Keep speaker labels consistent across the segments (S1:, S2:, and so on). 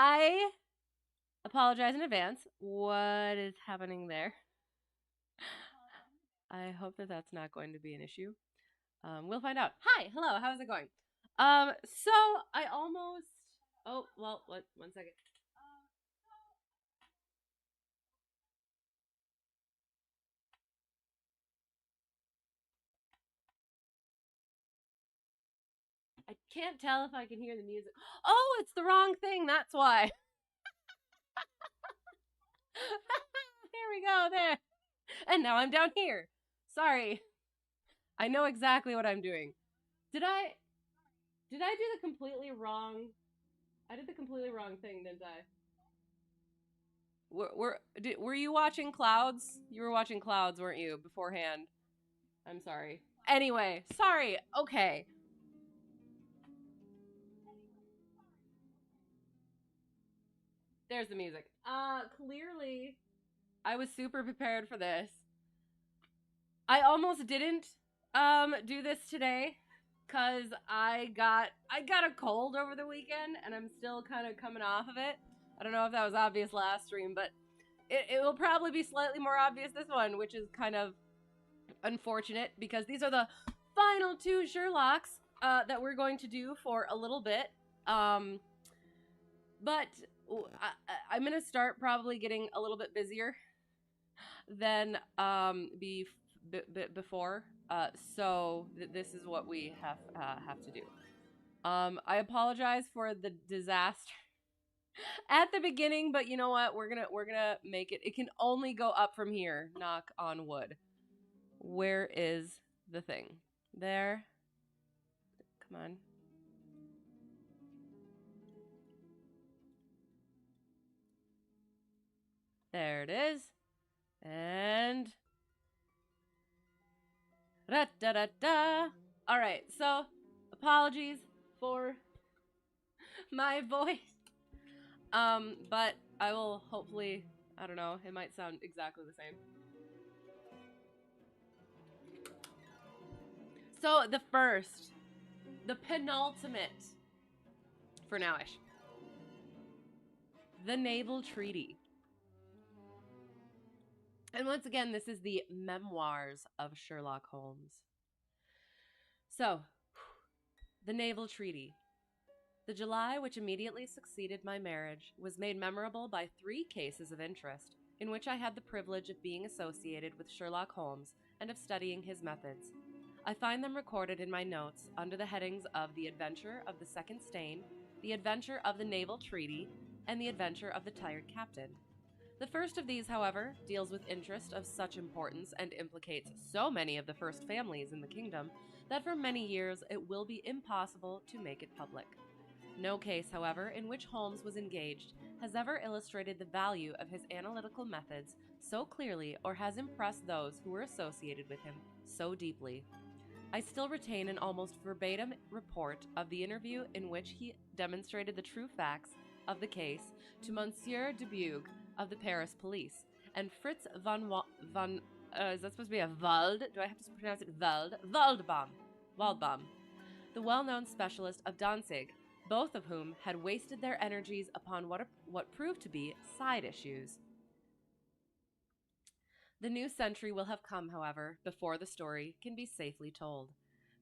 S1: I apologize in advance. What is happening there? I hope that that's not going to be an issue. We'll find out. Hi, hello, how's it going? So I almost. Oh, well, what? 1 second. I can't tell if I can hear the music. Oh, it's the wrong thing. That's why. Here we go. There. And now I'm down here. Sorry. I know exactly what I'm doing. Did I? Did I do the completely wrong? I did the completely wrong thing, didn't I? Were you watching Clouds? You were watching Clouds, weren't you, beforehand? I'm sorry. Anyway, sorry. Okay. There's the music. Clearly I was super prepared for this. I almost didn't do this today cuz I got a cold over the weekend and I'm still kind of coming off of it. I don't know if that was obvious last stream, but it will probably be slightly more obvious this one, which is kind of unfortunate because these are the final two Sherlocks that we're going to do for a little bit. But I'm going to start probably getting a little bit busier than before. So this is what we have to do. I apologize for the disaster at the beginning, but you know what? We're gonna make it. It can only go up from here. Knock on wood. Where is the thing? There. Come on. There it is. And da da da da. All right. So, apologies for my voice. But I will hopefully, I don't know, it might sound exactly the same. So, the penultimate for nowish. The Naval Treaty. And once again, this is the Memoirs of Sherlock Holmes. So, the Naval Treaty. The July which immediately succeeded my marriage was made memorable by 3 cases of interest, in which I had the privilege of being associated with Sherlock Holmes and of studying his methods. I find them recorded in my notes under the headings of The Adventure of the Second Stain, The Adventure of the Naval Treaty, and The Adventure of the Tired Captain. The first of these, however, deals with interest of such importance and implicates so many of the first families in the kingdom that for many years it will be impossible to make it public. No case, however, in which Holmes was engaged has ever illustrated the value of his analytical methods so clearly or has impressed those who were associated with him so deeply. I still retain an almost verbatim report of the interview in which he demonstrated the true facts of the case to Monsieur Dubuque of the Paris police and Fritz is that supposed to be a Wald? Do I have to pronounce it Wald? Waldbaum, the well-known specialist of Danzig, both of whom had wasted their energies upon what proved to be side issues. The new century will have come, however, before the story can be safely told.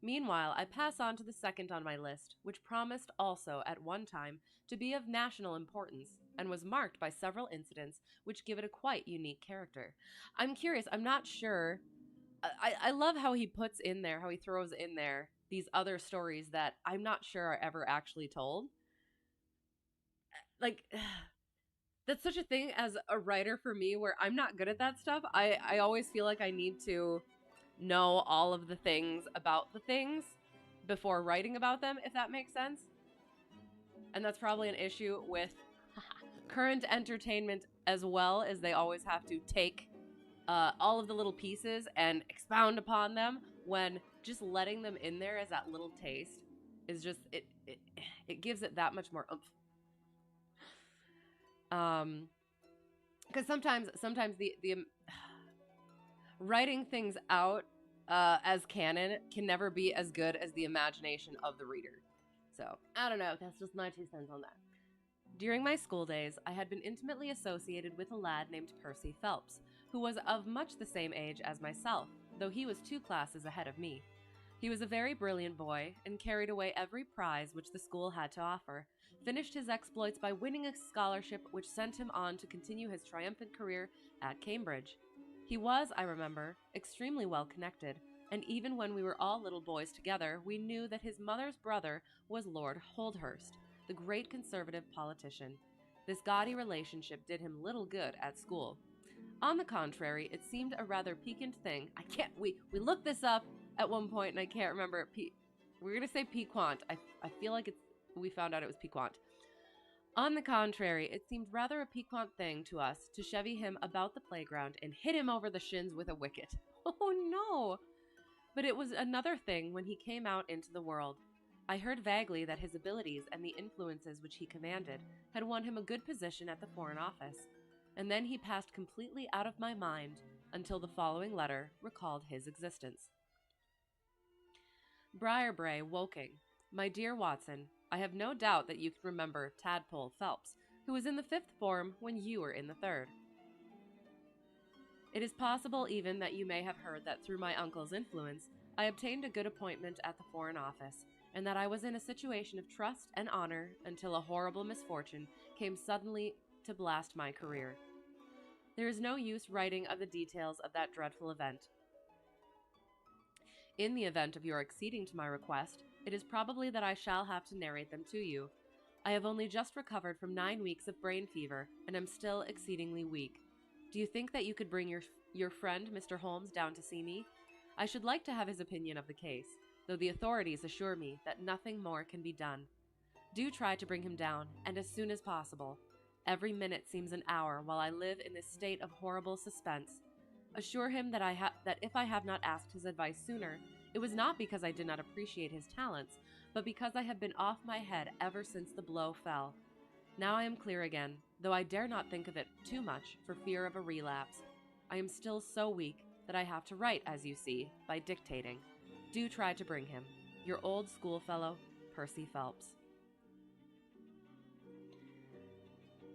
S1: Meanwhile, I pass on to the second on my list, which promised also at one time to be of national importance, and was marked by several incidents which give it a quite unique character. I'm curious, I'm not sure. I love how he puts in there, how he throws in there these other stories that I'm not sure are ever actually told. Like, that's such a thing as a writer for me where I'm not good at that stuff. I always feel like I need to know all of the things about the things before writing about them, if that makes sense. And that's probably an issue with current entertainment as well, as they always have to take all of the little pieces and expound upon them, when just letting them in there as that little taste is just, it gives it that much more oomph. Because sometimes the writing things out as canon can never be as good as the imagination of the reader. So I don't know. That's just my 2 cents on that. During my school days, I had been intimately associated with a lad named Percy Phelps, who was of much the same age as myself, though he was 2 classes ahead of me. He was a very brilliant boy and carried away every prize which the school had to offer, finished his exploits by winning a scholarship which sent him on to continue his triumphant career at Cambridge. He was, I remember, extremely well connected, and even when we were all little boys together, we knew that his mother's brother was Lord Holdhurst, the great conservative politician. This gaudy relationship did him little good at school. On the contrary, it seemed a rather piquant thing. We looked this up at one point and I can't remember. We're going to say piquant. I feel like we found out it was piquant. On the contrary, it seemed rather a piquant thing to us to chevy him about the playground and hit him over the shins with a wicket. Oh no! But it was another thing when he came out into the world. I heard vaguely that his abilities and the influences which he commanded had won him a good position at the Foreign Office, and then he passed completely out of my mind until the following letter recalled his existence. Briarbrae, Woking. My dear Watson, I have no doubt that you can remember Tadpole Phelps, who was in the 5th form when you were in the 3rd. It is possible even that you may have heard that through my uncle's influence, I obtained a good appointment at the Foreign Office, and that I was in a situation of trust and honor until a horrible misfortune came suddenly to blast my career. There is no use writing of the details of that dreadful event. In the event of your acceding to my request, it is probably that I shall have to narrate them to you. I have only just recovered from 9 weeks of brain fever, and am still exceedingly weak. Do you think that you could bring your friend, Mr. Holmes, down to see me? I should like to have his opinion of the case, though the authorities assure me that nothing more can be done. Do try to bring him down, and as soon as possible. Every minute seems an hour while I live in this state of horrible suspense. Assure him that if I have not asked his advice sooner, it was not because I did not appreciate his talents, but because I have been off my head ever since the blow fell. Now I am clear again, though I dare not think of it too much for fear of a relapse. I am still so weak that I have to write, as you see, by dictating. Do try to bring him. Your old schoolfellow, Percy Phelps.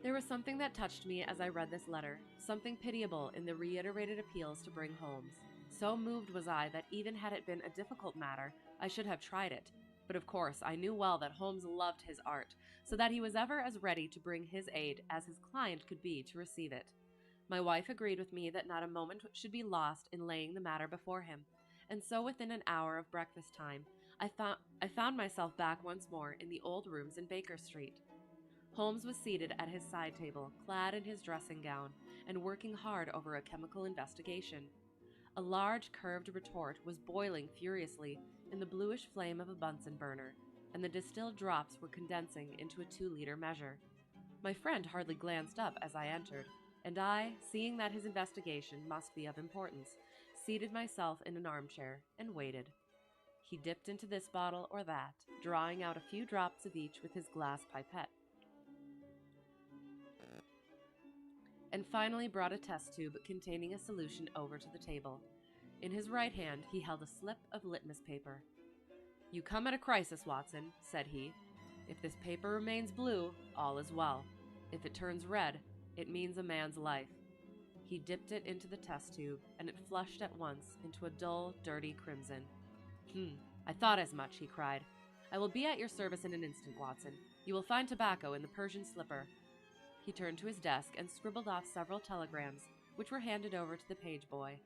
S1: There was something that touched me as I read this letter, something pitiable in the reiterated appeals to bring Holmes. So moved was I that even had it been a difficult matter, I should have tried it. But of course, I knew well that Holmes loved his art, so that he was ever as ready to bring his aid as his client could be to receive it. My wife agreed with me that not a moment should be lost in laying the matter before him, and so within an hour of breakfast time, I found myself back once more in the old rooms in Baker Street. Holmes was seated at his side table, clad in his dressing gown, and working hard over a chemical investigation. A large curved retort was boiling furiously in the bluish flame of a Bunsen burner, and the distilled drops were condensing into a 2-liter measure. My friend hardly glanced up as I entered, and I, seeing that his investigation must be of importance, seated myself in an armchair and waited. He dipped into this bottle or that, drawing out a few drops of each with his glass pipette, and finally brought a test tube containing a solution over to the table. In his right hand he held a slip of litmus paper. "You come at a crisis, Watson," said he. "If this paper remains blue, all is well. If it turns red, it means a man's life." He dipped it into the test tube, and it flushed at once into a dull, dirty crimson. I thought as much," he cried. "I will be at your service in an instant, Watson. You will find tobacco in the Persian slipper." He turned to his desk and scribbled off several telegrams, which were handed over to the page boy.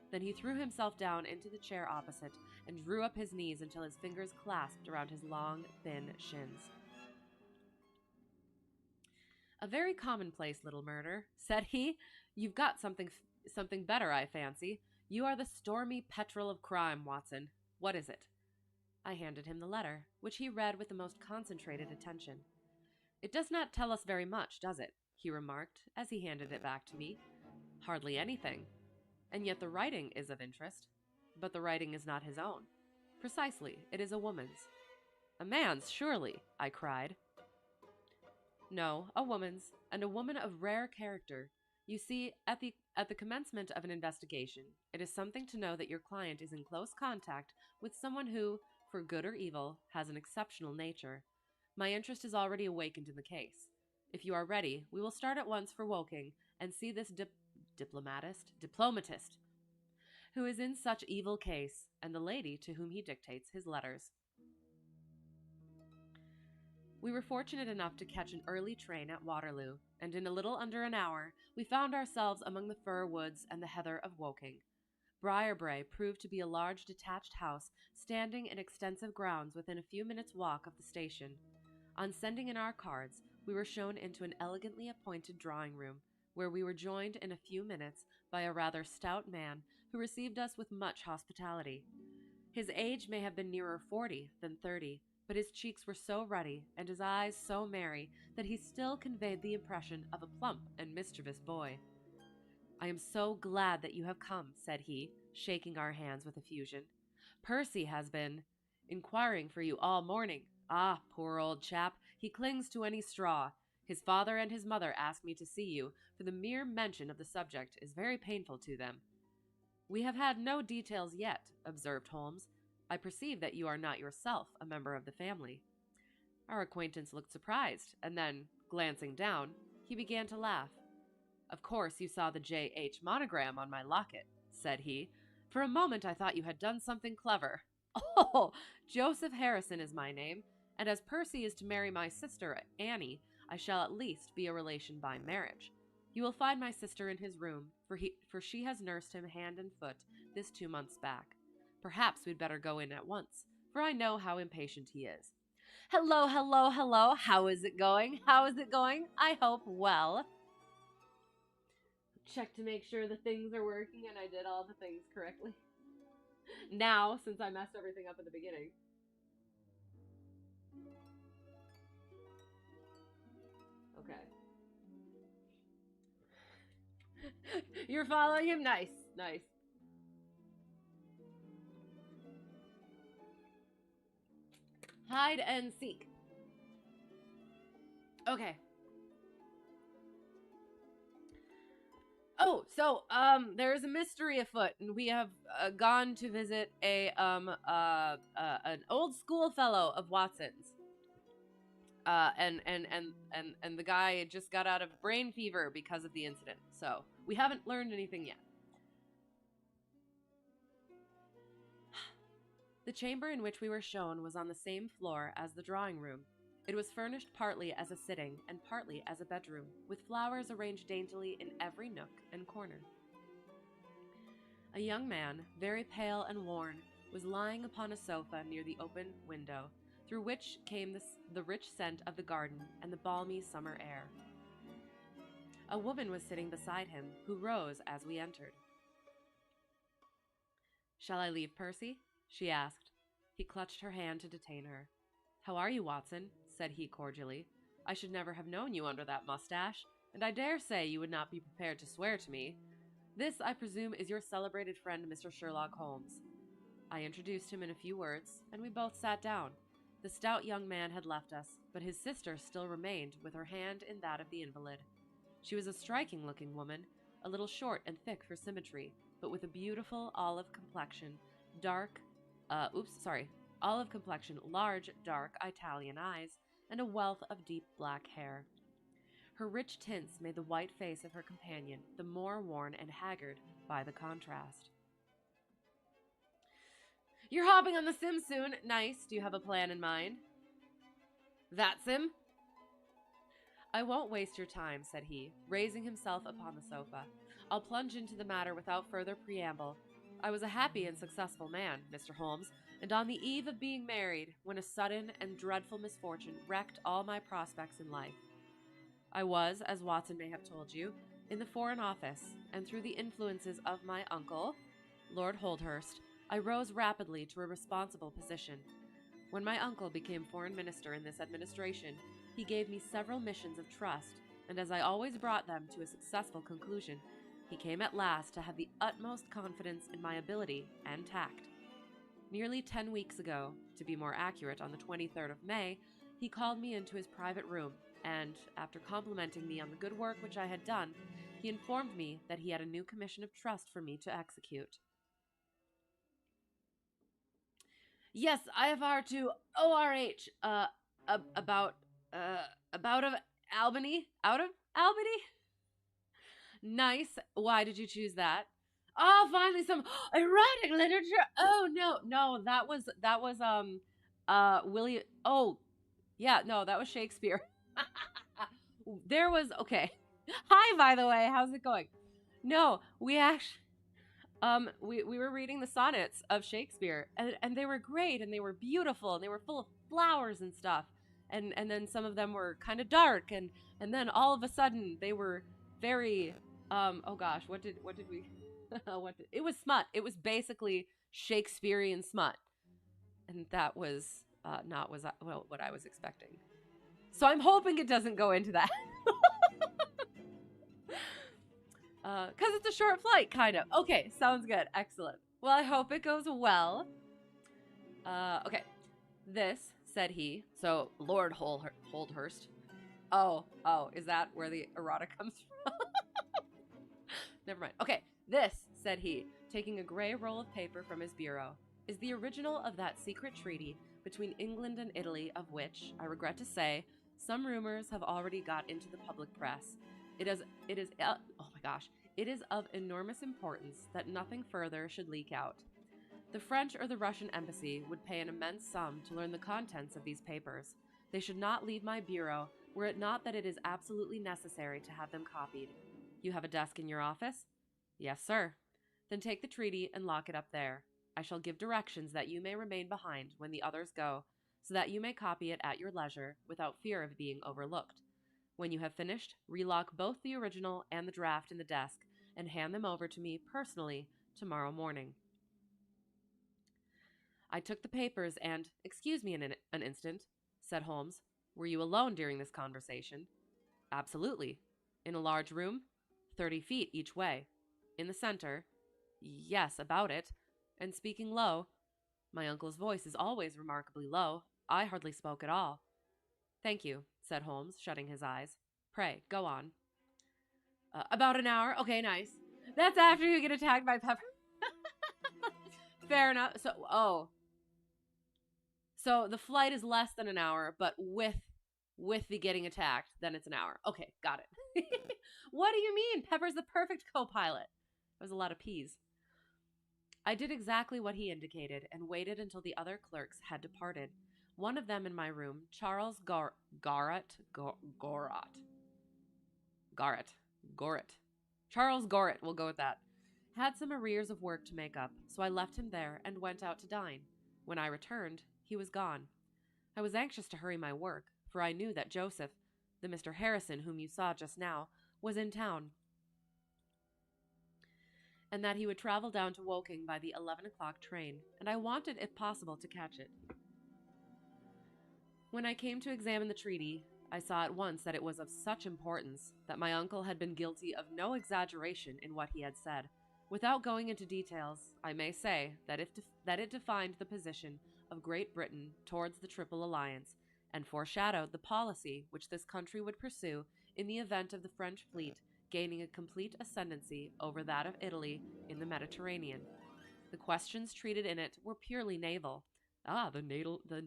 S1: Then he threw himself down into the chair opposite and drew up his knees until his fingers clasped around his long, thin shins. "A very commonplace little murder," said he. "You've got something better, I fancy. You are the stormy petrel of crime, Watson. What is it?" I handed him the letter, which he read with the most concentrated attention. "It does not tell us very much, does it?" he remarked, as he handed it back to me. "Hardly anything. And yet the writing is of interest. But the writing is not his own. Precisely, it is a woman's." "A man's, surely," I cried. "No, a woman's, and a woman of rare character. You see, at the commencement of an investigation, it is something to know that your client is in close contact with someone who, for good or evil, has an exceptional nature. My interest is already awakened in the case. If you are ready, we will start at once for Woking and see this diplomatist, who is in such evil case, and the lady to whom he dictates his letters. We were fortunate enough to catch an early train at Waterloo, and in a little under an hour we found ourselves among the fir woods and the heather of Woking. Briarbrae proved to be a large detached house standing in extensive grounds within a few minutes' walk of the station. On sending in our cards, we were shown into an elegantly appointed drawing room, where we were joined in a few minutes by a rather stout man who received us with much hospitality. His age may have been nearer 40 than 30, but his cheeks were so ruddy and his eyes so merry that he still conveyed the impression of a plump and mischievous boy. "I am so glad that you have come," said he, shaking our hands with effusion. "Percy has been inquiring for you all morning. Ah, poor old chap, he clings to any straw. His father and his mother asked me to see you, for the mere mention of the subject is very painful to them." "We have had no details yet," observed Holmes. "I perceive that you are not yourself a member of the family." Our acquaintance looked surprised, and then, glancing down, he began to laugh. "Of course you saw the J.H. monogram on my locket," said he. "For a moment I thought you had done something clever. Oh, Joseph Harrison is my name, and as Percy is to marry my sister, Annie, I shall at least be a relation by marriage. You will find my sister in his room, for she has nursed him hand and foot this 2 months back. Perhaps we'd better go in at once, for I know how impatient he is. Hello, hello, hello. How is it going? How is it going? I hope well." Check to make sure the things are working and I did all the things correctly. Now, since I messed everything up in the beginning. Okay. You're following him? Nice, nice. Hide and seek. Okay. Oh, so there's a mystery afoot, and we have gone to visit an old schoolfellow of Watson's. And the guy just got out of brain fever because of the incident. So we haven't learned anything yet. The chamber in which we were shown was on the same floor as the drawing room. It was furnished partly as a sitting and partly as a bedroom, with flowers arranged daintily in every nook and corner. A young man, very pale and worn, was lying upon a sofa near the open window, through which came the rich scent of the garden and the balmy summer air. A woman was sitting beside him, who rose as we entered. "Shall I leave, Percy?" she asked. He clutched her hand to detain her. "How are you, Watson?" said he cordially. "I should never have known you under that mustache, and I dare say you would not be prepared to swear to me. This, I presume, is your celebrated friend, Mr. Sherlock Holmes." I introduced him in a few words, and we both sat down. The stout young man had left us, but his sister still remained with her hand in that of the invalid. She was a striking-looking woman, a little short and thick for symmetry, but with a beautiful olive complexion, olive complexion, large, dark Italian eyes, and a wealth of deep black hair. Her rich tints made the white face of her companion the more worn and haggard by the contrast. "You're hopping on the sim soon. Nice. Do you have a plan in mind?" "That sim?" "I won't waste your time," said he, raising himself upon the sofa. "I'll plunge into the matter without further preamble. I was a happy and successful man, Mr. Holmes, and on the eve of being married, when a sudden and dreadful misfortune wrecked all my prospects in life. I was, as Watson may have told you, in the Foreign Office, and through the influences of my uncle, Lord Holdhurst, I rose rapidly to a responsible position. When my uncle became Foreign Minister in this administration, he gave me several missions of trust, and as I always brought them to a successful conclusion, he came at last to have the utmost confidence in my ability and tact. Nearly 10 weeks ago, to be more accurate, on the 23rd of May, he called me into his private room, and, after complimenting me on the good work which I had done, he informed me that he had a new commission of trust for me to execute. "Yes, IFR to ORH, about Albany? Out of Albany? Nice. Why did you choose that? Oh, finally some erotic literature. Oh no, no, that was William. Oh yeah, no, that was Shakespeare. There was okay. Hi, by the way, how's it going? No, we actually we were reading the sonnets of Shakespeare, and they were great, and they were beautiful, and they were full of flowers and stuff, and then some of them were kind of dark, and then all of a sudden they were very oh gosh, what did we it was smut. It was basically Shakespearean smut, and that was not was well what I was expecting. So I'm hoping it doesn't go into that. Because it's a short flight, kind of. Okay, sounds good. Excellent. Well, I hope it goes well. Okay. This, said he. So, Lord Holdhurst. Oh, is that where the erotic comes from? Never mind. Okay. This, said he, taking a gray roll of paper from his bureau, is the original of that secret treaty between England and Italy, of which, I regret to say, some rumors have already got into the public press. It is, oh my gosh, it is of enormous importance that nothing further should leak out. The French or the Russian embassy would pay an immense sum to learn the contents of these papers. They should not leave my bureau, were it not that it is absolutely necessary to have them copied. You have a desk in your office? Yes, sir. Then take the treaty and lock it up there. I shall give directions that you may remain behind when the others go, so that you may copy it at your leisure without fear of being overlooked. When you have finished, relock both the original and the draft in the desk and hand them over to me personally tomorrow morning. I took the papers and, excuse me an instant, said Holmes. Were you alone during this conversation? Absolutely. In a large room? 30 feet each way. In the center? Yes, about it. And speaking low? My uncle's voice is always remarkably low. I hardly spoke at all. Thank you, said Holmes, shutting his eyes. Pray, go on. About an hour. Okay, nice. That's after you get attacked by Pepper. Fair enough. So the flight is less than an hour, but with the getting attacked, then it's an hour. Okay, got it. What do you mean? Pepper's the perfect co-pilot. That was a lot of P's. I did exactly what he indicated and waited until the other clerks had departed. One of them in my room, Charles Garrett. Charles Gorrett, we'll go with that. Had some arrears of work to make up, so I left him there and went out to dine. When I returned, he was gone. I was anxious to hurry my work, for I knew that Joseph, the Mr. Harrison whom you saw just now, was in town, and that he would travel down to Woking by the 11 o'clock train, and I wanted, if possible, to catch it. When I came to examine the treaty, I saw at once that it was of such importance that my uncle had been guilty of no exaggeration in what he had said. Without going into details, I may say that it defined the position of Great Britain towards the Triple Alliance, and foreshadowed the policy which this country would pursue in the event of the French fleet gaining a complete ascendancy over that of Italy in the Mediterranean. The questions treated in it were purely naval. The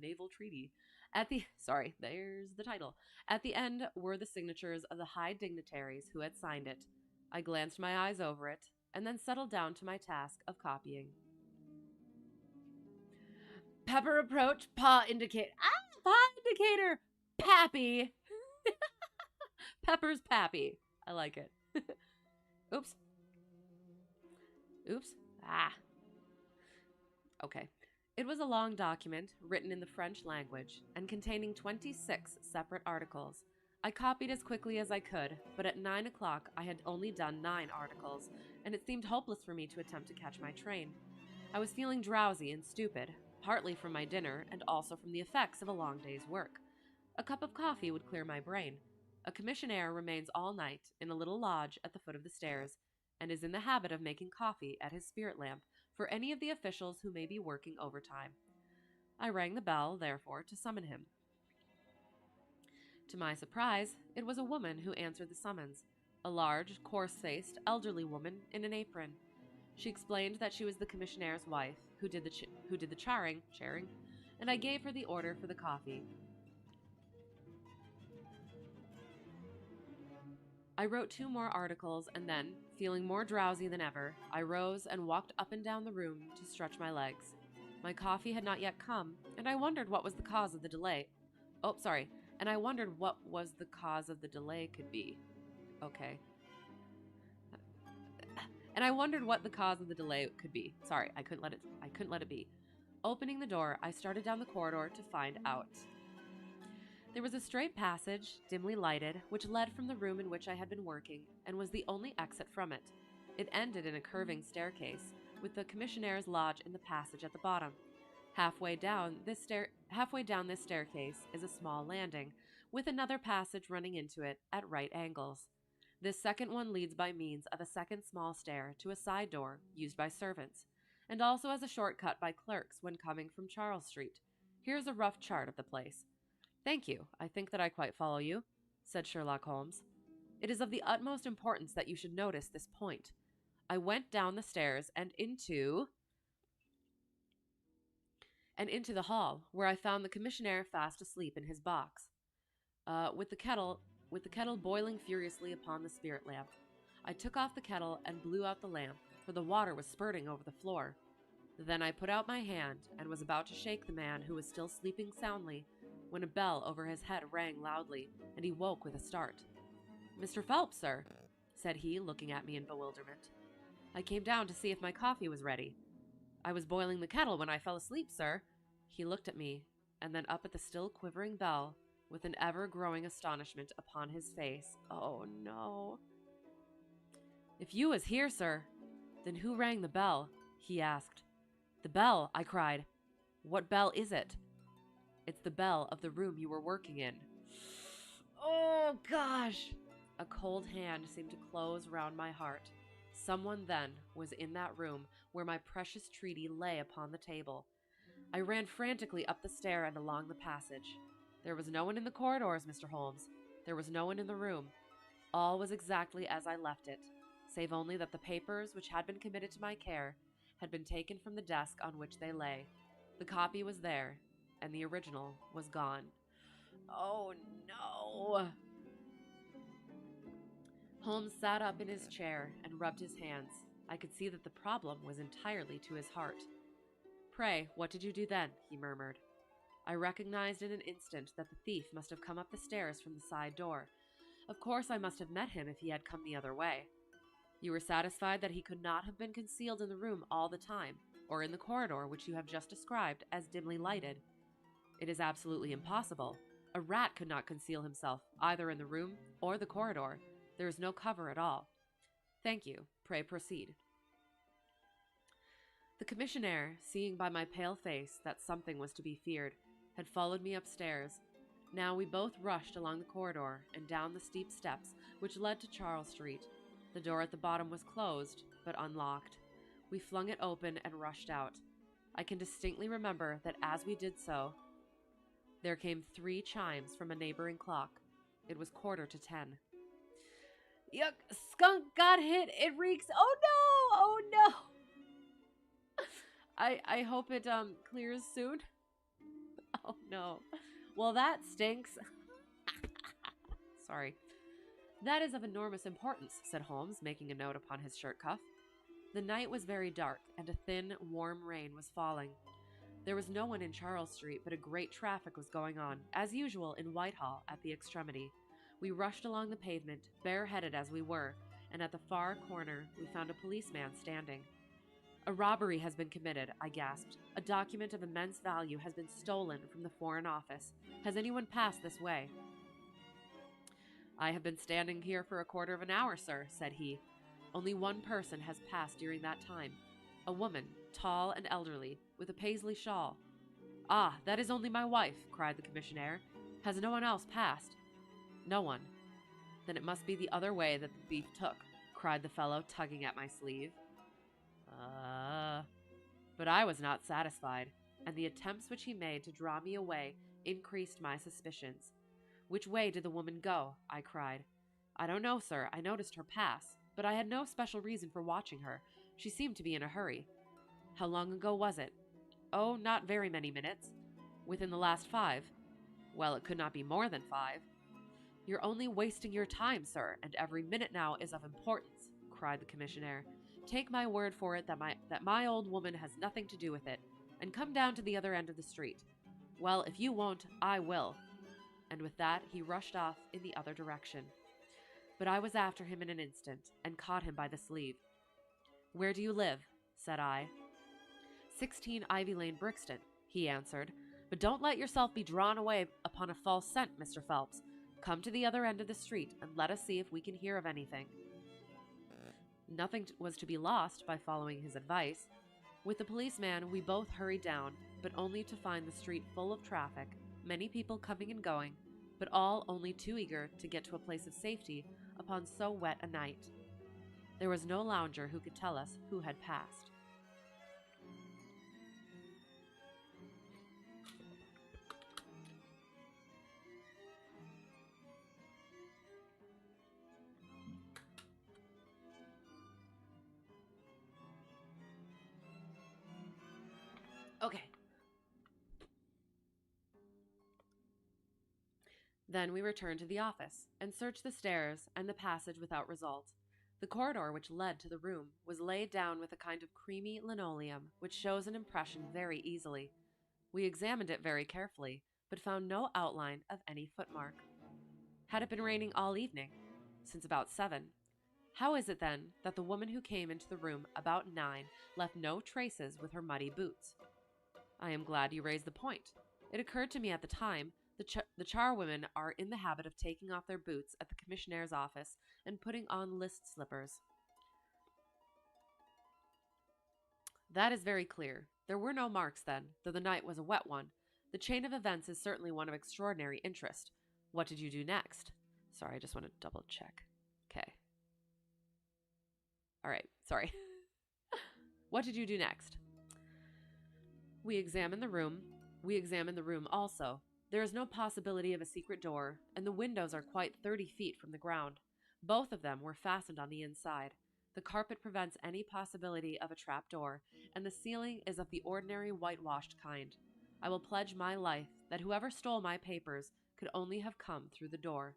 S1: naval treaty. There's the title. At the end were the signatures of the high dignitaries who had signed it. I glanced my eyes over it, and then settled down to my task of copying. Pepper approach, paw indicate. Paw indicator! Pappy! Pepper's Pappy. I like it. Oops. Okay. It was a long document, written in the French language, and containing 26 separate articles. I copied as quickly as I could, but at 9 o'clock I had only done 9 articles, and it seemed hopeless for me to attempt to catch my train. I was feeling drowsy and stupid, partly from my dinner and also from the effects of a long day's work. A cup of coffee would clear my brain. A commissionaire remains all night in a little lodge at the foot of the stairs, and is in the habit of making coffee at his spirit lamp for any of the officials who may be working overtime. I rang the bell, therefore, to summon him. To my surprise, it was a woman who answered the summons, a large, coarse-faced, elderly woman in an apron. She explained that she was the commissionnaire's wife, who did the chairing, and I gave her the order for the coffee. I wrote 2 more articles and then, feeling more drowsy than ever, I rose and walked up and down the room to stretch my legs. My coffee had not yet come, and I wondered what was the cause of the delay. Oh, sorry. And I wondered what was the cause of the delay could be. Okay. And I wondered what the cause of the delay could be. Sorry, I couldn't let it be. Opening the door, I started down the corridor to find out. There was a straight passage, dimly lighted, which led from the room in which I had been working, and was the only exit from it. It ended in a curving staircase, with the commissionaire's lodge in the passage at the bottom. Halfway down this staircase is a small landing, with another passage running into it at right angles. This second one leads by means of a second small stair to a side door used by servants, and also as a shortcut by clerks when coming from Charles Street. Here's a rough chart of the place. Thank you. I think that I quite follow you, said Sherlock Holmes. It is of the utmost importance that you should notice this point. I went down the stairs and into the hall, where I found the commissionaire fast asleep in his box, with the kettle boiling furiously upon the spirit lamp. I took off the kettle and blew out the lamp, for the water was spurting over the floor. Then I put out my hand and was about to shake the man who was still sleeping soundly, when a bell over his head rang loudly, and he woke with a start. "Mr. Phelps, sir," said he, looking at me in bewilderment. "I came down to see if my coffee was ready. I was boiling the kettle when I fell asleep, sir." He looked at me, and then up at the still quivering bell, with an ever-growing astonishment upon his face. Oh, no. "If you was here, sir, then who rang the bell?" he asked. "The bell," I cried. "What bell is it?" "It's the bell of the room you were working in." Oh, gosh! A cold hand seemed to close round my heart. Someone, then, was in that room where my precious treaty lay upon the table. I ran frantically up the stair and along the passage. There was no one in the corridors, Mr. Holmes. There was no one in the room. All was exactly as I left it, save only that the papers which had been committed to my care had been taken from the desk on which they lay. The copy was there, and the original was gone. Oh, no! Holmes sat up in his chair and rubbed his hands. I could see that the problem was entirely to his heart. "Pray, what did you do then?" he murmured. I recognized in an instant that the thief must have come up the stairs from the side door. Of course I must have met him if he had come the other way. "You were satisfied that he could not have been concealed in the room all the time, or in the corridor which you have just described as dimly lighted?" "It is absolutely impossible. A rat could not conceal himself either in the room or the corridor. There is no cover at all." "Thank you. Pray proceed." The commissionaire, seeing by my pale face that something was to be feared, had followed me upstairs. Now we both rushed along the corridor and down the steep steps which led to Charles Street. The door at the bottom was closed, but unlocked. We flung it open and rushed out. I can distinctly remember that as we did so, there came 3 chimes from a neighboring clock. It was 10:15. "Yuck! Skunk got hit! It reeks! Oh no! Oh no!" I hope it clears soon. Oh no. Well, that stinks. Sorry. "That is of enormous importance," said Holmes, making a note upon his shirt cuff. The night was very dark, and a thin, warm rain was falling. There was no one in Charles Street, but a great traffic was going on, as usual in Whitehall, at the extremity. We rushed along the pavement, bareheaded as we were, and at the far corner we found a policeman standing. "A robbery has been committed," I gasped. "A document of immense value has been stolen from the Foreign Office. Has anyone passed this way?" "I have been standing here for a quarter of an hour, sir," said he. "Only one person has passed during that time. A woman, tall and elderly, with a paisley shawl." "Ah, that is only my wife," cried the commissionaire. "Has no one else passed?" "No one." "Then it must be the other way that the thief took," cried the fellow, tugging at my sleeve. But I was not satisfied, and the attempts which he made to draw me away increased my suspicions. "Which way did the woman go?" I cried. "I don't know, sir. I noticed her pass, but I had no special reason for watching her. She seemed to be in a hurry." "How long ago was it?" "Oh, not very many minutes." "Within the last 5?" "Well, it could not be more than 5." "You're only wasting your time, sir, and every minute now is of importance," cried the commissionaire. "Take my word for it that my old woman has nothing to do with it, and come down to the other end of the street. Well, if you won't, I will." And with that, he rushed off in the other direction. But I was after him in an instant, and caught him by the sleeve. "Where do you live?" said I. 16 Ivy Lane, Brixton," he answered. "But don't let yourself be drawn away upon a false scent, Mr. Phelps. Come to the other end of the street, and let us see if we can hear of anything." Nothing was to be lost by following his advice. With the policeman, we both hurried down, but only to find the street full of traffic, many people coming and going, but all only too eager to get to a place of safety upon so wet a night. There was no lounger who could tell us who had passed. Okay. Then we returned to the office and searched the stairs and the passage without result. The corridor which led to the room was laid down with a kind of creamy linoleum which shows an impression very easily. We examined it very carefully, but found no outline of any footmark. Had it been raining all evening? Since about 7. How is it then that the woman who came into the room about 9 left no traces with her muddy boots? I am glad you raised the point. It occurred to me at the time the charwomen are in the habit of taking off their boots at the commissionnaire's office and putting on list slippers. That is very clear. There were no marks then, though the night was a wet one. The chain of events is certainly one of extraordinary interest. What did you do next? Sorry, I just want to double check. Okay. All right, sorry. What did you do next? We examined the room also. There is no possibility of a secret door, and the windows are quite 30 feet from the ground. Both of them were fastened on the inside. The carpet prevents any possibility of a trap door, and the ceiling is of the ordinary whitewashed kind. I will pledge my life that whoever stole my papers could only have come through the door.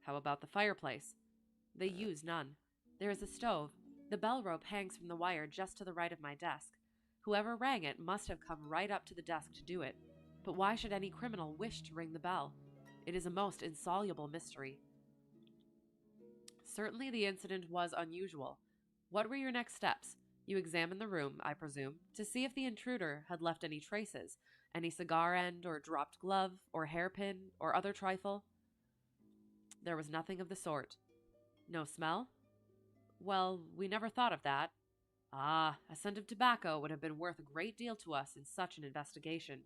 S1: How about the fireplace? They use none. There is a stove. The bell rope hangs from the wire just to the right of my desk. Whoever rang it must have come right up to the desk to do it. But why should any criminal wish to ring the bell? It is a most insoluble mystery. Certainly the incident was unusual. What were your next steps? You examined the room, I presume, to see if the intruder had left any traces, any cigar end or dropped glove or hairpin or other trifle? There was nothing of the sort. No smell? Well, we never thought of that. Ah, a scent of tobacco would have been worth a great deal to us in such an investigation.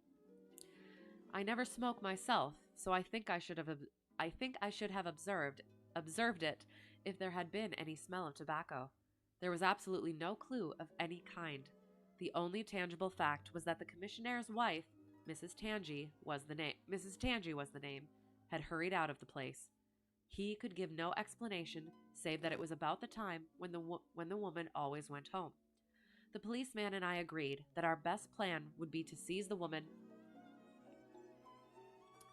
S1: I never smoke myself, so I think I should have observed it if there had been any smell of tobacco. There was absolutely no clue of any kind. The only tangible fact was that the commissionnaire's wife, Mrs. Tangi was the name, had hurried out of the place. He could give no explanation save that it was about the time when the woman always went home. The policeman and I agreed that our best plan would be to seize the woman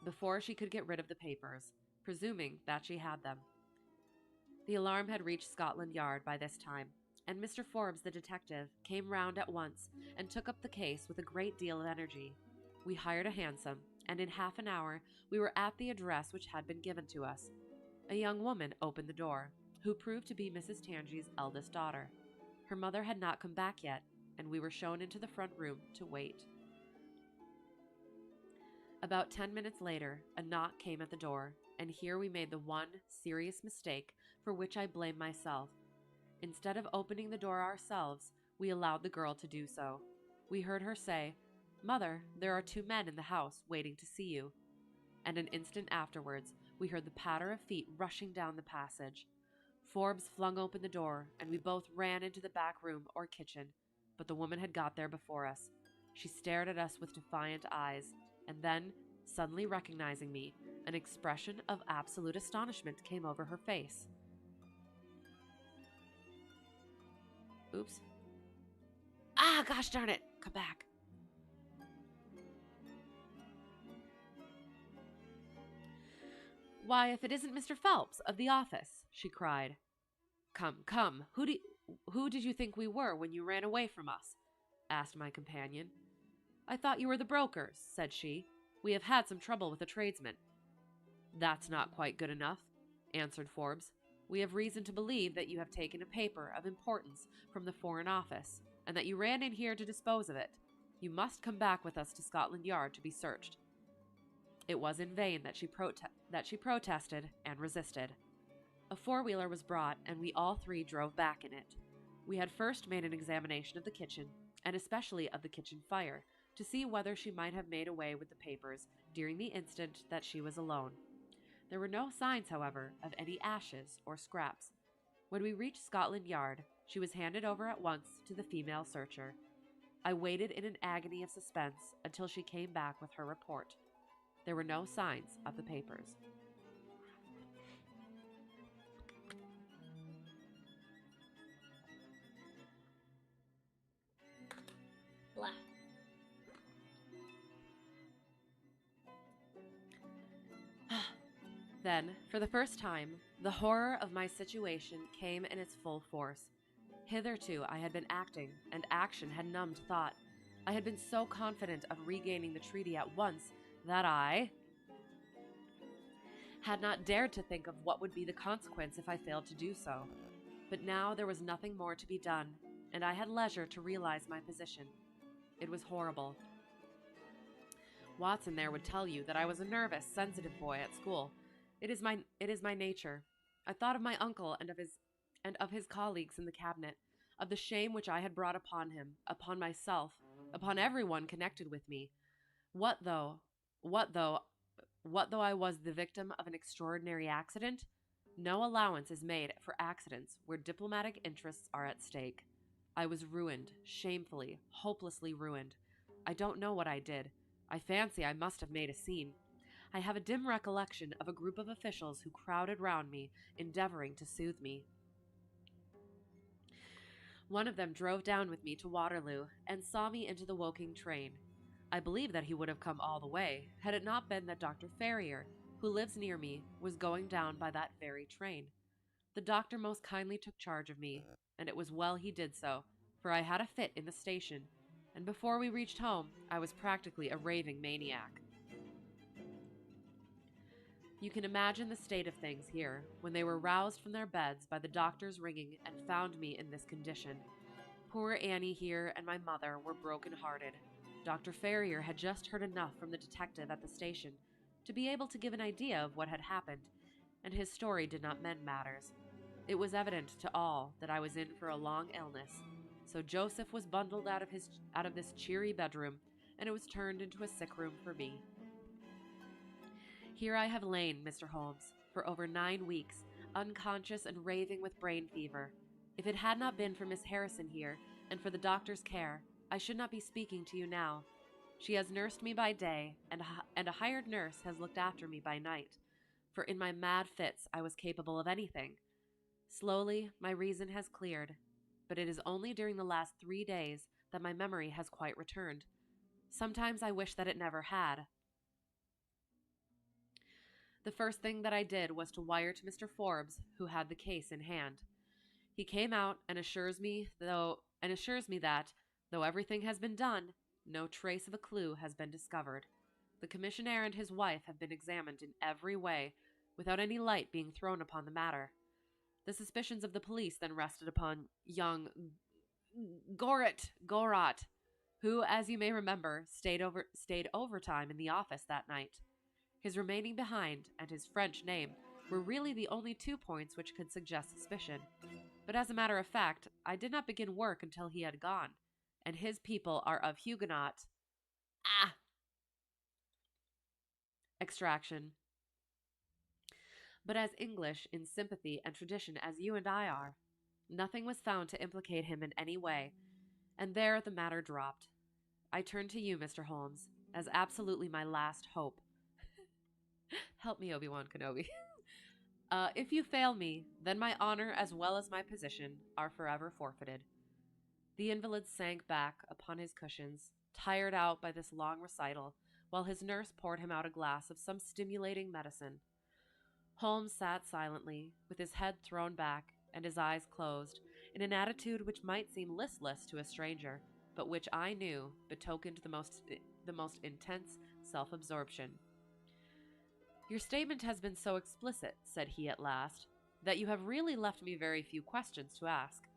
S1: before she could get rid of the papers, presuming that she had them. The alarm had reached Scotland Yard by this time, and Mr. Forbes, the detective, came round at once and took up the case with a great deal of energy. We hired a hansom, and in half an hour we were at the address which had been given to us. A young woman opened the door, who proved to be Mrs. Tangi's eldest daughter. Her mother had not come back yet, and we were shown into the front room to wait. About 10 minutes later, a knock came at the door, and here we made the one serious mistake for which I blame myself. Instead of opening the door ourselves, we allowed the girl to do so. We heard her say, "Mother, there are 2 men in the house waiting to see you." And an instant afterwards, we heard the patter of feet rushing down the passage. Forbes flung open the door, and we both ran into the back room or kitchen, but the woman had got there before us. She stared at us with defiant eyes, and then, suddenly recognizing me, an expression of absolute astonishment came over her face. Oops. Ah, gosh darn it! Come back. Why, if it isn't Mr. Phelps of the office, she cried. Come, come, who did you think we were when you ran away from us? Asked my companion. I thought you were the brokers, said she. We have had some trouble with a tradesman. That's not quite good enough, answered Forbes. We have reason to believe that you have taken a paper of importance from the Foreign Office, and that you ran in here to dispose of it. You must come back with us to Scotland Yard to be searched. It was in vain that she protested and resisted. A four-wheeler was brought, and we all three drove back in it. We had first made an examination of the kitchen, and especially of the kitchen fire, to see whether she might have made away with the papers during the instant that she was alone. There were no signs, however, of any ashes or scraps. When we reached Scotland Yard, she was handed over at once to the female searcher. I waited in an agony of suspense until she came back with her report. There were no signs of the papers.
S2: Blah.
S1: Then, for the first time, the horror of my situation came in its full force. Hitherto I had been acting, and action had numbed thought. I had been so confident of regaining the treaty at once that I had not dared to think of what would be the consequence if I failed to do so. But now there was nothing more to be done, and I had leisure to realize my position. It was horrible. Watson there would tell you that I was a nervous, sensitive boy at school. It is my nature. I thought of my uncle and of his colleagues in the cabinet, of the shame which I had brought upon him, upon myself, upon everyone connected with me. What though I was the victim of an extraordinary accident? No allowance is made for accidents where diplomatic interests are at stake. I was ruined, shamefully, hopelessly ruined. I don't know what I did. I fancy I must have made a scene. I have a dim recollection of a group of officials who crowded round me, endeavoring to soothe me. One of them drove down with me to Waterloo and saw me into the Woking train. I believe that he would have come all the way, had it not been that Dr. Ferrier, who lives near me, was going down by that very train. The doctor most kindly took charge of me, and it was well he did so, for I had a fit in the station, and before we reached home, I was practically a raving maniac. You can imagine the state of things here, when they were roused from their beds by the doctor's ringing and found me in this condition. Poor Annie here and my mother were broken-hearted. Dr. Ferrier had just heard enough from the detective at the station to be able to give an idea of what had happened, and his story did not mend matters. It was evident to all that I was in for a long illness, so Joseph was bundled out of this cheery bedroom, and it was turned into a sick room for me. Here I have lain, Mr. Holmes, for over 9 weeks, unconscious and raving with brain fever. If it had not been for Miss Harrison here, and for the doctor's care, I should not be speaking to you now. She has nursed me by day, and a hired nurse has looked after me by night, for in my mad fits I was capable of anything. Slowly, my reason has cleared, but it is only during the last 3 days that my memory has quite returned. Sometimes I wish that it never had. The first thing that I did was to wire to Mr. Forbes, who had the case in hand. He came out and assures me that, though everything has been done, no trace of a clue has been discovered. The commissionaire and his wife have been examined in every way, without any light being thrown upon the matter. The suspicions of the police then rested upon young Gorot, who, as you may remember, stayed overtime in the office that night. His remaining behind and his French name were really the only 2 points which could suggest suspicion. But as a matter of fact, I did not begin work until he had gone, and his people are of Huguenot extraction, but as English in sympathy and tradition as you and I are. Nothing was found to implicate him in any way, and there the matter dropped. I turn to you, Mr. Holmes, as absolutely my last hope. Help me, Obi-Wan Kenobi. If you fail me, then my honor as well as my position are forever forfeited. The invalid sank back upon his cushions, tired out by this long recital, while his nurse poured him out a glass of some stimulating medicine. Holmes sat silently, with his head thrown back and his eyes closed, in an attitude which might seem listless to a stranger, but which I knew betokened the most intense self-absorption. "Your statement has been so explicit," said he at last, "that you have really left me very few questions to ask.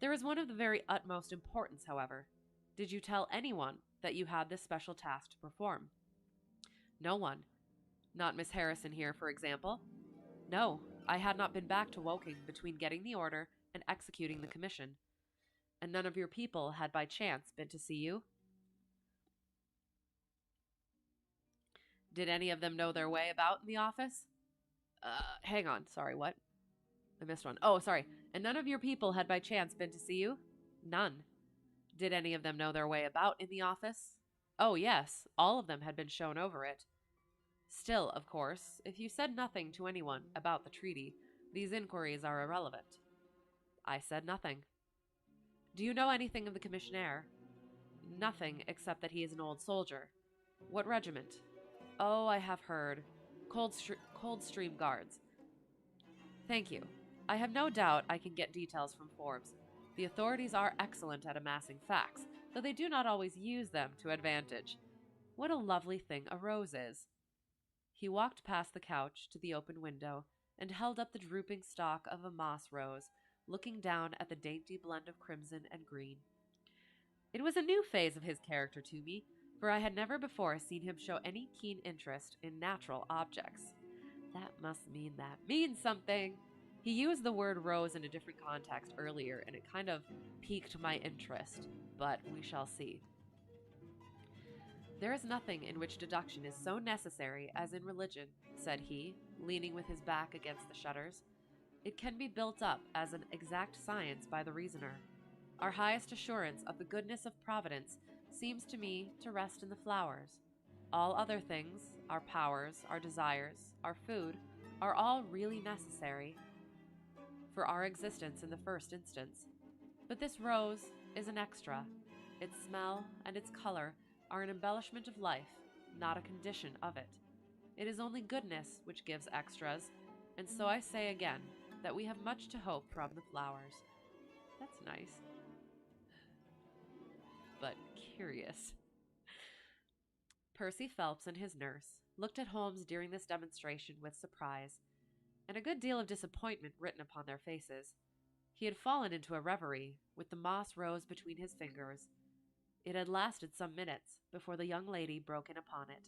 S1: There is one of the very utmost importance, however. Did you tell anyone that you had this special task to perform?" "No one." "Not Miss Harrison here, for example?" "No, I had not been back to Woking between getting the order and executing the commission." "And none of your people had by chance been to see you?" "Did any of them know their way about in the office?" Hang on. Sorry, what? I missed one. Oh, sorry. "And none of your people had by chance been to see you?" "None." "Did any of them know their way about in the office?" "Oh, yes. All of them had been shown over it." "Still, of course, if you said nothing to anyone about the treaty, these inquiries are irrelevant." "I said nothing." "Do you know anything of the commissionaire?" "Nothing, except that he is an old soldier." "What regiment?" "Oh, I have heard. Coldstream Guards." "Thank you. I have no doubt I can get details from Forbes. The authorities are excellent at amassing facts, though they do not always use them to advantage. What a lovely thing a rose is." He walked past the couch to the open window and held up the drooping stalk of a moss rose, looking down at the dainty blend of crimson and green. It was a new phase of his character to me, for I had never before seen him show any keen interest in natural objects. That must mean that means something. He used the word rose in a different context earlier, and it kind of piqued my interest, but we shall see. "There is nothing in which deduction is so necessary as in religion," said he, leaning with his back against the shutters. "It can be built up as an exact science by the reasoner. Our highest assurance of the goodness of Providence seems to me to rest in the flowers. All other things, our powers, our desires, our food, are all really necessary for our existence in the first instance. But this rose is an extra. Its smell and its color are an embellishment of life, not a condition of it. It is only goodness which gives extras, and so I say again that we have much to hope from the flowers." That's nice, but curious. Percy Phelps and his nurse looked at Holmes during this demonstration with surprise, and a good deal of disappointment written upon their faces. He had fallen into a reverie, with the moss rose between his fingers. It had lasted some minutes before the young lady broke in upon it.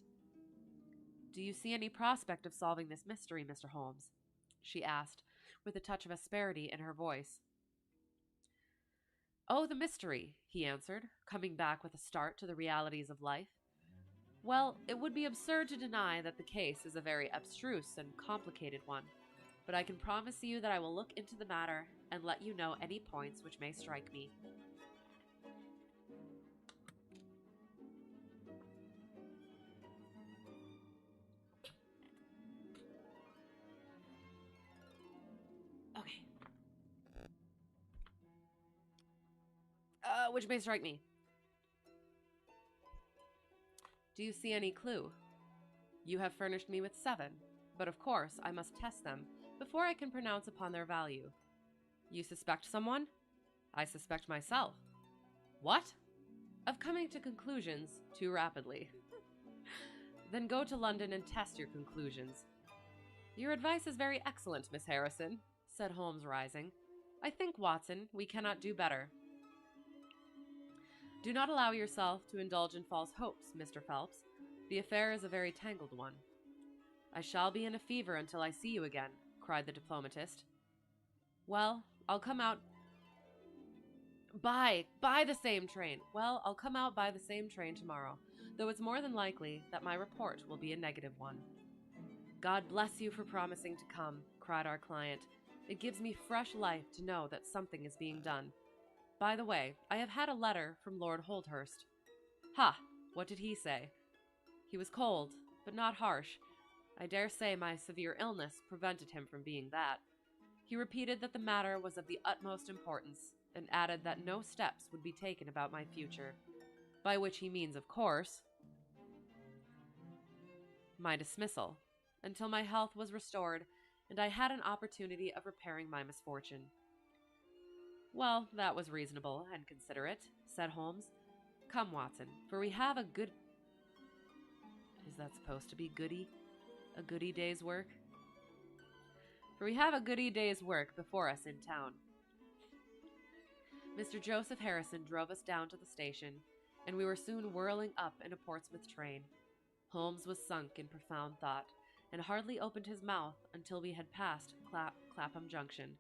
S1: "Do you see any prospect of solving this mystery, Mr. Holmes?" she asked, with a touch of asperity in her voice. "Oh, the mystery," he answered, coming back with a start to the realities of life. "Well, it would be absurd to deny that the case is a very abstruse and complicated one, but I can promise you that I will look into the matter and let you know any points which may strike me." Okay. Which may strike me. "Do you see any clue?" "You have furnished me with 7, but of course I must test them before I can pronounce upon their value." "You suspect someone?" "I suspect myself." "What?" "Of coming to conclusions too rapidly." "Then go to London and test your conclusions." "Your advice is very excellent, Miss Harrison," said Holmes, rising. "I think, Watson, we cannot do better." "Do not allow yourself to indulge in false hopes, Mr. Phelps. The affair is a very tangled one." "I shall be in a fever until I see you again," cried the diplomatist. "Well, I'll come out by the same train. Well, I'll come out by the same train tomorrow, though it's more than likely that my report will be a negative one." "God bless you for promising to come," cried our client. "It gives me fresh life to know that something is being done. By the way, I have had a letter from Lord Holdhurst." "Ha! What did he say?" "He was cold, but not harsh. I dare say my severe illness prevented him from being that. He repeated that the matter was of the utmost importance, and added that no steps would be taken about my future, by which he means, of course, my dismissal, until my health was restored and I had an opportunity of repairing my misfortune. Well, that was reasonable and considerate, said Holmes. Come, Watson, for we have a good... Is that supposed to be goody? A goody day's work? For we have a goody day's work before us in town. Mr. Joseph Harrison drove us down to the station, and we were soon whirling up in a Portsmouth train. Holmes was sunk in profound thought, and hardly opened his mouth until we had passed Clapham Junction.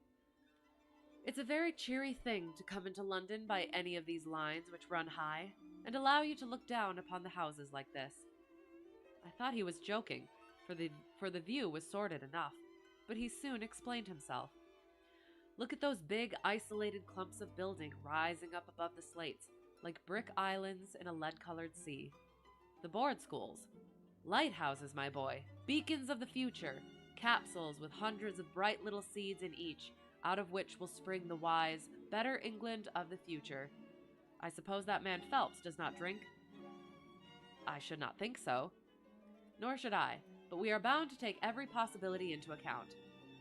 S1: It's a very cheery thing to come into London by any of these lines which run high, and allow you to look down upon the houses like this. I thought he was joking, for the view was sordid enough, but he soon explained himself. Look at those big, isolated clumps of building rising up above the slates, like brick islands in a lead-colored sea. The board schools. Lighthouses, my boy. Beacons of the future. Capsules with hundreds of bright little seeds in each, out of which will spring the wise, better England of the future. I suppose that man Phelps does not drink? I should not think so. Nor should I, but we are bound to take every possibility into account.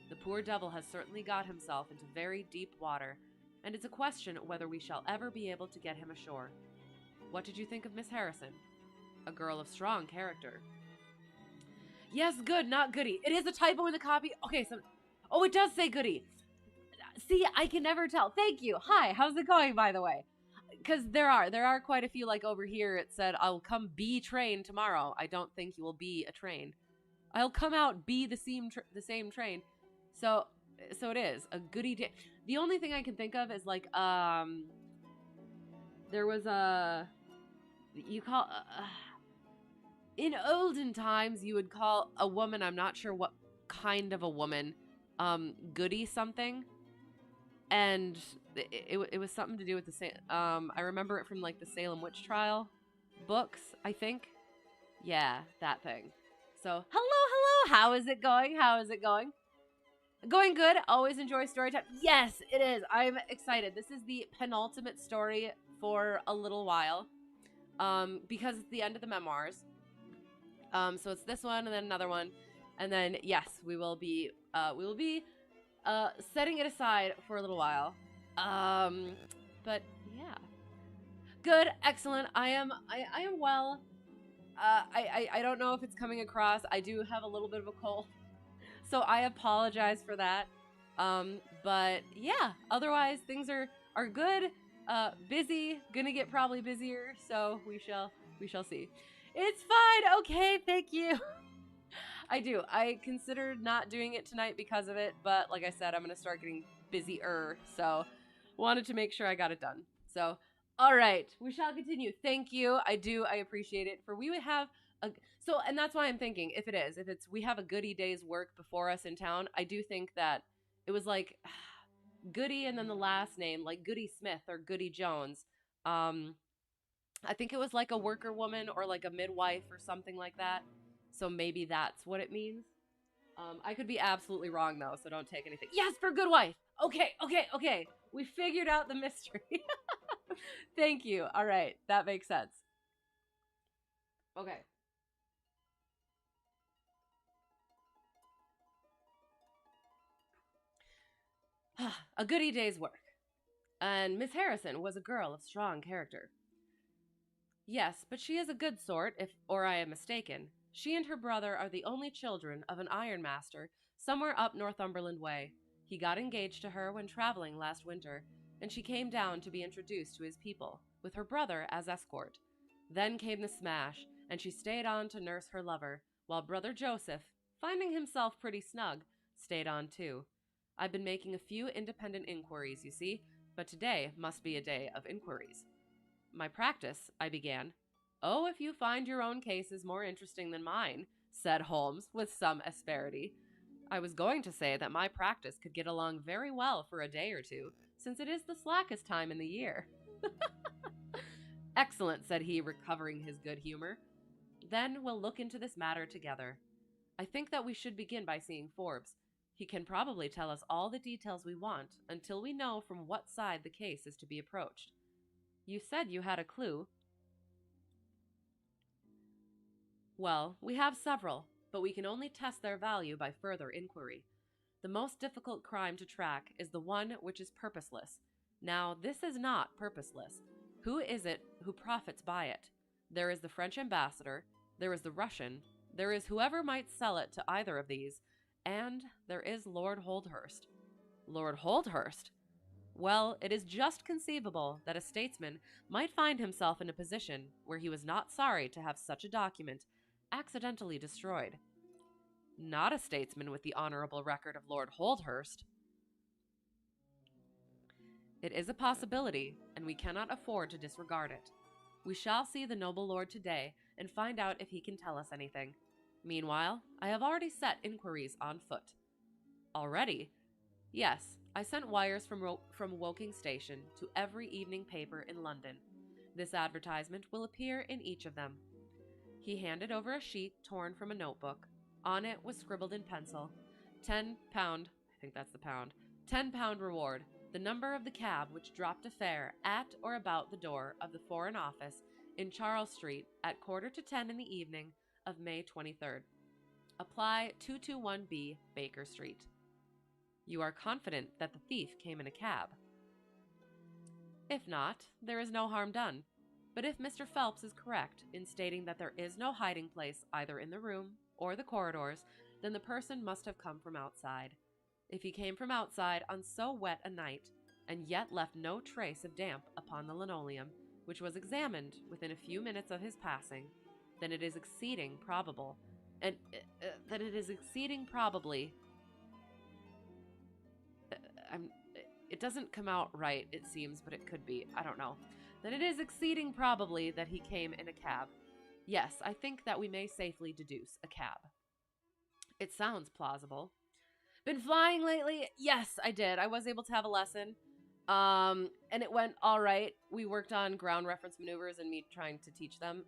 S1: The poor devil has certainly got himself into very deep water, and it's a question whether we shall ever be able to get him ashore. What did you think of Miss Harrison? A girl of strong character. Yes, good, not goody. It is a typo in the copy. Okay, so... Oh, it does say goody. See, I can never tell. Thank you. Hi, how's it going, by the way? Because there are quite a few, like over here it said, I'll come be train tomorrow. I don't think you will be a train. I'll come out, be the same train. So it is a goody day. The only thing I can think of is like, there was in olden times, you would call a woman, I'm not sure what kind of a woman, goody something. And it was something to do with the I remember it from like the Salem witch trial books, I think. Yeah, that thing. So, hello, how is it going? Going good. Always enjoy story time. Yes, it is. I'm excited. This is the penultimate story for a little while, because it's the end of the memoirs. So it's this one and then another one, and then yes, we will be setting it aside for a little while. But yeah, good, excellent. I am well. I don't know if it's coming across. I do have a little bit of a cold, so I apologize for that. But yeah, otherwise things are good. Busy, gonna get probably busier, so we shall see. It's fine. Okay, thank you. I do. I considered not doing it tonight because of it, but like I said, I'm gonna start getting busier, so wanted to make sure I got it done. So, all right, we shall continue. Thank you. I appreciate it. For we would have and that's why I'm thinking, if we have a goody day's work before us in town, I do think that it was like Goody and then the last name, like Goody Smith or Goody Jones. I think it was like a worker woman or like a midwife or something like that. So maybe that's what it means. I could be absolutely wrong though, so don't take anything. Yes, for good wife. Okay. We figured out the mystery. Thank you. All right, that makes sense. Okay. A goody day's work. And Miss Harrison was a girl of strong character. Yes, but she is a good sort, or I am mistaken. She and her brother are the only children of an ironmaster somewhere up Northumberland way. He got engaged to her when traveling last winter, and she came down to be introduced to his people, with her brother as escort. Then came the smash, and she stayed on to nurse her lover, while brother Joseph, finding himself pretty snug, stayed on too. I've been making a few independent inquiries, you see, but today must be a day of inquiries. My practice, I began. Oh, if you find your own cases more interesting than mine, said Holmes with some asperity. I was going to say that my practice could get along very well for a day or two, since it is the slackest time in the year. Excellent, said he, recovering his good humor. Then we'll look into this matter together. I think that we should begin by seeing Forbes. He can probably tell us all the details we want until we know from what side the case is to be approached. You said you had a clue. Well, we have several, but we can only test their value by further inquiry. The most difficult crime to track is the one which is purposeless. Now, this is not purposeless. Who is it who profits by it? There is the French ambassador, there is the Russian, there is whoever might sell it to either of these, and there is Lord Holdhurst. Lord Holdhurst? Well, it is just conceivable that a statesman might find himself in a position where he was not sorry to have such a document accidentally destroyed. Not a statesman with the honorable record of Lord Holdhurst. It is a possibility, and we cannot afford to disregard it. We shall see the noble lord today and find out if he can tell us anything. Meanwhile, I have already set inquiries on foot. Already? Yes, I sent wires from Woking Station to every evening paper in London. This advertisement will appear in each of them. He handed over a sheet torn from a notebook. On it was scribbled in pencil, £10, I think that's the pound, £10 reward, the number of the cab which dropped a fare at or about the door of the Foreign Office in Charles Street at 9:45 in the evening of May 23rd. Apply 221B Baker Street. You are confident that the thief came in a cab? If not, there is no harm done. But if Mr. Phelps is correct in stating that there is no hiding place either in the room or the corridors, then the person must have come from outside. If he came from outside on so wet a night, and yet left no trace of damp upon the linoleum, which was examined within a few minutes of his passing, then it is exceeding probable, it doesn't come out right, it seems, but it could be. I don't know. Then it is exceeding probably that he came in a cab. Yes, I think that we may safely deduce a cab. It sounds plausible. Been flying lately? Yes, I did. I was able to have a lesson. And it went all right. We worked on ground reference maneuvers and me trying to teach them.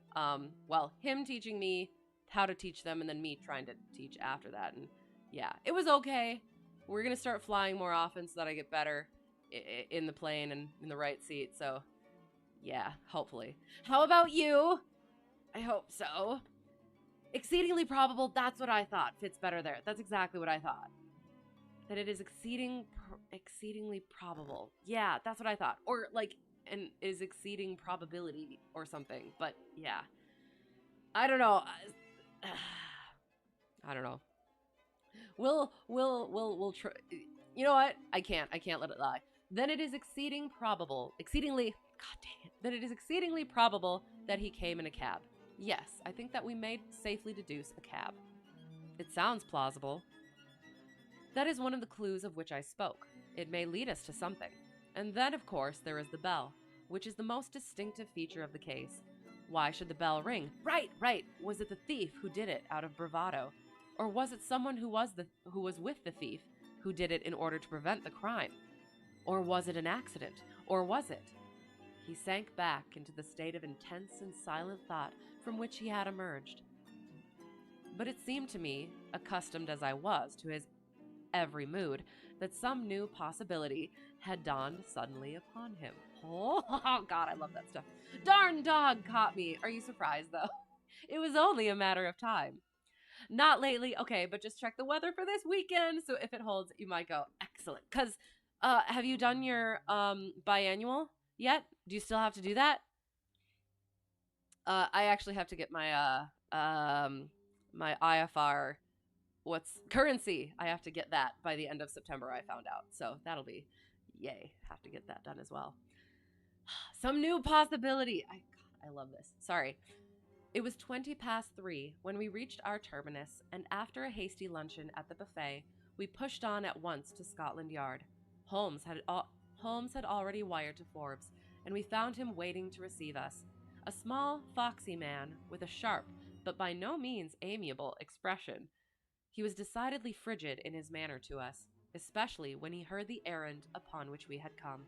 S1: Well, him teaching me how to teach them and then me trying to teach after that. And yeah, it was okay. We're going to start flying more often so that I get better in the plane and in the right seat. So yeah, hopefully. How about you? I hope so. Exceedingly probable, that's what I thought. Fits better there. That's exactly what I thought. That it is exceedingly probable. Yeah, that's what I thought. Or like, and is exceeding probability or something. But yeah. I don't know. I don't know. We'll try. You know what? I can't let it lie. Then it is exceedingly, god dang it. Then it is exceedingly probable that he came in a cab. Yes, I think that we may safely deduce a cab. It sounds plausible. That is one of the clues of which I spoke. It may lead us to something. And then, of course, there is the bell, which is the most distinctive feature of the case. Why should the bell ring? Right. Was it the thief who did it out of bravado? Or was it someone who was with the thief who did it in order to prevent the crime? Or was it an accident? Or was it? He sank back into the state of intense and silent thought from which he had emerged. But it seemed to me, accustomed as I was to his every mood, that some new possibility had dawned suddenly upon him. Oh, God, I love that stuff. Darn dog caught me. Are you surprised, though? It was only a matter of time. Not lately. Okay, but just check the weather for this weekend. So if it holds, you might go. Excellent. Because have you done your biannual yet? Do you still have to do that? I actually have to get my my IFR currency. I have to get that by the end of September, I found out. So that'll be yay. Have to get that done as well. Some new possibility. I love this. Sorry. It was 3:20 when we reached our terminus, and after a hasty luncheon at the buffet, we pushed on at once to Scotland Yard. Holmes had already wired to Forbes, and we found him waiting to receive us. A small, foxy man with a sharp, but by no means amiable expression. He was decidedly frigid in his manner to us, especially when he heard the errand upon which we had come.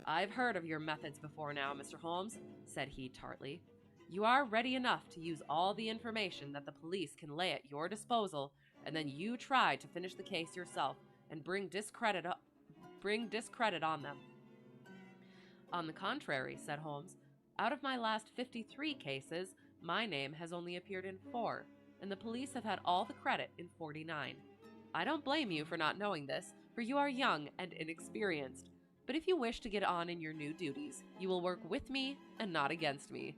S1: "I've heard of your methods before now, Mr. Holmes," said he tartly. "You are ready enough to use all the information that the police can lay at your disposal, and then you try to finish the case yourself and bring discredit on them." "On the contrary," said Holmes, "out of my last 53 cases, my name has only appeared in 4, and the police have had all the credit in 49. I don't blame you for not knowing this, for you are young and inexperienced. But if you wish to get on in your new duties, you will work with me and not against me.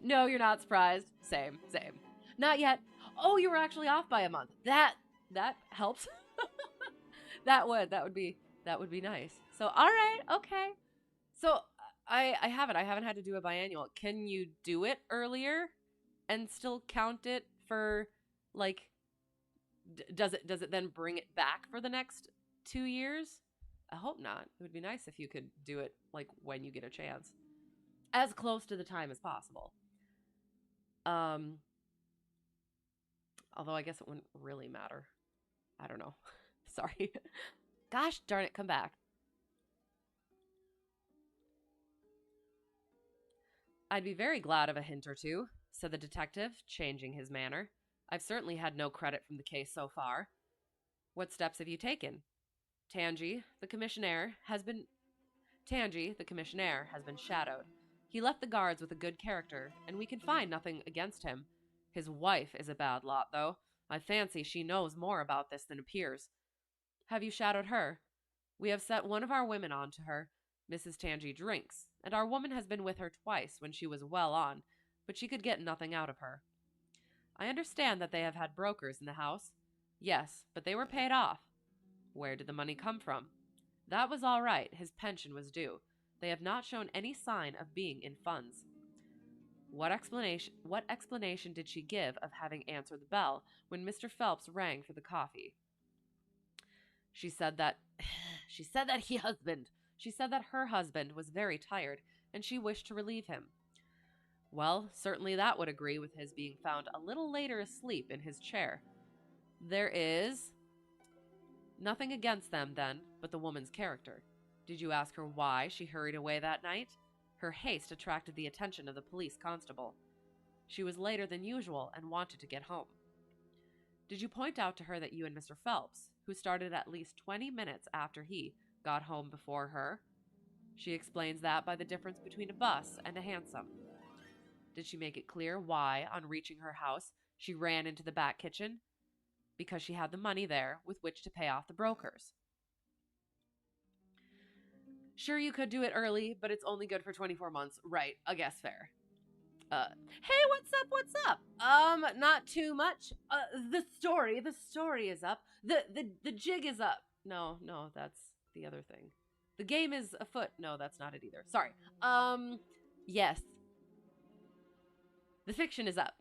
S1: No, you're not surprised. Same, same. Not yet. Oh, you were actually off by a month. That helps. That would be nice. So, all right, okay. So, I haven't had to do a biannual. Can you do it earlier and still count it for like does it then bring it back for the next 2 years? I hope not. It would be nice if you could do it like when you get a chance. As close to the time as possible. Um Although I guess it wouldn't really matter. I don't know. Sorry. Gosh darn it, come back. I'd be very glad of a hint or two, said the detective, changing his manner. I've certainly had no credit from the case so far. What steps have you taken? Tangi, the commissionaire, has been Tangi, the commissionaire, has been shadowed. He left the guards with a good character, and we can find nothing against him. His wife is a bad lot, though. I fancy she knows more about this than appears. Have you shadowed her? We have set one of our women on to her. Mrs. Tangi drinks, and our woman has been with her twice when she was well on, but she could get nothing out of her. I understand that they have had brokers in the house. Yes, but they were paid off. Where did the money come from? That was all right. His pension was due. They have not shown any sign of being in funds. What explanation did she give of having answered the bell when Mr. Phelps rang for the coffee? She said that she said that she said that her husband was very tired and she wished to relieve him. Well, certainly that would agree with his being found a little later asleep in his chair. There is nothing against them, then, but the woman's character. Did you ask her why she hurried away that night? Her haste attracted the attention of the police constable. She was later than usual and wanted to get home. Did you point out to her that you and Mr. Phelps, who started at least 20 minutes after he, got home before her? She explains that by the difference between a bus and a hansom. Did she make it clear why, on reaching her house, she ran into the back kitchen? Because she had the money there with which to pay off the brokers. Sure, you could do it early, but it's only good for 24 months. Right, I guess fair. Hey, what's up? Not too much. The story is up. The jig is up. No, that's the other thing. The game is afoot. No, that's not it either. Sorry. Yes. The fiction is up.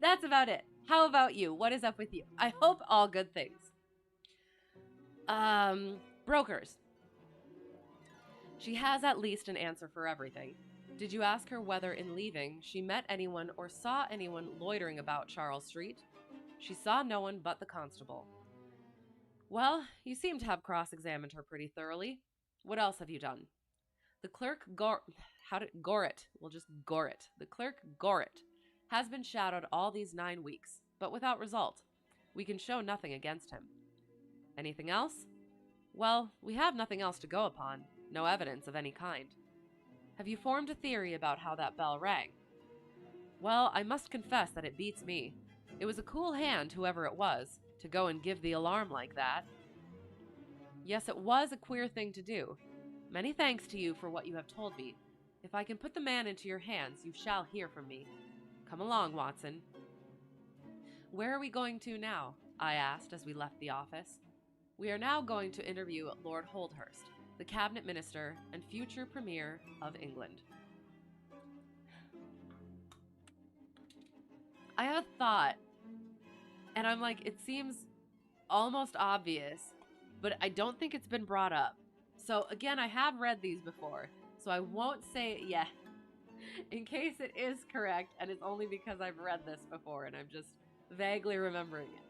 S1: That's about it. How about you? What is up with you? I hope all good things. Brokers. She has at least an answer for everything. Did you ask her whether in leaving she met anyone or saw anyone loitering about Charles Street? She saw no one but the constable. Well, you seem to have cross-examined her pretty thoroughly. What else have you done? The clerk Gorrit. We'll just Gorrit. The clerk Gorrit has been shadowed all these 9 weeks, but without result. We can show nothing against him. Anything else? Well, we have nothing else to go upon. No evidence of any kind. Have you formed a theory about how that bell rang? Well, I must confess that it beats me. It was a cool hand, whoever it was, to go and give the alarm like that. Yes, it was a queer thing to do. Many thanks to you for what you have told me. If I can put the man into your hands, you shall hear from me. Come along, Watson. Where are we going to now? I asked as we left the office. We are now going to interview Lord Holdhurst, the cabinet minister and future premier of England. I had a thought, and I'm like, it seems almost obvious, but I don't think it's been brought up. So again, I have read these before, so I won't say it yet, in case it is correct, and it's only because I've read this before and I'm just vaguely remembering it.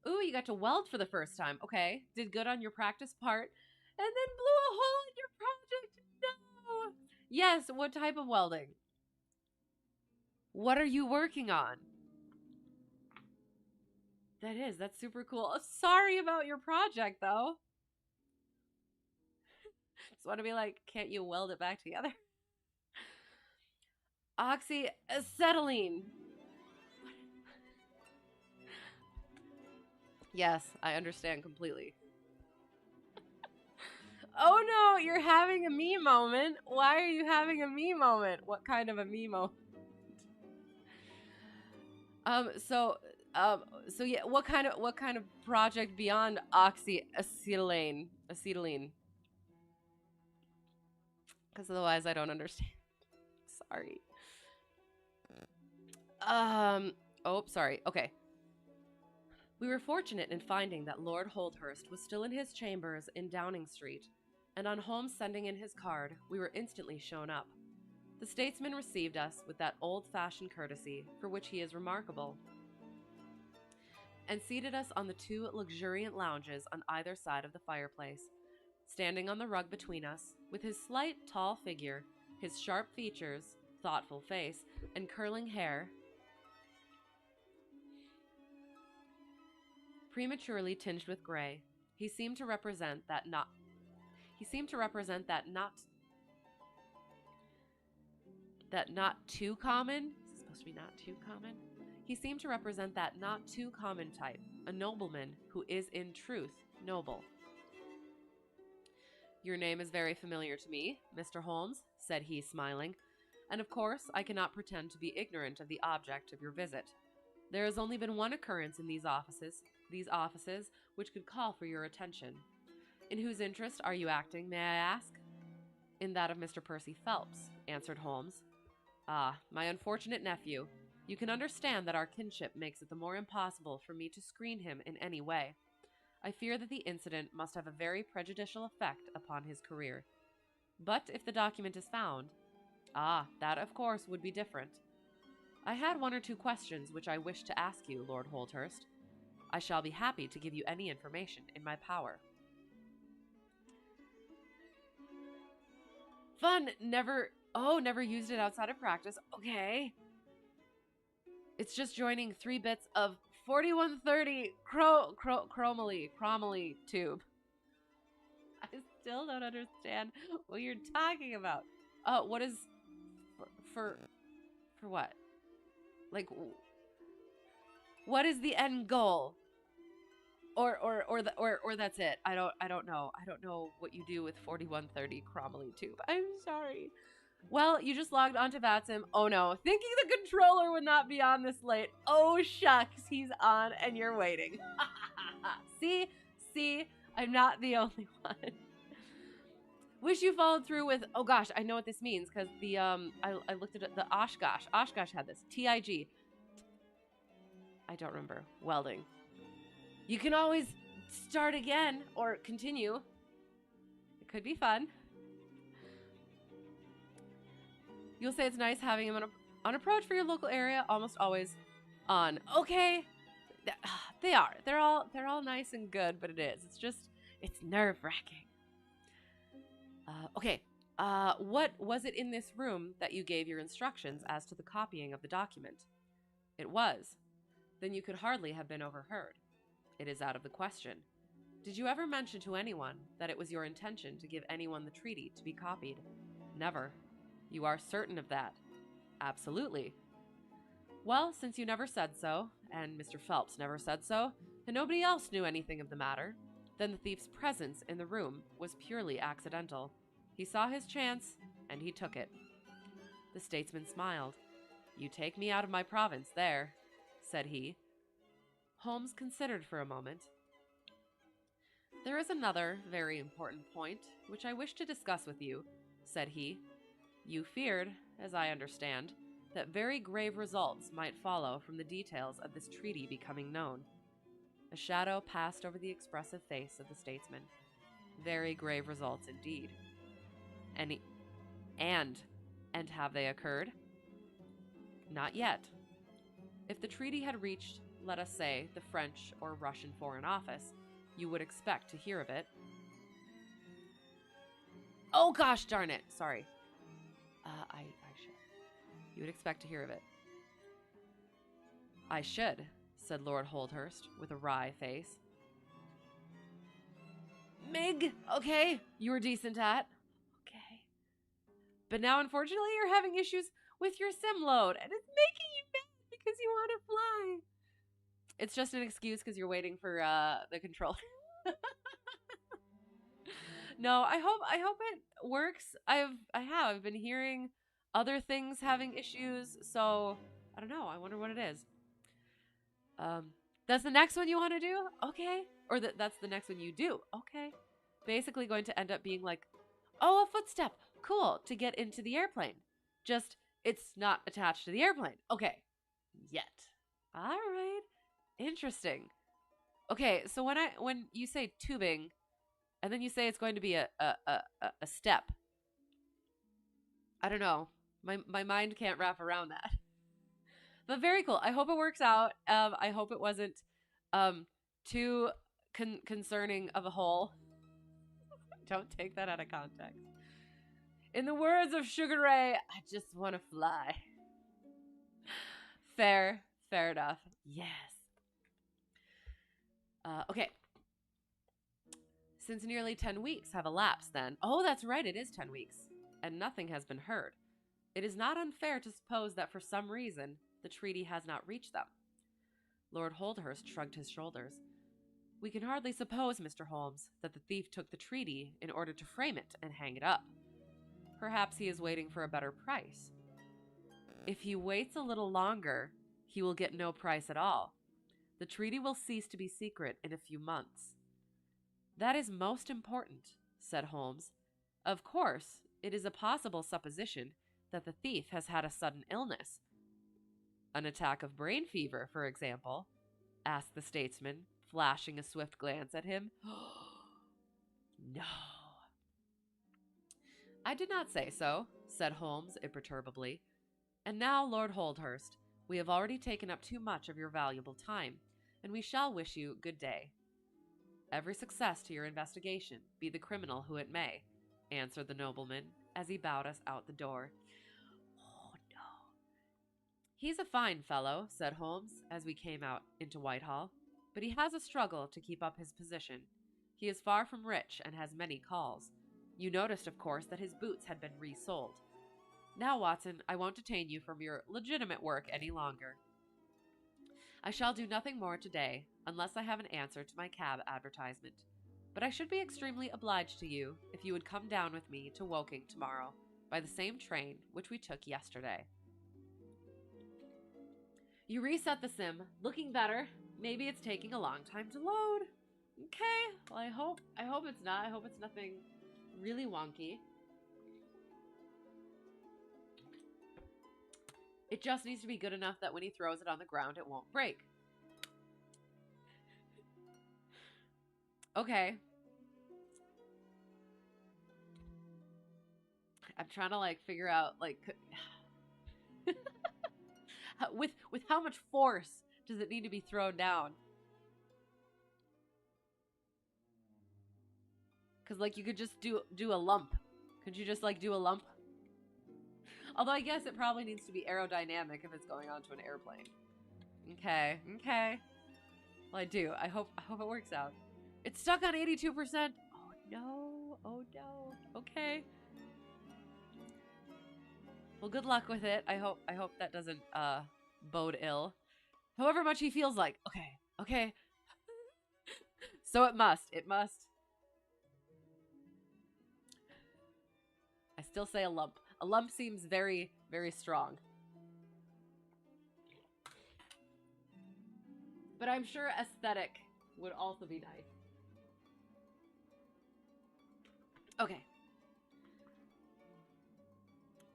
S1: Ooh, you got to weld for the first time. Okay, did good on your practice part, and then blew a hole in your project. No! Yes, what type of welding? What are you working on? That's super cool. Sorry about your project, though. Just want to be like, can't you weld it back together? Oxyacetylene. Yes, I understand completely. Oh no, you're having a me moment. Why are you having a me moment? What kind of a me moment? Um, so, um, so yeah, what kind of project beyond acetylene? Because otherwise, I don't understand. Sorry. Um. Oh, sorry. Okay. We were fortunate in finding that Lord Holdhurst was still in his chambers in Downing Street, and on Holmes sending in his card, we were instantly shown up. The statesman received us with that old-fashioned courtesy for which he is remarkable, and seated us on the two luxuriant lounges on either side of the fireplace. Standing on the rug between us, with his slight, tall figure, his sharp features, thoughtful face, and curling hair, prematurely tinged with gray, he seemed to represent that not. He seemed to represent that not too common. Is it supposed to be not too common? He seemed to represent that not too common type, a nobleman who is in truth noble. Your name is very familiar to me, Mr. Holmes, said he, smiling, and of course I cannot pretend to be ignorant of the object of your visit. There has only been one occurrence in these offices which could call for your attention. In whose interest are you acting, may I ask? In that of Mr. Percy Phelps, answered Holmes. Ah, my unfortunate nephew. You can understand that our kinship makes it the more impossible for me to screen him in any way. I fear that the incident must have a very prejudicial effect upon his career. But if the document is found, that of course would be different. I had one or two questions which I wish to ask you, Lord Holdhurst. I shall be happy to give you any information in my power. Fun, never used it outside of practice. Okay. It's just joining 3 bits of 4130 chromoly tube. I still don't understand what you're talking about. What is for what? Like, what is the end goal? Or that's it. I don't know. I don't know what you do with 4130 chromoly tube. I'm sorry. Well, you just logged onto VATSIM. Oh no, thinking the controller would not be on this late. Oh shucks, he's on and you're waiting. See, I'm not the only one. Wish you followed through with, oh gosh, I know what this means, because I looked at it, the Oshkosh. Oshkosh had this, TIG. I don't remember, welding. You can always start again, or continue. It could be fun. You'll say it's nice having him on approach for your local area, almost always on. Okay, they are. They're all nice and good, but it's nerve-wracking. Okay. What was it in this room that you gave your instructions as to the copying of the document? It was. Then you could hardly have been overheard. It is out of the question. Did you ever mention to anyone that it was your intention to give anyone the treaty to be copied? Never. You are certain of that? Absolutely. Well, since you never said so, and Mr. Phelps never said so, and nobody else knew anything of the matter, then the thief's presence in the room was purely accidental. He saw his chance, and he took it. The statesman smiled. You take me out of my province there, said he. Holmes considered for a moment. There is another very important point which I wish to discuss with you, said he. You feared, as I understand, that very grave results might follow from the details of this treaty becoming known. A shadow passed over the expressive face of the statesman. Very grave results indeed. And have they occurred? Not yet. If the treaty had reached, let us say, the French or Russian Foreign Office, you would expect to hear of it. Oh gosh darn it! Sorry. I should. You would expect to hear of it. I should, said Lord Holdhurst with a wry face. Mig, okay, you were decent at. But now, unfortunately, you're having issues with your sim load, and it's making you mad because you want to fly. It's just an excuse because you're waiting for the controller. No, I hope it works. I've been hearing other things having issues, so I don't know. I wonder what it is. Um, that's the next one you want to do? Okay. Or that's the next one you do. Okay. Basically going to end up being like, oh, a footstep. Cool. To get into the airplane. Just, it's not attached to the airplane. Okay. Yet. All right. Interesting. Okay. So when you say tubing, and then you say it's going to be a step, I don't know. My mind can't wrap around that. But very cool. I hope it works out. I hope it wasn't too concerning of a hole. Don't take that out of context. In the words of Sugar Ray, I just want to fly. Fair enough. Yes. Okay. Since nearly 10 weeks have elapsed then. Oh, that's right, it is 10 weeks. And nothing has been heard. It is not unfair to suppose that for some reason, the treaty has not reached them. Lord Holdhurst shrugged his shoulders. We can hardly suppose, Mr. Holmes, that the thief took the treaty in order to frame it and hang it up. Perhaps he is waiting for a better price. If he waits a little longer, he will get no price at all. The treaty will cease to be secret in a few months. That is most important, said Holmes. Of course, it is a possible supposition that the thief has had a sudden illness. An attack of brain fever, for example, asked the statesman, flashing a swift glance at him. No. I did not say so, said Holmes imperturbably. And now, Lord Holdhurst, we have already taken up too much of your valuable time, and we shall wish you good day. Every success to your investigation, be the criminal who it may, answered the nobleman, as he bowed us out the door. Oh, no. He's a fine fellow, said Holmes, as we came out into Whitehall, but he has a struggle to keep up his position. He is far from rich and has many calls. You noticed, of course, that his boots had been resold. Now, Watson, I won't detain you from your legitimate work any longer. I shall do nothing more today, unless I have an answer to my cab advertisement. But I should be extremely obliged to you if you would come down with me to Woking tomorrow, by the same train which we took yesterday. You reset the sim, looking better. Maybe it's taking a long time to load. Okay, well I hope it's not. I hope it's nothing really wonky. It just needs to be good enough that when he throws it on the ground, it won't break. Okay. I'm trying to figure out with how much force does it need to be thrown down? Because you could just do a lump. Could you just do a lump? Although I guess it probably needs to be aerodynamic if it's going onto an airplane. Okay. Well, I do. I hope it works out. It's stuck on 82%. Oh no. Okay. Well, good luck with it. I hope that doesn't bode ill. However much he feels like. Okay. So it must. I still say a lump. A lump seems very, very strong. But I'm sure aesthetic would also be nice. Okay.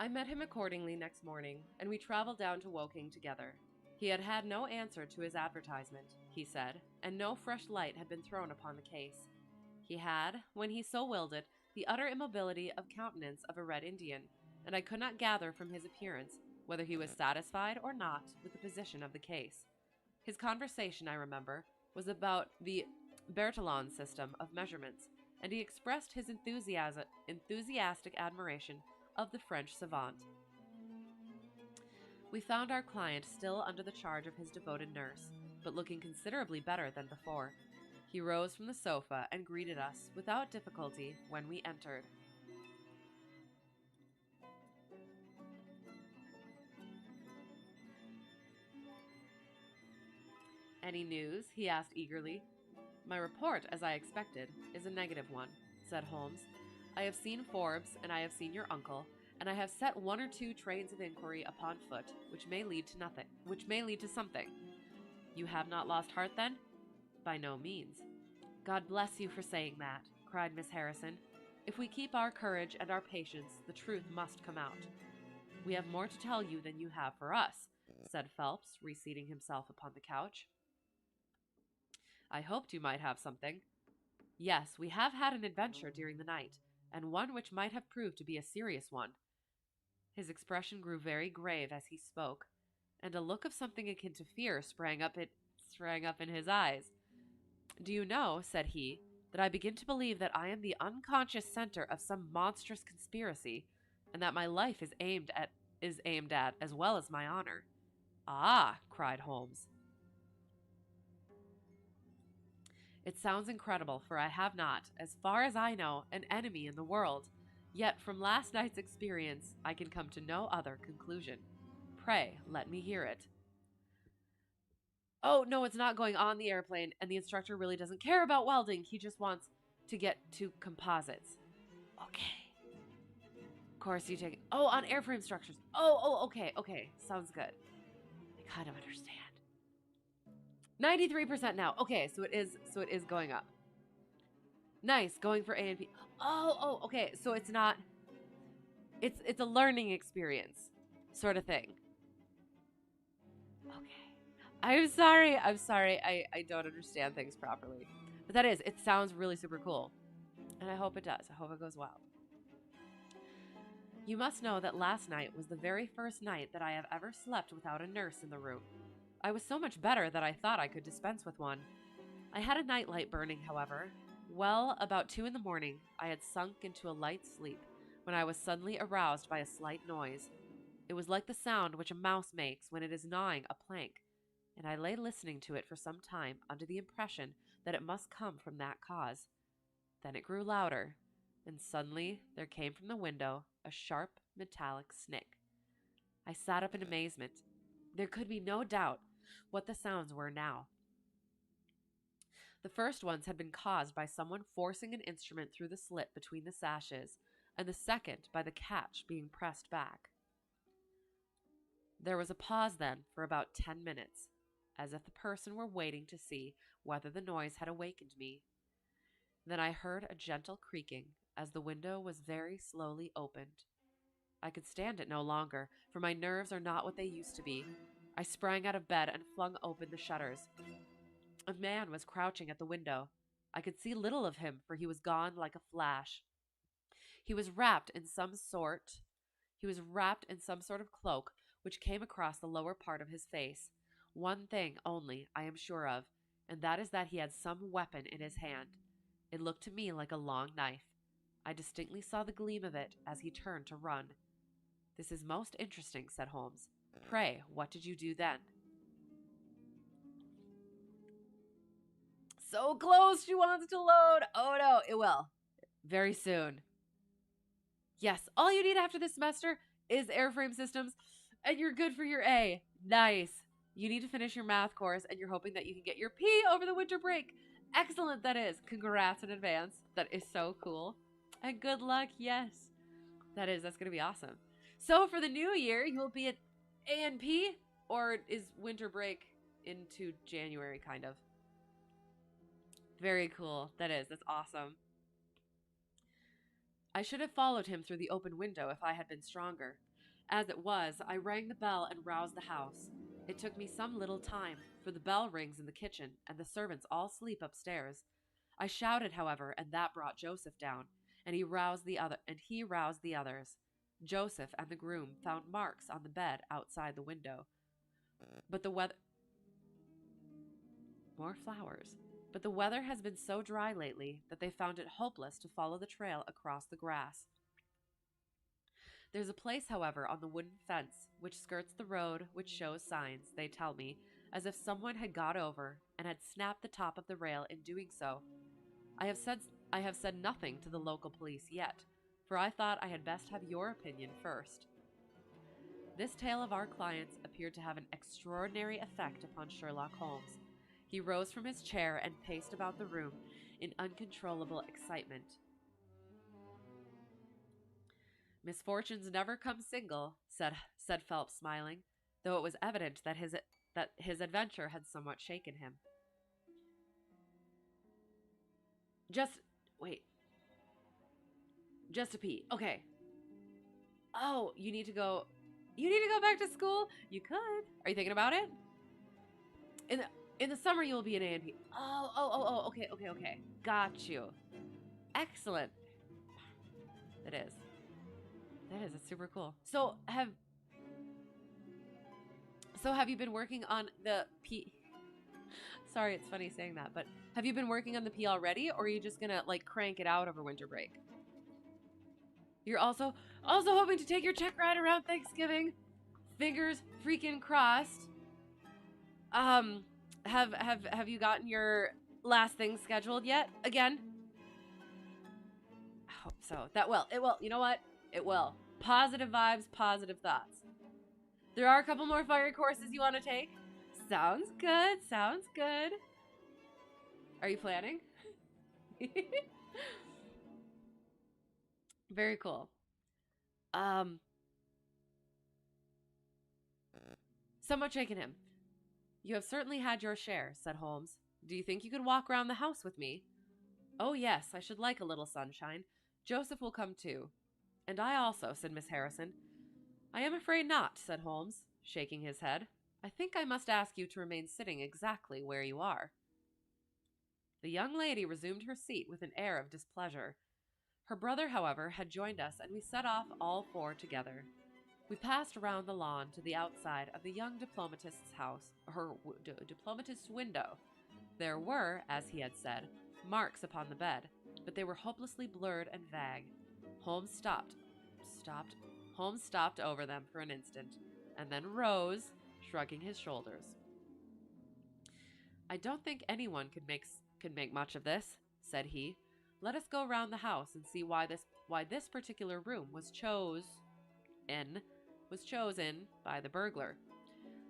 S1: I met him accordingly next morning, and we traveled down to Woking together. He had had no answer to his advertisement, he said, and no fresh light had been thrown upon the case. He had, when he so willed it, the utter immobility of countenance of a Red Indian, and I could not gather from his appearance whether he was satisfied or not with the position of the case. His conversation, I remember, was about the Bertillon system of measurements, and he expressed his enthusiastic admiration of the French savant. We found our client still under the charge of his devoted nurse, but looking considerably better than before. He rose from the sofa and greeted us without difficulty when we entered. Any news? He asked eagerly. My report, as I expected, is a negative one, said Holmes. I have seen Forbes, and I have seen your uncle, and I have set one or two trains of inquiry upon foot, which may lead to nothing, which may lead to something. You have not lost heart, then? By no means. God bless you for saying that, cried Miss Harrison. If we keep our courage and our patience, the truth must come out. We have more to tell you than you have for us, said Phelps, reseating himself upon the couch. I hoped you might have something. Yes, we have had an adventure during the night, and one which might have proved to be a serious one. His expression grew very grave as he spoke, and a look of something akin to fear sprang up in his eyes. Do you know, said he, that I begin to believe that I am the unconscious center of some monstrous conspiracy, and that my life is aimed at as well as my honor. Ah, cried Holmes. It sounds incredible, for I have not, as far as I know, an enemy in the world. Yet from last night's experience, I can come to no other conclusion. Pray, let me hear it. Oh, no, it's not going on the airplane, and the instructor really doesn't care about welding. He just wants to get to composites. Okay. Of course, you take... Oh, on airframe structures. Okay. Sounds good. I kind of understand. 93% now. Okay, so it is going up. Nice, going for A and P. Oh, okay. So it's not... It's a learning experience sort of thing. Okay. I'm sorry. I don't understand things properly. But that is, it sounds really super cool. And I hope it does. I hope it goes well. You must know that last night was the very first night that I have ever slept without a nurse in the room. I was so much better that I thought I could dispense with one. I had a nightlight burning, however. Well, about 2 in the morning, I had sunk into a light sleep when I was suddenly aroused by a slight noise. It was like the sound which a mouse makes when it is gnawing a plank, and I lay listening to it for some time under the impression that it must come from that cause. Then it grew louder, and suddenly there came from the window a sharp, metallic snick. I sat up in amazement. There could be no doubt what the sounds were now. The first ones had been caused by someone forcing an instrument through the slit between the sashes, and the second by the catch being pressed back. There was a pause then for about 10 minutes, as if the person were waiting to see whether the noise had awakened me. Then I heard a gentle creaking as the window was very slowly opened. I could stand it no longer, for my nerves are not what they used to be. I sprang out of bed and flung open the shutters. A man was crouching at the window. I could see little of him, for he was gone like a flash. He was wrapped in some sort of cloak which came across the lower part of his face. One thing only I am sure of, and that is that he had some weapon in his hand. It looked to me like a long knife. I distinctly saw the gleam of it as he turned to run. This is most interesting, said Holmes. Pray, what did you do then? So close, she wants to load. Oh no, it will. Very soon. Yes, all you need after this semester is airframe systems, and you're good for your A. Nice. You need to finish your math course, and you're hoping that you can get your P over the winter break. Excellent, that is. Congrats in advance. That is so cool. And good luck, yes. That's going to be awesome. So for the new year, you'll be at A and P, or is winter break into January, kind of? Very cool. That's awesome. I should have followed him through the open window if I had been stronger. As it was, I rang the bell and roused the house. It took me some little time, for the bell rings in the kitchen, and the servants all sleep upstairs. I shouted, however, and that brought Joseph down, and he roused the others. Joseph and the groom found marks on the bed outside the window. But the weather... More flowers. But the weather has been so dry lately that they found it hopeless to follow the trail across the grass. There's a place, however, on the wooden fence which skirts the road which shows signs, they tell me, as if someone had got over and had snapped the top of the rail in doing so. I have said nothing to the local police yet, for I thought I had best have your opinion first. This tale of our client's appeared to have an extraordinary effect upon Sherlock Holmes. He rose from his chair and paced about the room in uncontrollable excitement. Misfortunes never come single, said Phelps, smiling, though it was evident that his adventure had somewhat shaken him. Wait. Just a pee. Okay. Oh, you need to go back to school? You could. Are you thinking about it? In the summer you'll be an A&P. Oh, okay. Got you. Excellent. That is. It's super cool. So have you been working on the P? Sorry, it's funny saying that, but have you been working on the P already, or are you just gonna like crank it out over winter break? You're also hoping to take your check ride around Thanksgiving. Fingers freaking crossed. Have you gotten your last thing scheduled yet? Again? I hope so. It will. You know what? It will. Positive vibes, positive thoughts. There are a couple more fire courses you want to take? Sounds good. Are you planning? Very cool. Somewhat shaken him. You have certainly had your share, said Holmes. Do you think you could walk around the house with me? Oh, yes, I should like a little sunshine. Joseph will come too. And I also, said Miss Harrison. I am afraid not, said Holmes, shaking his head. I think I must ask you to remain sitting exactly where you are. The young lady resumed her seat with an air of displeasure. Her brother, however, had joined us, and we set off all four together. We passed around the lawn to the outside of the young diplomatist's house, her diplomatist's window. There were, as he had said, marks upon the bed, but they were hopelessly blurred and vague. Holmes stopped over them for an instant, and then rose, shrugging his shoulders. I don't think anyone could make much of this, said he. Let us go round the house and see why this particular room was chosen by the burglar.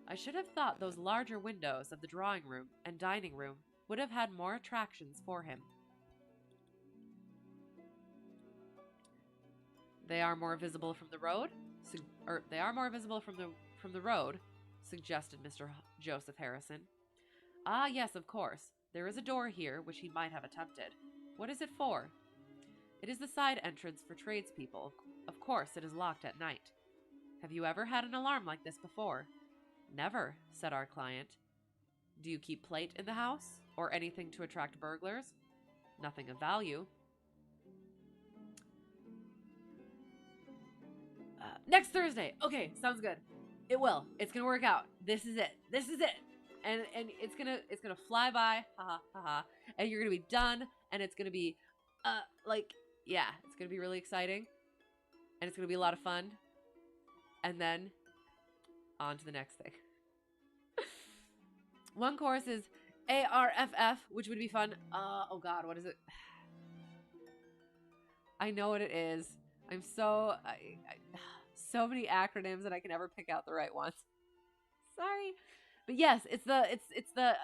S1: I should have thought those larger windows of the drawing room and dining room would have had more attractions for him. They are more visible from the road? From the road, suggested Mr. Joseph Harrison. Ah, yes, of course. There is a door here which he might have attempted. What is it for? It is the side entrance for tradespeople. Of course, it is locked at night. Have you ever had an alarm like this before? Never, said our client. Do you keep plate in the house? Or anything to attract burglars? Nothing of value. Next Thursday. Okay, sounds good. It will. It's gonna work out. This is it. And it's gonna fly by. Ha ha. And you're gonna be done. And it's gonna be, it's gonna be really exciting. And it's gonna be a lot of fun. And then, on to the next thing. One course is ARFF, which would be fun. Oh God, what is it? I know what it is. I'm so many acronyms and I can never pick out the right ones. Sorry, but yes, it's the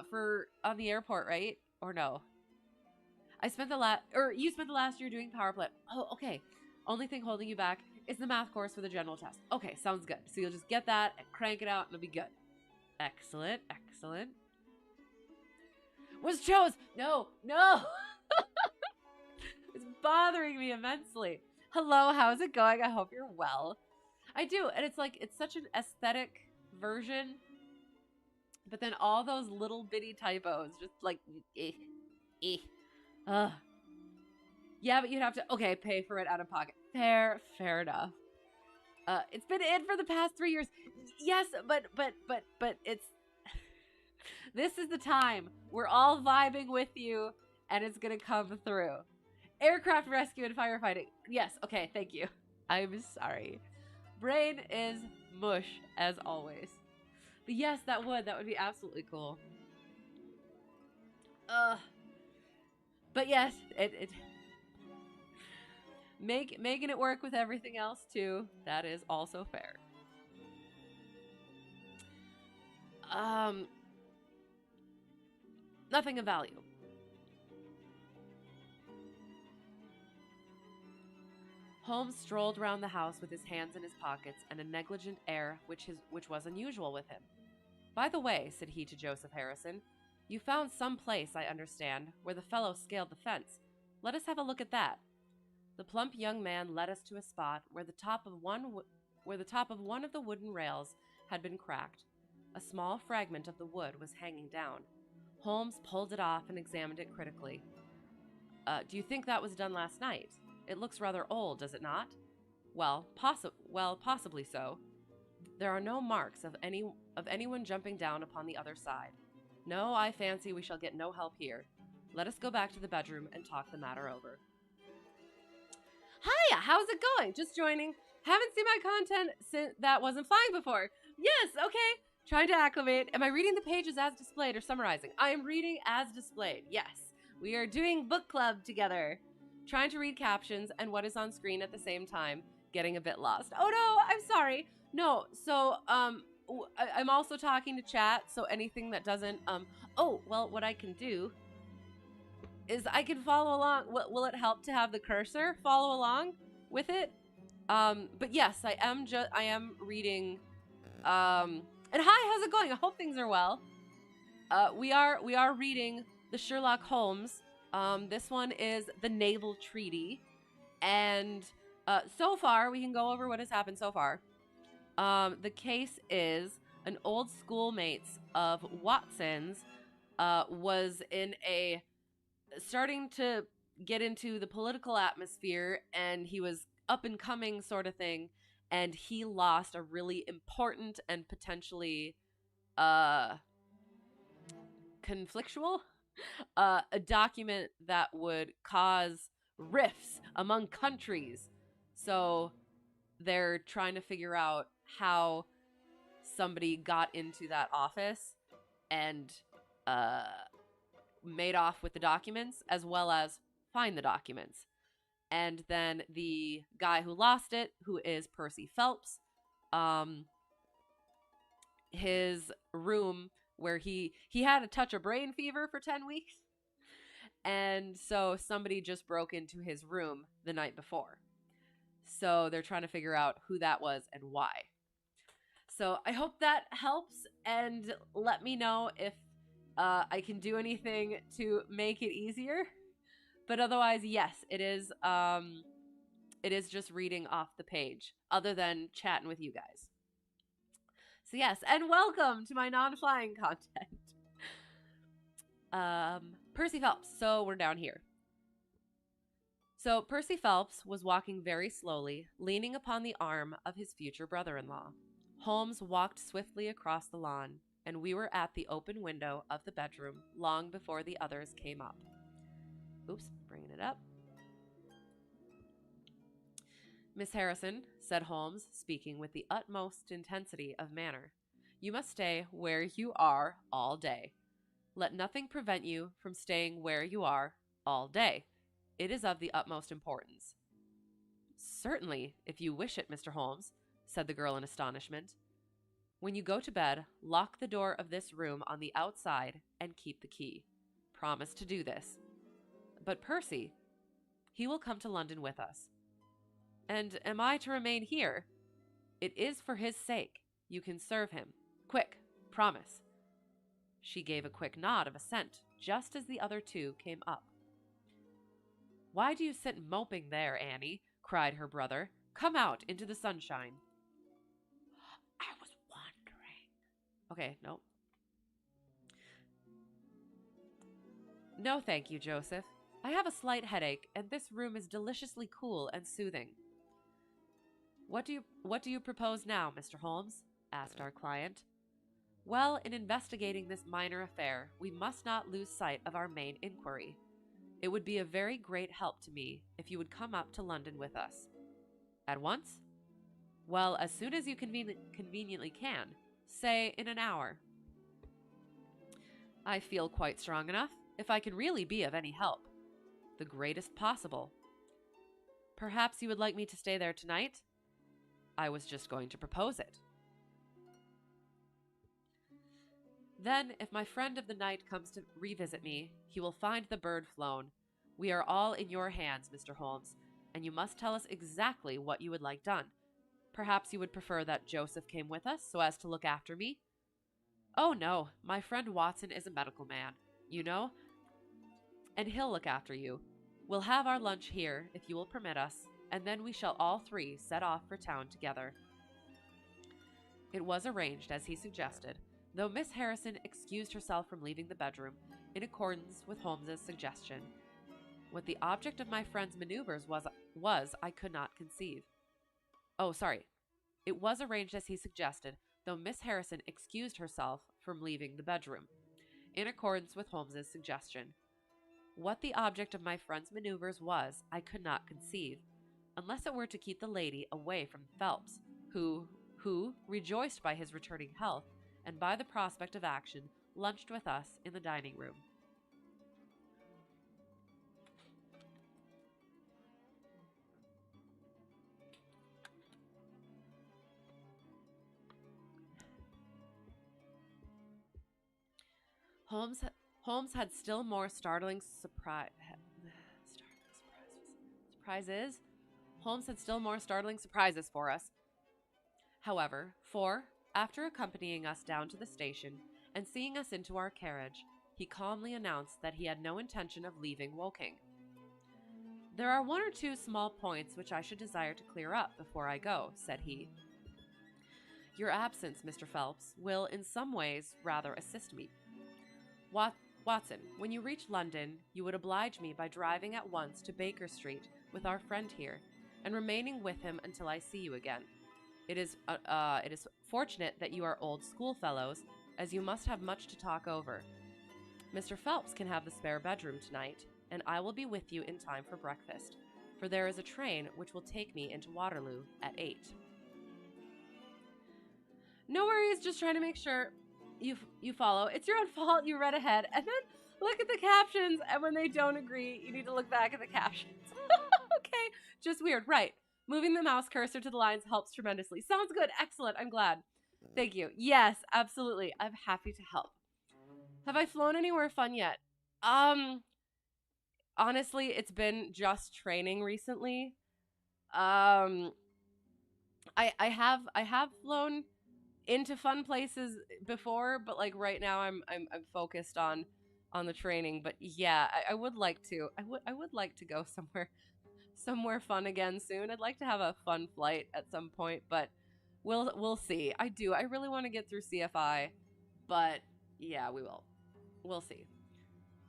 S1: for on the airport, right? Or no? You spent the last year doing power plant. Oh, okay. Only thing holding you back is the math course for the general test. Okay, sounds good. So you'll just get that and crank it out and it'll be good. Excellent. Was chose. No. It's bothering me immensely. Hello, how's it going? I hope you're well. I do, and it's such an aesthetic version, but then all those little bitty typos, just like, Yeah, but you'd have to, pay for it out of pocket. Fair enough. It's been in for the past 3 years. Yes, but it's, this is the time. We're all vibing with you, and it's gonna come through. Aircraft rescue and firefighting. Yes, okay, thank you. I'm sorry. Brain is mush, as always. But yes, that would be absolutely cool. But yes, it making it work with everything else too. That is also fair. Nothing of value. Holmes strolled round the house with his hands in his pockets and a negligent air which was unusual with him. "By the way," said he to Joseph Harrison, "you found some place, I understand, where the fellow scaled the fence. Let us have a look at that." The plump young man led us to a spot where the top of one of the wooden rails had been cracked. A small fragment of the wood was hanging down. Holmes pulled it off and examined it critically. "Do you think that was done last night? It looks rather old, does it not?" Well, possibly so. There are no marks of anyone jumping down upon the other side. No, I fancy we shall get no help here. Let us go back to the bedroom and talk the matter over." Hiya, how's it going? Just joining. Haven't seen my content since that wasn't flying before. Yes, okay. Trying to acclimate. Am I reading the pages as displayed or summarizing? I am reading as displayed. Yes. We are doing book club together. Trying to read captions and what is on screen at the same time. Getting a bit lost. Oh no, I'm sorry. No, so, I'm also talking to chat, so anything that doesn't, oh, well, what I can do is I can follow along. Will it help to have the cursor follow along with it? But yes, I am reading, and hi, how's it going? I hope things are well. We are reading the Sherlock Holmes. This one is the Naval Treaty, and, so far, we can go over what has happened so far. The case is an old schoolmate of Watson's was starting to get into the political atmosphere, and he was up and coming sort of thing, and he lost a really important and potentially conflictual a document that would cause rifts among countries. So they're trying to figure out how somebody got into that office and made off with the documents, as well as find the documents. And then the guy who lost it, who is Percy Phelps, his room where he had a touch of brain fever for 10 weeks. And so somebody just broke into his room the night before. So they're trying to figure out who that was and why. So I hope that helps, and let me know if I can do anything to make it easier. But otherwise, yes, it is just reading off the page, other than chatting with you guys. So yes, and welcome to my non-flying content. Percy Phelps. So we're down here. So Percy Phelps was walking very slowly, leaning upon the arm of his future brother-in-law. Holmes walked swiftly across the lawn, and we were at the open window of the bedroom long before the others came up. Oops, bringing it up. "Miss Harrison," said Holmes, speaking with the utmost intensity of manner, "you must stay where you are all day. Let nothing prevent you from staying where you are all day. It is of the utmost importance." "Certainly, if you wish it, Mr. Holmes," said the girl in astonishment. "When you go to bed, lock the door of this room on the outside and keep the key. Promise to do this." "But Percy, he will come to London with us." "And am I to remain here?" "It is for his sake. You can serve him. Quick, promise." She gave a quick nod of assent just as the other two came up. "Why do you sit moping there, Annie?" cried her brother. "Come out into the sunshine." "I was wondering." Okay, nope. "No, thank you, Joseph. I have a slight headache, and this room is deliciously cool and soothing." What do you propose now, Mr. Holmes?" asked our client. "Well, in investigating this minor affair, we must not lose sight of our main inquiry. It would be a very great help to me if you would come up to London with us." "At once?" "Well, as soon as you conveniently can. Say in an hour." "I feel quite strong enough, if I can really be of any help." "The greatest possible." "Perhaps you would like me to stay there tonight?" "I was just going to propose it." Then, if my friend of the night comes to revisit me, he will find the bird flown. We are all in your hands, Mr. Holmes, and you must tell us exactly what you would like done. Perhaps you would prefer that Joseph came with us so as to look after me? Oh, no, my friend Watson is a medical man, you know, and he'll look after you. We'll have our lunch here, if you will permit us, and then we shall all three set off for town together. It was arranged as he suggested, though Miss Harrison excused herself from leaving the bedroom in accordance with Holmes's suggestion. What the object of my friend's maneuvers was I could not conceive. Oh, sorry. It was arranged as he suggested, though Miss Harrison excused herself from leaving the bedroom, in accordance with Holmes's suggestion. What the object of my friend's maneuvers was, I could not conceive, unless it were to keep the lady away from Phelps, who, rejoiced by his returning health and by the prospect of action, lunched with us in the dining room. Holmes had still more startling surprises. Holmes had still more startling surprises for us. However, for, after accompanying us down to the station and seeing us into our carriage, he calmly announced that he had no intention of leaving Woking. There are one or two small points which I should desire to clear up before I go, said he. Your absence, Mr. Phelps, will in some ways rather assist me. Watson, when you reach London, you would oblige me by driving at once to Baker Street with our friend here, and remaining with him until I see you again. It is fortunate that you are old schoolfellows, as you must have much to talk over. Mr. Phelps can have the spare bedroom tonight, and I will be with you in time for breakfast, for there is a train which will take me into Waterloo at 8. No worries, just trying to make sure you follow. It's your own fault, you read ahead, and then look at the captions, and when they don't agree, you need to look back at the captions. Okay, just weird, right. Moving the mouse cursor to the lines helps tremendously. Sounds good, excellent, I'm glad. Thank you. Yes, absolutely, I'm happy to help. Have I flown anywhere fun yet? Honestly, it's been just training recently. I have flown into fun places before, but like right now I'm focused on the training. But yeah, I would like to. I would like to go somewhere fun again soon. I'd like to have a fun flight at some point, but we'll see. I really want to get through CFI, but yeah, we will. We'll see.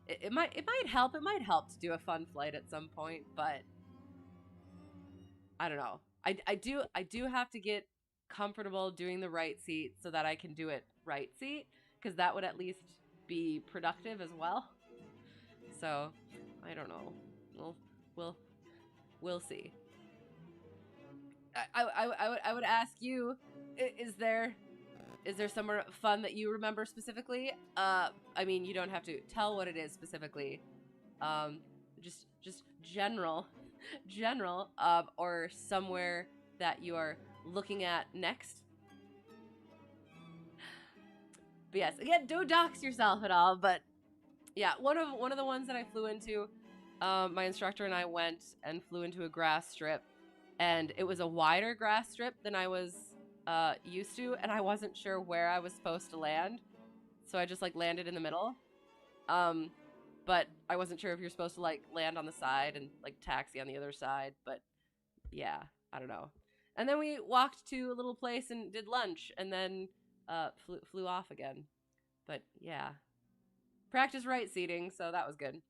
S1: It might help. It might help to do a fun flight at some point, but I don't know. I do have to get comfortable doing the right seat so that I can do it right seat, because that would at least be productive as well. So I don't know. We'll see. I would ask you, is there somewhere fun that you remember specifically? I mean, you don't have to tell what it is specifically. Just general, or somewhere that you are looking at next. But yes, again, don't dox yourself at all. But yeah, one of the ones that I flew into, my instructor and I went and flew into a grass strip, and it was a wider grass strip than I was used to, and I wasn't sure where I was supposed to land, so I just like landed in the middle. But I wasn't sure if you're supposed to like land on the side and like taxi on the other side. But yeah, I don't know. And then we walked to a little place and did lunch, and then flew off again. But yeah, practice right seating, so that was good.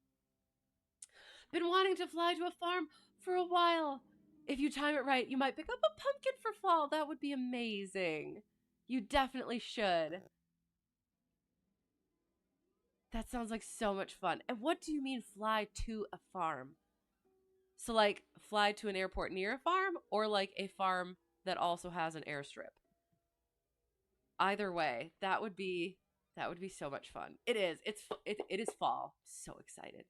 S1: Been wanting to fly to a farm for a while. If you time it right, you might pick up a pumpkin for fall. That would be amazing. You definitely should. That sounds like so much fun. And what do you mean fly to a farm? So like fly to an airport near a farm, or like a farm that also has an airstrip? Either way, that would be so much fun. It is. It is fall. So excited.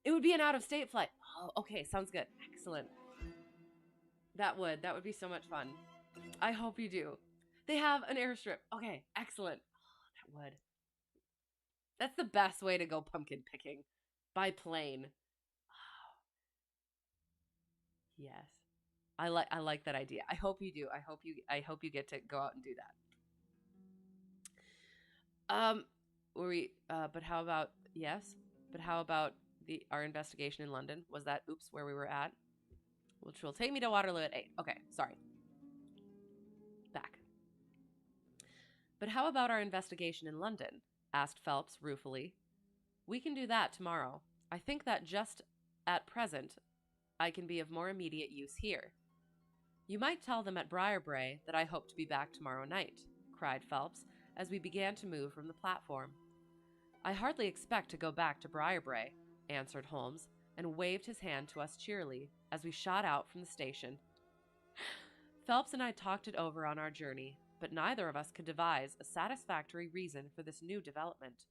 S1: It would be an out-of-state flight. Oh, okay, sounds good. Excellent. That would be so much fun. I hope you do. They have an airstrip. Okay, excellent. Oh, that would. That's the best way to go pumpkin picking. By plane. Yes. I like that idea. I hope you do. I hope you get to go out and do that. Were we but how about yes? But how about the our investigation in London? Was that oops where we were at? Which will take me to Waterloo at 8. Okay, sorry. Back. But how about our investigation in London? Asked Phelps ruefully. We can do that tomorrow. I think that just at present I can be of more immediate use here. You might tell them at Briarbrae that I hope to be back tomorrow night, cried Phelps as we began to move from the platform. I hardly expect to go back to Briarbrae, answered Holmes, and waved his hand to us cheerily as we shot out from the station. Phelps and I talked it over on our journey, but neither of us could devise a satisfactory reason for this new development.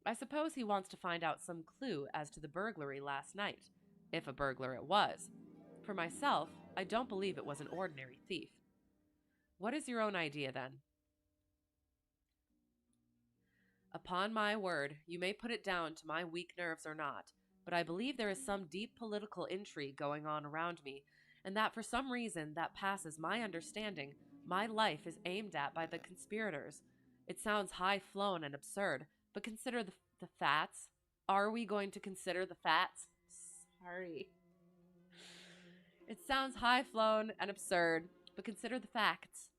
S1: I suppose he wants to find out some clue as to the burglary last night, if a burglar it was. For myself, I don't believe it was an ordinary thief. What is your own idea, then? Upon my word, you may put it down to my weak nerves or not, but I believe there is some deep political intrigue going on around me, and that for some reason that passes my understanding, my life is aimed at by the conspirators. It sounds high-flown and absurd, but consider the facts. Are we going to consider the facts? Sorry. It sounds high-flown and absurd, but consider the facts.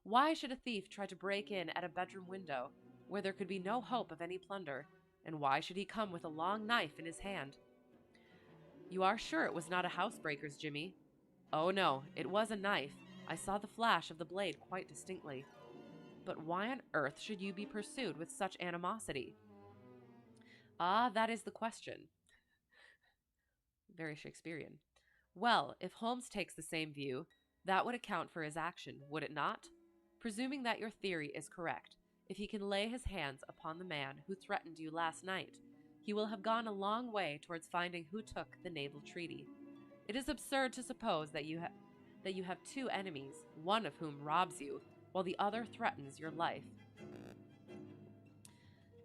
S1: Why should a thief try to break in at a bedroom window where there could be no hope of any plunder, and why should he come with a long knife in his hand? You are sure it was not a housebreaker's, Jimmy? Oh no, it was a knife. I saw the flash of the blade quite distinctly. But why on earth should you be pursued with such animosity? Ah, that is the question. Very Shakespearean. Well, if Holmes takes the same view, that would account for his action, would it not? Presuming that your theory is correct, if he can lay his hands upon the man who threatened you last night, he will have gone a long way towards finding who took the naval treaty. It is absurd to suppose that you have two enemies, one of whom robs you, while the other threatens your life.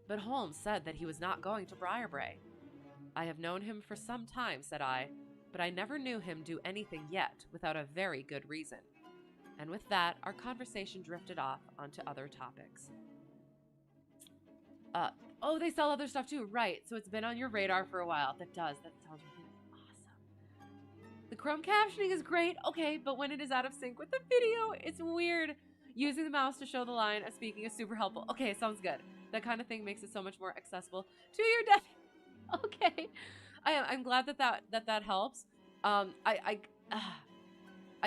S1: But Holmes said that he was not going to Briarbrae. I have known him for some time, said I, but I never knew him do anything yet without a very good reason. And with that, our conversation drifted off onto other topics. Oh, they sell other stuff too, right? So it's been on your radar for a while. That sounds really awesome. The Chrome captioning is great, okay, but when it is out of sync with the video, it's weird. Using the mouse to show the line of speaking is super helpful. Okay, sounds good. That kind of thing makes it so much more accessible to your deaf. Okay, I'm glad that helps. I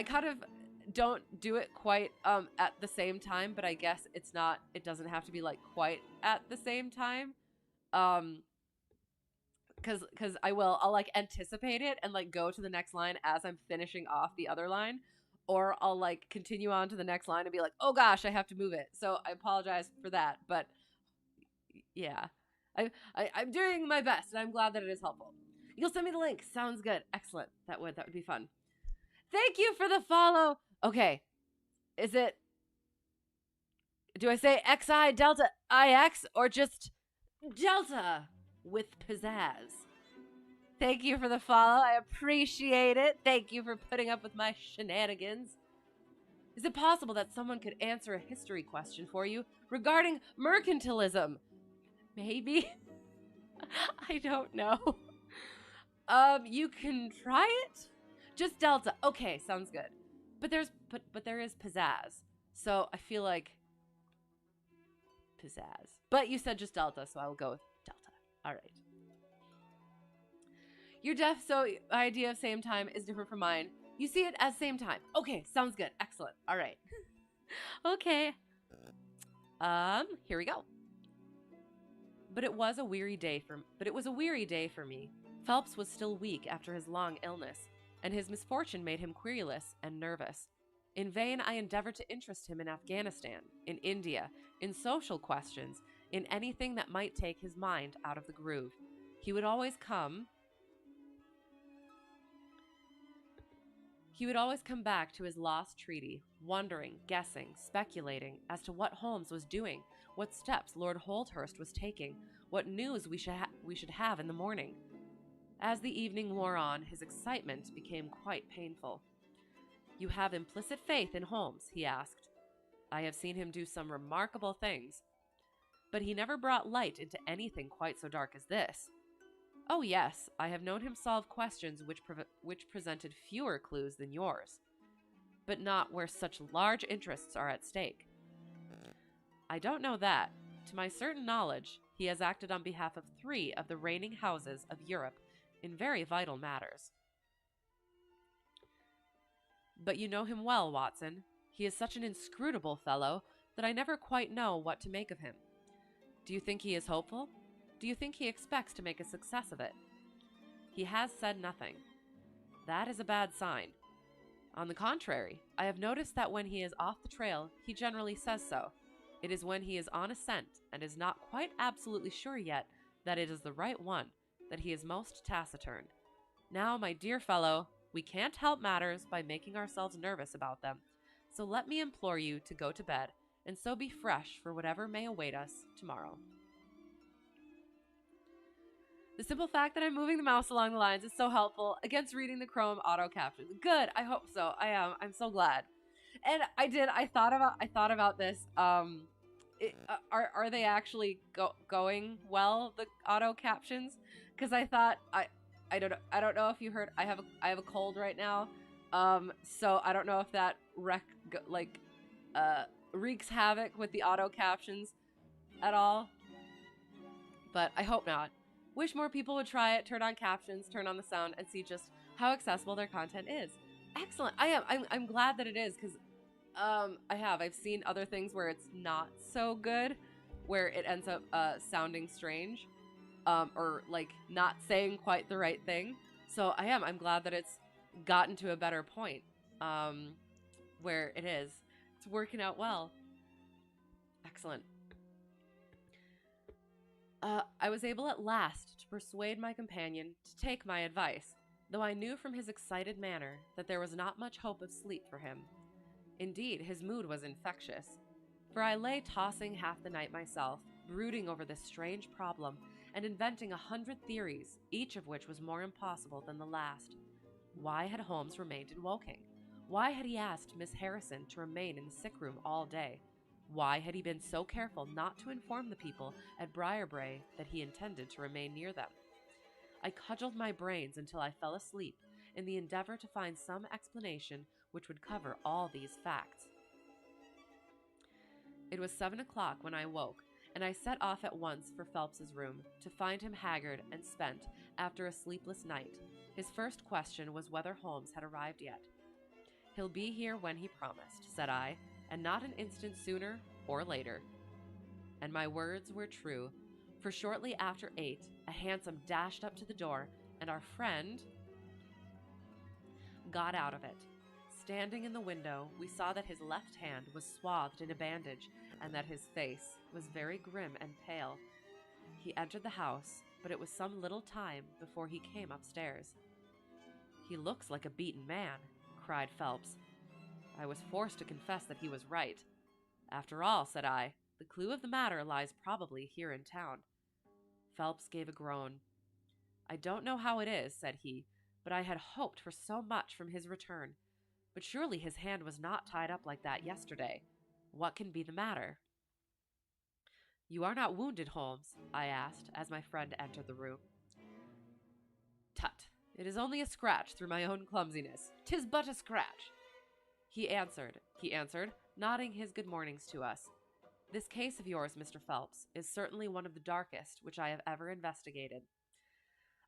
S1: kind of don't do it quite at the same time, but I guess it doesn't have to be like quite at the same time. Because I'll like anticipate it and like go to the next line as I'm finishing off the other line, or I'll like continue on to the next line and be like, oh gosh, I have to move it. So I apologize for that, but yeah, I'm doing my best, and I'm glad that it is helpful. You'll send me the link. Sounds good. Excellent. That would be fun. Thank you for the follow. Okay, do I say XI Delta IX or just Delta with pizzazz? Thank you for the follow. I appreciate it. Thank you for putting up with my shenanigans. Is it possible that someone could answer a history question for you regarding mercantilism? Maybe. I don't know. You can try it. Just Delta. Okay, sounds good. But there is pizzazz. So I feel like pizzazz. But you said just Delta, so I will go with Delta. All right. Your idea of same time is different from mine. You see it as same time. Okay, sounds good. Excellent. All right. Okay. Here we go. But it was a weary day for me. Phelps was still weak after his long illness, and his misfortune made him querulous and nervous. In vain I endeavored to interest him in Afghanistan, in India, in social questions, in anything that might take his mind out of the groove. He would always come He would always come back to his lost treaty, wondering, guessing, speculating as to what Holmes was doing, what steps Lord Holdhurst was taking, what news we should have in the morning. As the evening wore on, his excitement became quite painful. "You have implicit faith in Holmes?" he asked. "I have seen him do some remarkable things, but he never brought light into anything quite so dark as this." "Oh, yes, I have known him solve questions which presented fewer clues than yours, but not where such large interests are at stake." "I don't know that. To my certain knowledge, he has acted on behalf of 3 of the reigning houses of Europe in very vital matters." "But you know him well, Watson. He is such an inscrutable fellow that I never quite know what to make of him. Do you think he is hopeful? Do you think he expects to make a success of it?" "He has said nothing." "That is a bad sign." "On the contrary, I have noticed that when he is off the trail, he generally says so. It is when he is on a scent and is not quite absolutely sure yet that it is the right one that he is most taciturn. Now, my dear fellow, we can't help matters by making ourselves nervous about them. So let me implore you to go to bed, and so be fresh for whatever may await us tomorrow." The simple fact that I'm moving the mouse along the lines is so helpful against reading the Chrome auto captions. Good, I hope so. I am. I'm so glad. And I thought about this. Are they actually going well, the auto captions? Because I don't know if you heard. I have a cold right now. So I don't know if that wreaks havoc with the auto captions at all. But I hope not. Wish more people would try it, turn on captions, turn on the sound, and see just how accessible their content is. Excellent. I'm glad that it is, because I've seen other things where it's not so good, where it ends up sounding strange, or like not saying quite the right thing. So I'm glad that it's gotten to a better point, where it's working out well. Excellent. I was able at last to persuade my companion to take my advice, though I knew from his excited manner that there was not much hope of sleep for him. Indeed, his mood was infectious, for I lay tossing half the night myself, brooding over this strange problem and inventing 100 theories, each of which was more impossible than the last. Why had Holmes remained in Woking? Why had he asked Miss Harrison to remain in the sick room all day? Why had he been so careful not to inform the people at Briarbrae that he intended to remain near them? I cudgeled my brains until I fell asleep in the endeavor to find some explanation which would cover all these facts. It was 7 o'clock when I woke, and I set off at once for Phelps's room, to find him haggard and spent after a sleepless night. His first question was whether Holmes had arrived yet. "He'll be here when he promised," said I, "and not an instant sooner or later." And my words were true, for shortly after 8, a hansom dashed up to the door, and our friend got out of it. Standing in the window, we saw that his left hand was swathed in a bandage, and that his face was very grim and pale. He entered the house, but it was some little time before he came upstairs. "He looks like a beaten man," cried Phelps. I was forced to confess that he was right. "After all," said I, "the clue of the matter lies probably here in town." Phelps gave a groan. "I don't know how it is," said he, "but I had hoped for so much from his return. But surely his hand was not tied up like that yesterday. What can be the matter?" "You are not wounded, Holmes?" I asked, as my friend entered the room. "Tut, it is only a scratch through my own clumsiness. 'Tis but a scratch," he answered, nodding his good mornings to us. "This case of yours, Mr. Phelps, is certainly one of the darkest which I have ever investigated.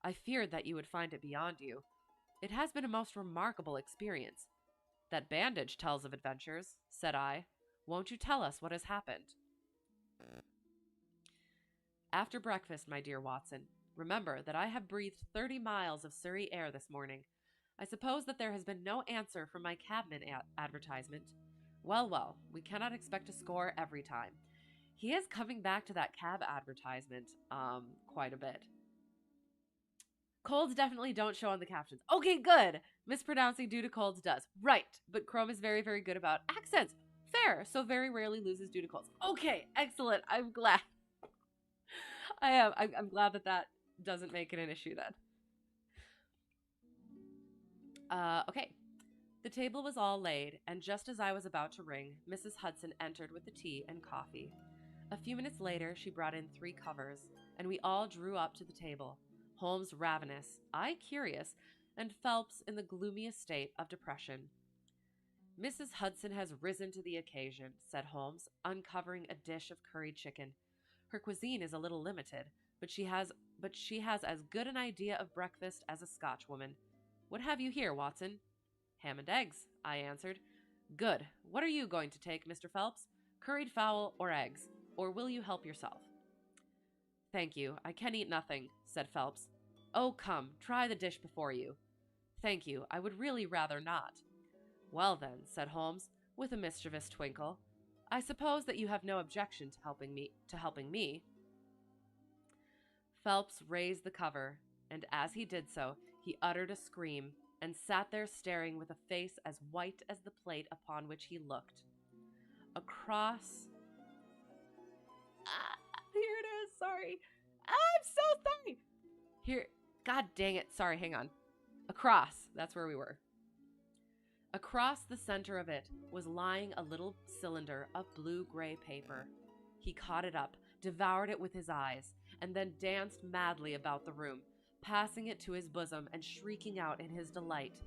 S1: I feared that you would find it beyond you. It has been a most remarkable experience." "That bandage tells of adventures," said I. "Won't you tell us what has happened?" "After breakfast, my dear Watson. Remember that I have breathed 30 miles of Surrey air this morning. I suppose that there has been no answer from my cabman advertisement. Well, we cannot expect to score every time." He is coming back to that cab advertisement quite a bit. Colds definitely don't show on the captions. Okay, good. Mispronouncing due to colds does. Right. But Chrome is very, very good about accents. Fair. So very rarely loses due to colds. Okay, excellent. I'm glad. I am. I'm glad that doesn't make it an issue then. Okay. The table was all laid, and just as I was about to ring, Mrs. Hudson entered with the tea and coffee. A few minutes later, she brought in 3 covers, and we all drew up to the table. Holmes ravenous, I curious, and Phelps in the gloomiest state of depression. Mrs. Hudson has risen to the occasion, said Holmes, uncovering a dish of curried chicken. Her cuisine is a little limited, but she has as good an idea of breakfast as a Scotchwoman. What have you here, Watson? Ham and eggs, I answered. Good. What are you going to take, Mr. Phelps? Curried fowl or eggs? Or will you help yourself? Thank you. I can eat nothing, said Phelps. Oh, come, try the dish before you. Thank you. I would really rather not. Well, then, said Holmes, with a mischievous twinkle, I suppose that you have no objection to helping me. Phelps raised the cover, and as he did so, he uttered a scream and sat there staring with a face as white as the plate upon which he looked. Across... here it is, sorry. I'm so sorry. Here, God dang it, sorry, hang on. Across, that's where we were. Across the center of it was lying a little cylinder of blue-gray paper. He caught it up, devoured it with his eyes, and then danced madly about the room, passing it to his bosom and shrieking out in his delight.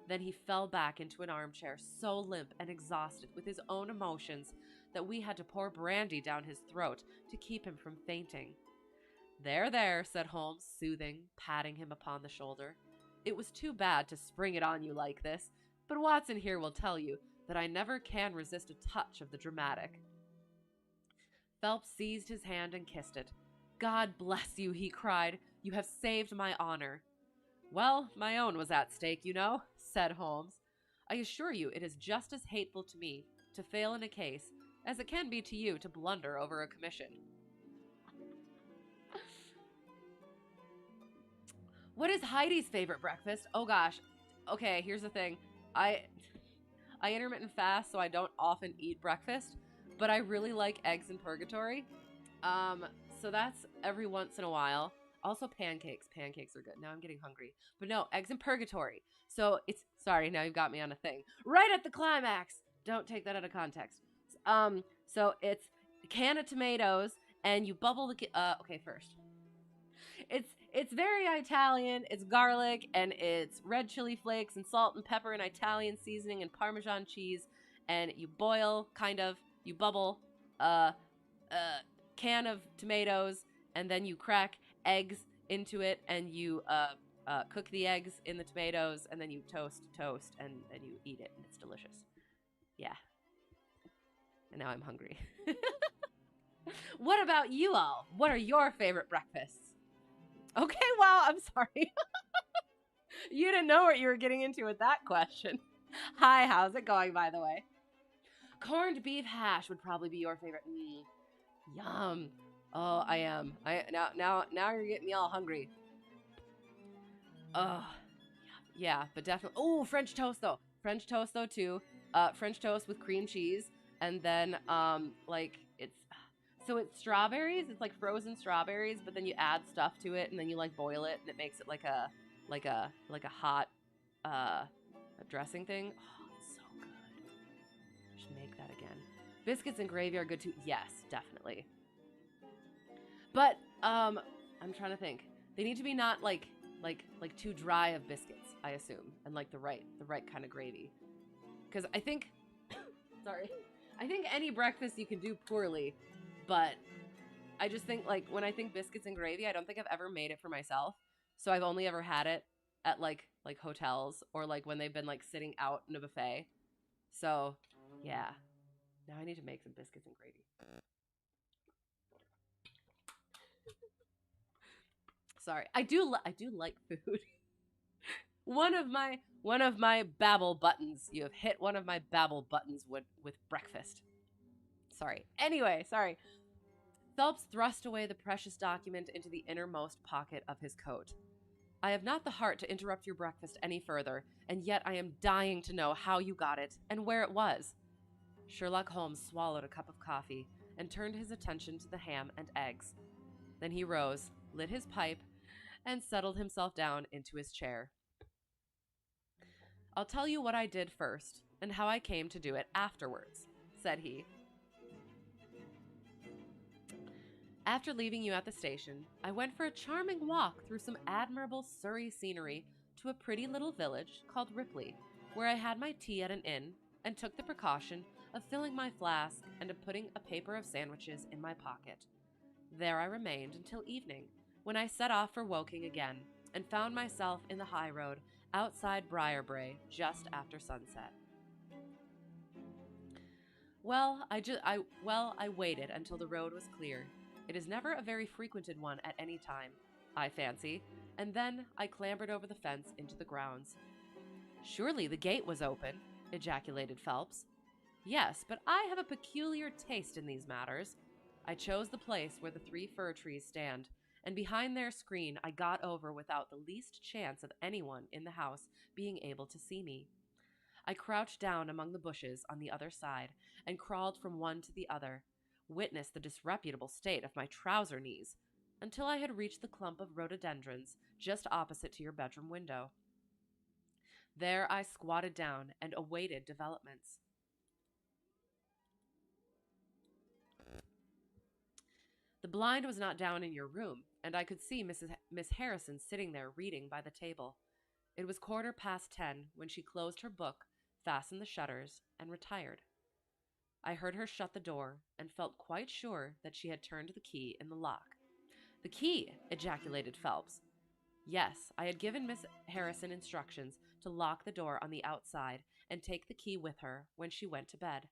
S1: Then he fell back into an armchair, so limp and exhausted with his own emotions that we had to pour brandy down his throat to keep him from fainting. There, there, said Holmes, soothing, patting him upon the shoulder. It was too bad to spring it on you like this, but Watson here will tell you that I never can resist a touch of the dramatic. Phelps seized his hand and kissed it. God bless you, he cried. You have saved my honor. Well, my own was at stake, you know, said Holmes. I assure you it is just as hateful to me to fail in a case as it can be to you to blunder over a commission. What is Heidi's favorite breakfast? Oh gosh. Okay, here's the thing. I intermittent fast, so I don't often eat breakfast, but I really like eggs in purgatory. So that's every once in a while. Also pancakes. Pancakes are good. Now I'm getting hungry. But no, eggs in purgatory. So it's, sorry, now you've got me on a thing. Right at the climax. Don't take that out of context. So it's a can of tomatoes, and you bubble the, okay, first. It's very Italian. It's garlic, and it's red chili flakes, and salt and pepper, and Italian seasoning, and Parmesan cheese, and you boil, you bubble, can of tomatoes, and then you crack eggs into it, and you cook the eggs in the tomatoes, and then you toast, and then you eat it, and it's delicious. Yeah. And now I'm hungry. What about you all? What are your favorite breakfasts? Okay, wow, I'm sorry. You didn't know what you were getting into with that question. Hi, how's it going, by the way? Corned beef hash would probably be your favorite. Yum. Oh, I am. Now you're getting me all hungry. Yeah, but definitely. Oh, French toast though. French toast though too. French toast with cream cheese, and then it's strawberries. It's like frozen strawberries, but then you add stuff to it, and then you like boil it, and it makes it like a hot a dressing thing. Oh, it's so good. I should make that again. Biscuits and gravy are good too. Yes, definitely. But I'm trying to think. They need to be not like too dry of biscuits, I assume, and like the right kind of gravy. Because I think, sorry, I think any breakfast you can do poorly, but I just think like when I think biscuits and gravy, I don't think I've ever made it for myself. So I've only ever had it at like hotels or like when they've been like sitting out in a buffet. So yeah, now I need to make some biscuits and gravy. Sorry, I do like food. One of my babble buttons. You have hit one of my babble buttons with breakfast. Sorry. Anyway, sorry. Phelps thrust away the precious document into the innermost pocket of his coat. I have not the heart to interrupt your breakfast any further, and yet I am dying to know how you got it and where it was. Sherlock Holmes swallowed a cup of coffee and turned his attention to the ham and eggs. Then he rose, lit his pipe, and settled himself down into his chair. I'll tell you what I did first and how I came to do it afterwards, said he. After leaving you at the station, I went for a charming walk through some admirable Surrey scenery to a pretty little village called Ripley, where I had my tea at an inn and took the precaution of filling my flask and of putting a paper of sandwiches in my pocket. There I remained until evening, when I set off for Woking again and found myself in the high road outside Briarbrae just after sunset. I waited until the road was clear. It is never a very frequented one at any time, I fancy, and then I clambered over the fence into the grounds. Surely the gate was open, ejaculated Phelps. Yes, but I have a peculiar taste in these matters. I chose the place where the 3 fir trees stand, and behind their screen I got over without the least chance of anyone in the house being able to see me. I crouched down among the bushes on the other side and crawled from one to the other, witness the disreputable state of my trouser knees, until I had reached the clump of rhododendrons just opposite to your bedroom window. There I squatted down and awaited developments. The blind was not down in your room, and I could see Miss Harrison sitting there reading by the table. It was 10:15 when she closed her book, fastened the shutters, and retired. I heard her shut the door and felt quite sure that she had turned the key in the lock. The key! Ejaculated Phelps. Yes, I had given Miss Harrison instructions to lock the door on the outside and take the key with her when she went to bed.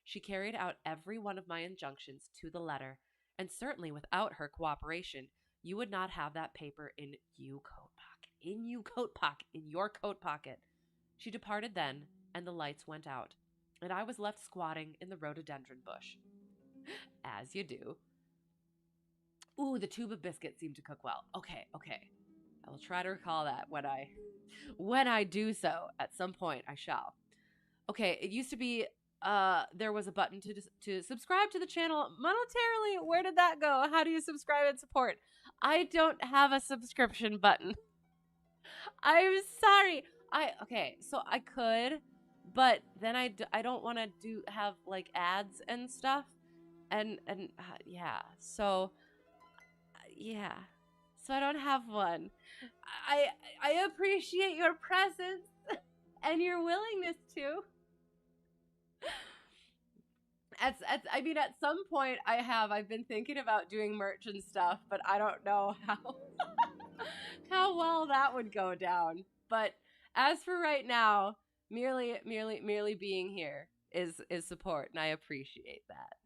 S1: She carried out every one of my injunctions to the letter, and certainly without her cooperation, you would not have that paper in your coat pocket. She departed then, and the lights went out, and I was left squatting in the rhododendron bush. As you do. Ooh, the tube of biscuits seemed to cook well. Okay. I will try to recall that when I do so. At some point, I shall. Okay, it used to be there was a button to subscribe to the channel monetarily. Where did that go? How do you subscribe and support? I don't have a subscription button. I'm sorry. So I could, but then I don't want to have like ads and stuff, and yeah. So yeah. So I don't have one. I appreciate your presence and your willingness to. At some point I've been thinking about doing merch and stuff, but I don't know how well that would go down. But as for right now, merely being here is support, and I appreciate that.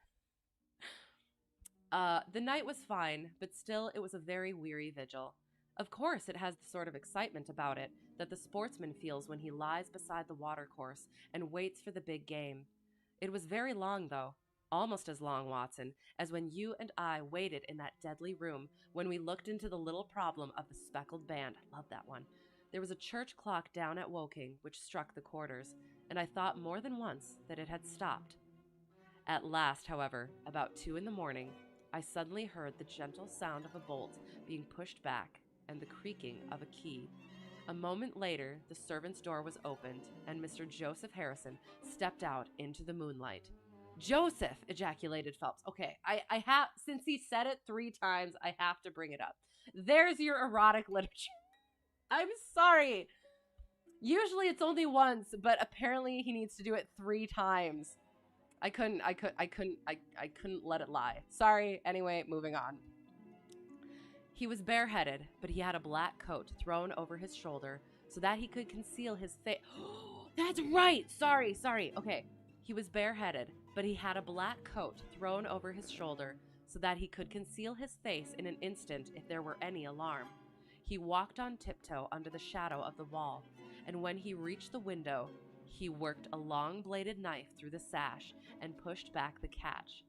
S1: The night was fine, but still it was a very weary vigil. Of course, it has the sort of excitement about it that the sportsman feels when he lies beside the watercourse and waits for the big game. It was very long, though, almost as long, Watson, as when you and I waited in that deadly room when we looked into the little problem of the speckled band. I love that one. There was a church clock down at Woking which struck the quarters, and I thought more than once that it had stopped. At last, however, about 2 a.m, I suddenly heard the gentle sound of a bolt being pushed back and the creaking of a key. A moment later, the servant's door was opened, and Mr. Joseph Harrison stepped out into the moonlight. Joseph! Ejaculated Phelps. Okay, I have, since he said it 3 times, I have to bring it up. There's your erotic literature. I'm sorry. Usually it's only once, but apparently he needs to do it 3 times. I couldn't let it lie. Sorry. Anyway, moving on. He was bareheaded, but he had a black coat thrown over his shoulder so that he could conceal his face. That's right. Sorry. Okay. He was bareheaded, but he had a black coat thrown over his shoulder so that he could conceal his face in an instant if there were any alarm. He walked on tiptoe under the shadow of the wall, and when he reached the window, he worked a long-bladed knife through the sash and pushed back the catch.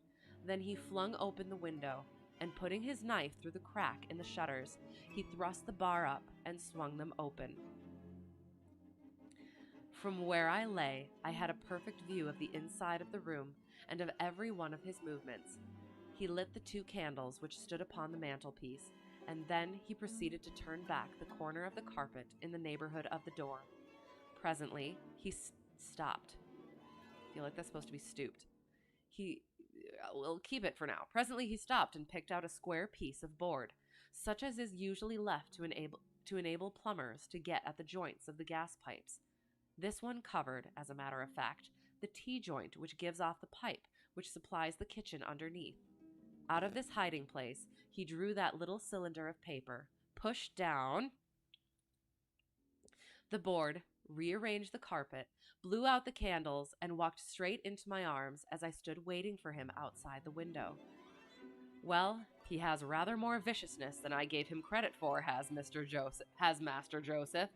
S1: Then he flung open the window, and putting his knife through the crack in the shutters, he thrust the bar up and swung them open. From where I lay, I had a perfect view of the inside of the room and of every one of his movements. He lit the 2 candles which stood upon the mantelpiece, and then he proceeded to turn back the corner of the carpet in the neighborhood of the door. Presently, he stopped. I feel like that's supposed to be stooped. We'll keep it for now. Presently, he stopped and picked out a square piece of board, such as is usually left to enable plumbers to get at the joints of the gas pipes. This one covered, as a matter of fact, the T-joint which gives off the pipe which supplies the kitchen underneath. Out of this hiding place, he drew that little cylinder of paper, pushed down the board, rearranged the carpet, blew out the candles, and walked straight into my arms as I stood waiting for him outside the window. Well, he has rather more viciousness than I gave him credit for, has Master Joseph.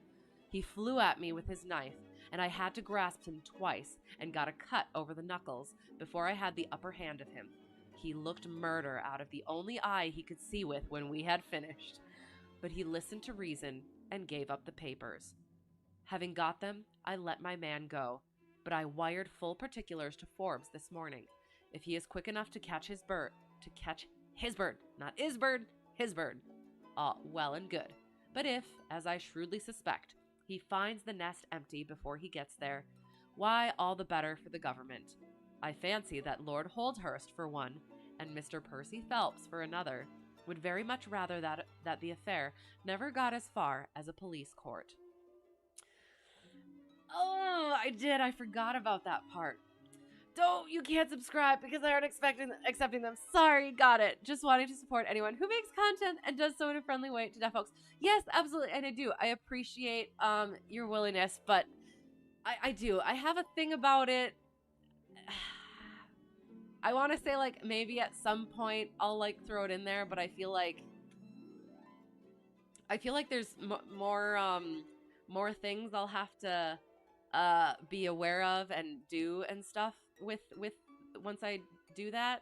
S1: He flew at me with his knife, and I had to grasp him twice and got a cut over the knuckles before I had the upper hand of him. He looked murder out of the only eye he could see with when we had finished, but he listened to reason and gave up the papers. Having got them, I let my man go, but I wired full particulars to Forbes this morning. If he is quick enough to catch his bird, not his bird, all well and good. But if, as I shrewdly suspect, he finds the nest empty before he gets there, why, all the better for the government. I fancy that Lord Holdhurst, for one, and Mr. Percy Phelps, for another, would very much rather that the affair never got as far as a police court. Oh, I did. I forgot about that part. You can't subscribe because I aren't accepting them. Sorry, got it. Just wanting to support anyone who makes content and does so in a friendly way to deaf folks. Yes, absolutely, and I do. I appreciate your willingness, but I do. I have a thing about it. I want to say, like, maybe at some point I'll, like, throw it in there, but I feel like there's more things I'll have to be aware of and do and stuff with once I do that.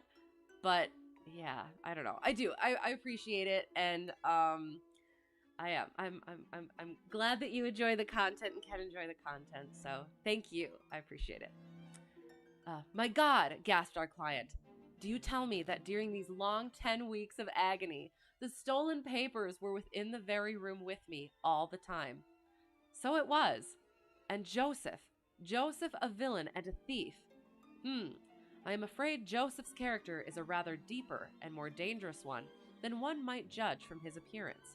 S1: But yeah, I don't know. I do. I appreciate it, and I'm glad that you enjoy the content and can enjoy the content. So thank you. I appreciate it. My God, gasped our client. Do you tell me that during these long 10 weeks of agony, the stolen papers were within the very room with me all the time? So it was. And Joseph a villain and a thief. I am afraid Joseph's character is a rather deeper and more dangerous one than one might judge from his appearance.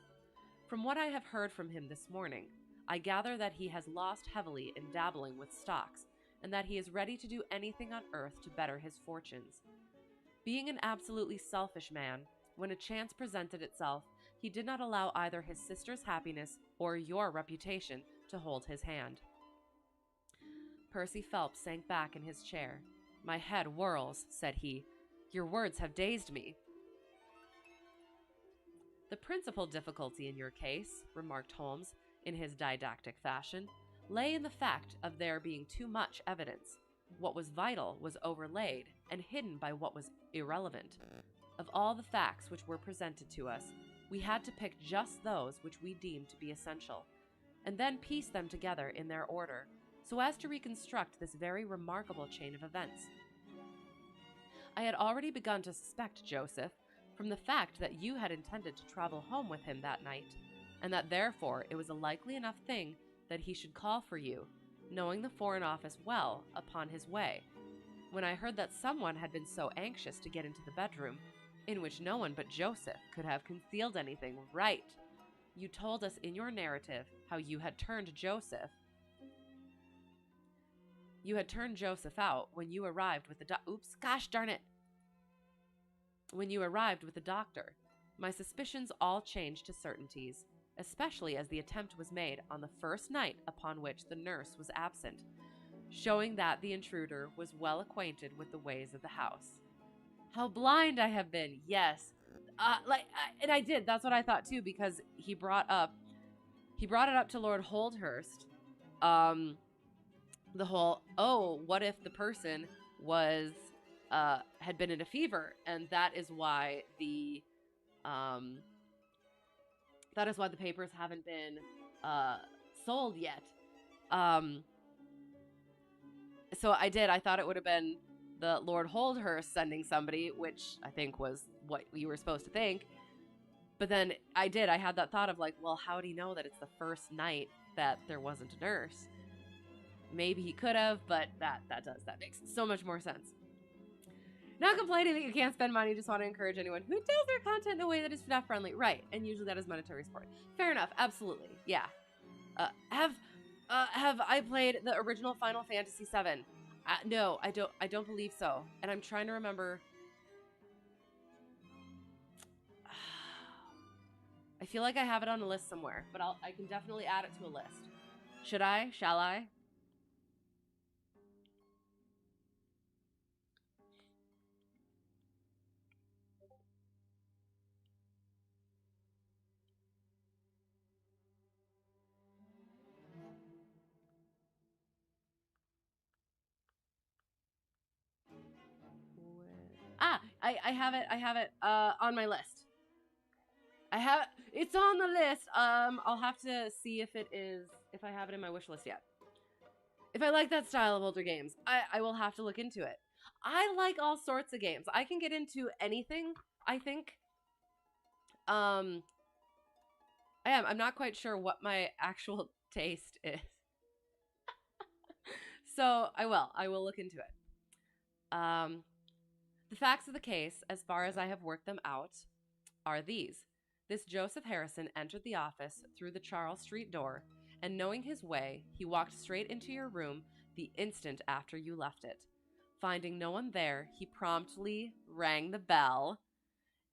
S1: From what I have heard from him this morning, I gather that he has lost heavily in dabbling with stocks, and that he is ready to do anything on earth to better his fortunes. Being an absolutely selfish man, when a chance presented itself, he did not allow either his sister's happiness or your reputation to hold his hand. Percy Phelps sank back in his chair. My head whirls, said he. Your words have dazed me. The principal difficulty in your case, remarked Holmes, in his didactic fashion, lay in the fact of there being too much evidence. What was vital was overlaid and hidden by what was irrelevant. Of all the facts which were presented to us, we had to pick just those which we deemed to be essential, and then piece them together in their order, so as to reconstruct this very remarkable chain of events. I had already begun to suspect Joseph from the fact that you had intended to travel home with him that night, and that therefore it was a likely enough thing that he should call for you, knowing the Foreign Office well, upon his way. When I heard that someone had been so anxious to get into the bedroom, in which no one but Joseph could have concealed anything, right? You told us in your narrative how you had turned Joseph out when you arrived with the When you arrived with the doctor. My suspicions all changed to certainties, especially as the attempt was made on the first night upon which the nurse was absent, showing that the intruder was well acquainted with the ways of the house. How blind I have been! Yes, and I did. That's what I thought too, because he brought it up to Lord Holdhurst. The whole, what if the person was had been in a fever, and that is why the Um, that is why the papers haven't been uh, sold yet. Um, so I did. I thought it would have been the Lord Holdhurst sending somebody, which I think was what you were supposed to think. But then I did. I had that thought of like, well, how do you know that it's the first night that there wasn't a nurse? Maybe he could have, but that makes so much more sense. Not complaining that you can't spend money, just want to encourage anyone who does their content in a way that is staff friendly. Right, and usually that is monetary support. Fair enough, absolutely, yeah. Have I played the original Final Fantasy VII? No, I don't. I don't believe so. And I'm trying to remember. I feel like I have it on a list somewhere, but I can definitely add it to a list. Should I? Shall I? I have it. I have it on my list. It's on the list. I'll have to see if if I have it in my wish list yet. If I like that style of older games, I will have to look into it. I like all sorts of games. I can get into anything, I think. Um, I am. I'm not quite sure what my actual taste is. So I will. I will look into it. The facts of the case, as far as I have worked them out, are these. This Joseph Harrison entered the office through the Charles Street door, and knowing his way, he walked straight into your room the instant after you left it. Finding no one there, he promptly rang the bell,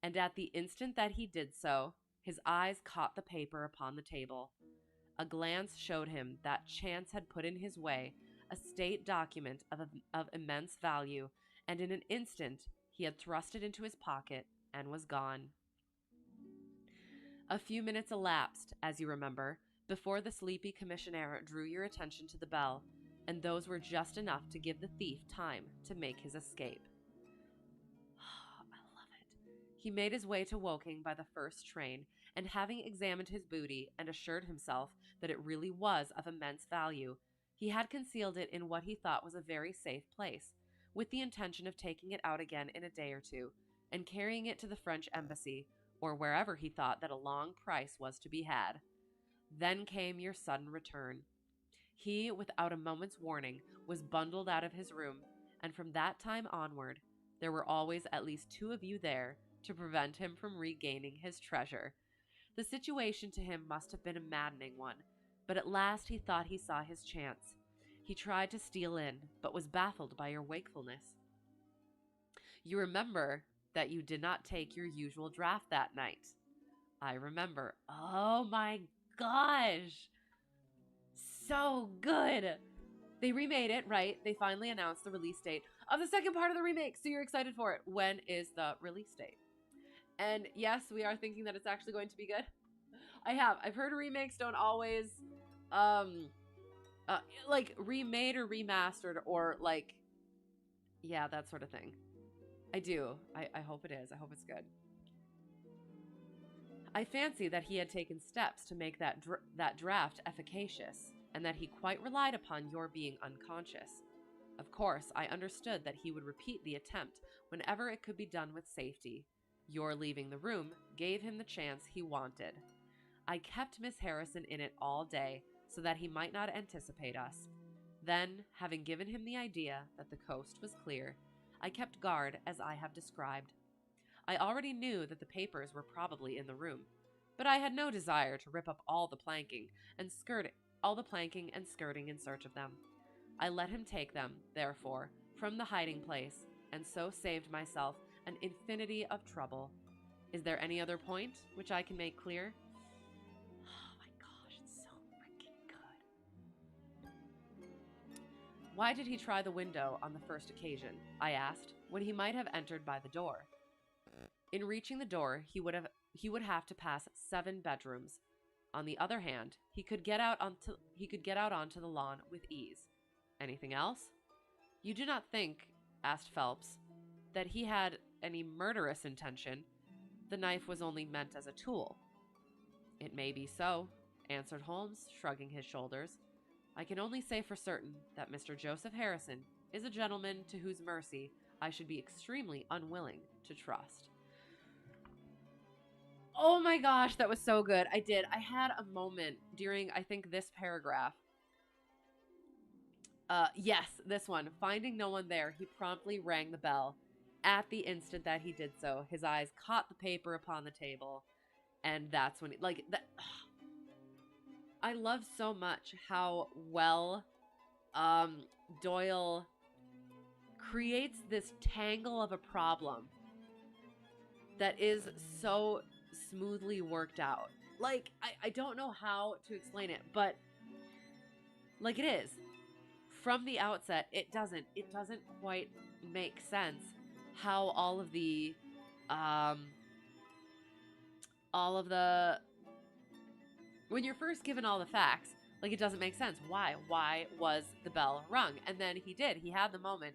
S1: and at the instant that he did so, his eyes caught the paper upon the table. A glance showed him that chance had put in his way a state document of immense value, and in an instant he had thrust it into his pocket and was gone. A few minutes elapsed, as you remember, before the sleepy commissionaire drew your attention to the bell, and those were just enough to give the thief time to make his escape. I love it. He made his way to Woking by the first train, and having examined his booty and assured himself that it really was of immense value, he had concealed it in what he thought was a very safe place, with the intention of taking it out again in a day or two, and carrying it to the French embassy, or wherever he thought that a long price was to be had. Then came your sudden return. He, without a moment's warning, was bundled out of his room, and from that time onward, there were always at least two of you there to prevent him from regaining his treasure. The situation to him must have been a maddening one, but at last he thought he saw his chance. He tried to steal in, but was baffled by your wakefulness. You remember that you did not take your usual draft that night. I remember. Oh my gosh! So good! They remade it, right? They finally announced the release date of the second part of the remake, so you're excited for it. When is the release date? And yes, we are thinking that it's actually going to be good. I've heard remakes don't always, like remade or remastered or like, yeah, that sort of thing. I do. I hope it is. I hope it's good. I fancy that he had taken steps to make that draft efficacious, and that he quite relied upon your being unconscious. Of course, I understood that he would repeat the attempt whenever it could be done with safety. Your leaving the room gave him the chance he wanted. I kept Miss Harrison in it all day so that he might not anticipate us. Then, having given him the idea that the coast was clear, I kept guard as I have described. I already knew that the papers were probably in the room, but I had no desire to rip up all the planking and skirting in search of them. I let him take them, therefore, from the hiding place, and so saved myself an infinity of trouble. Is there any other point which I can make clear? Oh my gosh, it's so freaking good. Why did he try the window on the first occasion, I asked, when he might have entered by the door? In reaching the door, he would have to pass 7 bedrooms. On the other hand, he could get out onto the lawn with ease. Anything else? You do not think, asked Phelps, that he had any murderous intention? the knife was only meant as a tool. It may be so, answered Holmes, shrugging his shoulders. I can only say for certain that Mr. Joseph Harrison is a gentleman to whose mercy I should be extremely unwilling to trust. Oh my gosh, that was so good. I had a moment during, I think, this paragraph. Yes, this one. Finding no one there, he promptly rang the bell. At the instant that he did so, his eyes caught the paper upon the table, and that's when I love so much how well Doyle creates this tangle of a problem that is so smoothly worked out. Like, I don't know how to explain it, but like, it is. From the outset, it doesn't quite make sense how all of the when you're first given all the facts, like, it doesn't make sense. Why was the bell rung? And then he had the moment,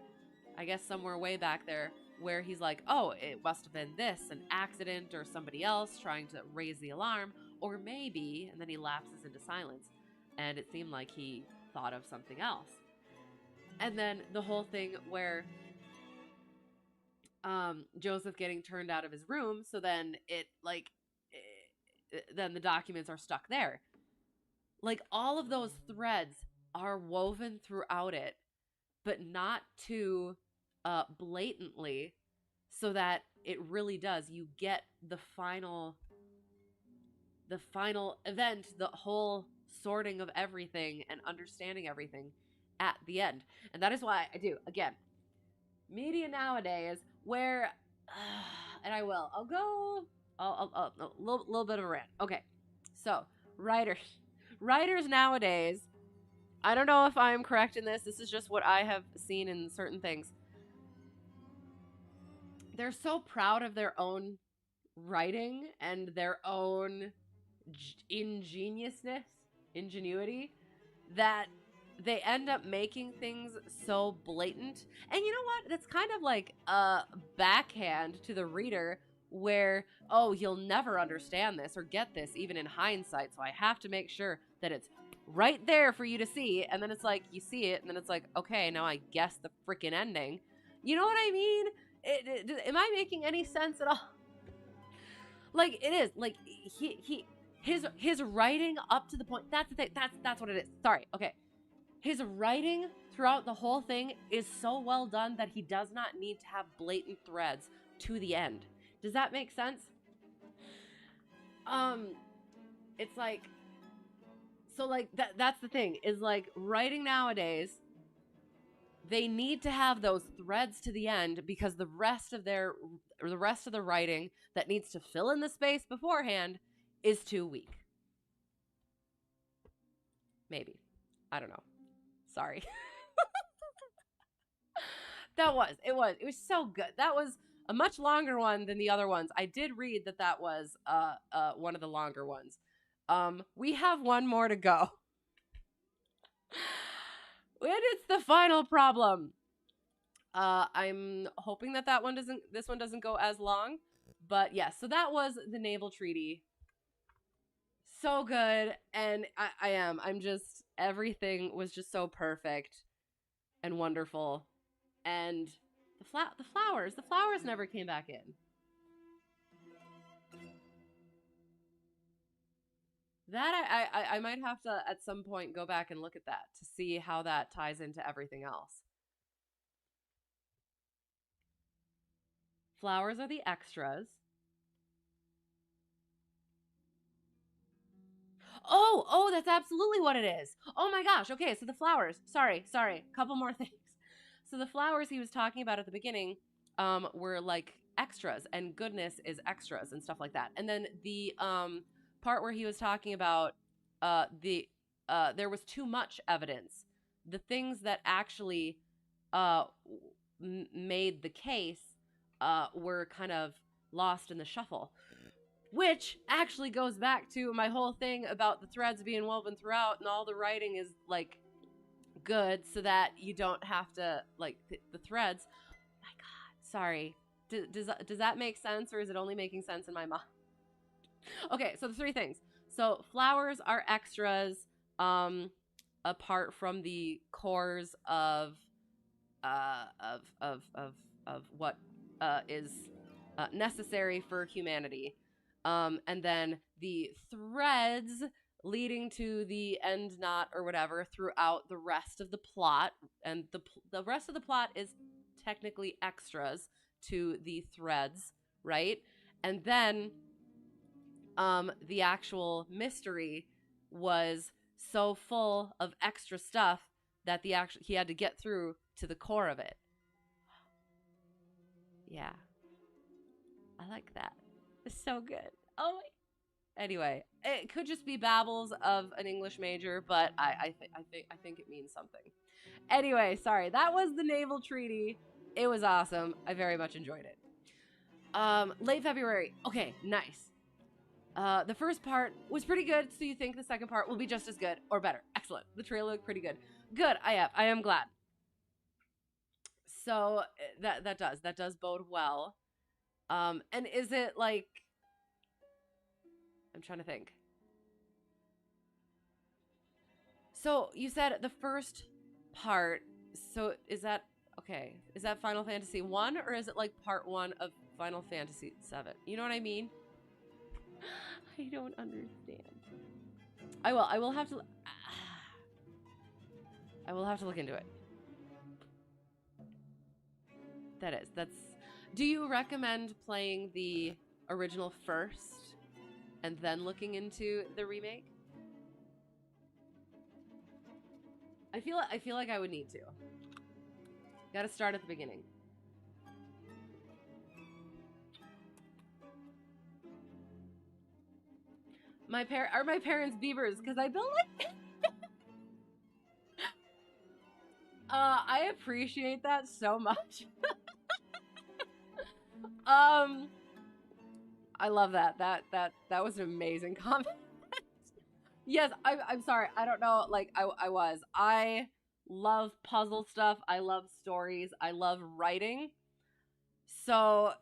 S1: I guess somewhere way back there, where he's like, oh, it must have been this, an accident or somebody else trying to raise the alarm, or maybe, and then he lapses into silence, and it seemed like he thought of something else. And then the whole thing where Joseph getting turned out of his room, so then then the documents are stuck there. Like, all of those threads are woven throughout it, but not too blatantly, so that it really does. You get the final event, the whole sorting of everything and understanding everything at the end. And that is why I do, again, media nowadays, where, and I'll go a little bit of a rant. Okay, so writers nowadays, I don't know if I'm correct in this. This is just what I have seen in certain things. They're so proud of their own writing and their own ingenuity, that they end up making things so blatant. And you know what? That's kind of like a backhand to the reader, where, oh, you'll never understand this or get this even in hindsight, so I have to make sure that it's right there for you to see. And then it's like, you see it, and then it's like, okay, now I guess the freaking ending. You know what I mean? Am I making any sense at all? Like, it is like his writing up to the point. That's the thing. That's what it is. Sorry. Okay. His writing throughout the whole thing is so well done that he does not need to have blatant threads to the end. Does that make sense? It's like, so like that's the thing, is like, writing nowadays, they need to have those threads to the end, because the rest of the writing that needs to fill in the space beforehand is too weak. Maybe. I don't know. Sorry. It was so good. That was a much longer one than the other ones. I did read that was one of the longer ones. We have one more to go. And it's the final problem. I'm hoping this one doesn't go as long. But yes, so that was the Naval Treaty. So good. And I'm just, everything was just so perfect and wonderful. And the flowers never came back in. That I might have to at some point go back and look at that to see how that ties into everything else. Flowers are the extras. Oh, that's absolutely what it is. Oh my gosh. Okay, so the flowers. Sorry. Couple more things. So the flowers he was talking about at the beginning were like extras, and goodness is extras and stuff like that. And then the part where he was talking about there was too much evidence. The things that actually made the case were kind of lost in the shuffle. Which actually goes back to my whole thing about the threads being woven throughout, and all the writing is like good, so that you don't have to, like, the threads. My God, sorry. Does that make sense, or is it only making sense in my mind? Okay, so the three things. So flowers are extras, um, apart from the cores uh, of of of of what is necessary for humanity, and then the threads leading to the end knot or whatever throughout the rest of the plot, and the rest of the plot is technically extras to the threads, right? And then the actual mystery was so full of extra stuff that he had to get through to the core of it. Yeah, I like that. It's so good. Oh my. Anyway, it could just be babbles of an English major, but I think it means something. Anyway, sorry. That was the Naval Treaty. It was awesome. I very much enjoyed it. Late February. Okay, nice. The first part was pretty good, so you think the second part will be just as good or better. Excellent. The trailer looked pretty good. Good. I am glad. So that does bode well. And is it like, I'm trying to think. So you said the first part. So is that okay? Is that Final Fantasy 1, or is it like part 1 of Final Fantasy 7? You know what I mean? I don't understand. I will have to look into it. That's Do you recommend playing the original first and then looking into the remake? I feel like I would need to. Got to start at the beginning. Are my parents beavers? Because I built like I appreciate that so much. I love that. That was an amazing comment. Yes, I'm sorry. I don't know. Like I love puzzle stuff. I love stories. I love writing. So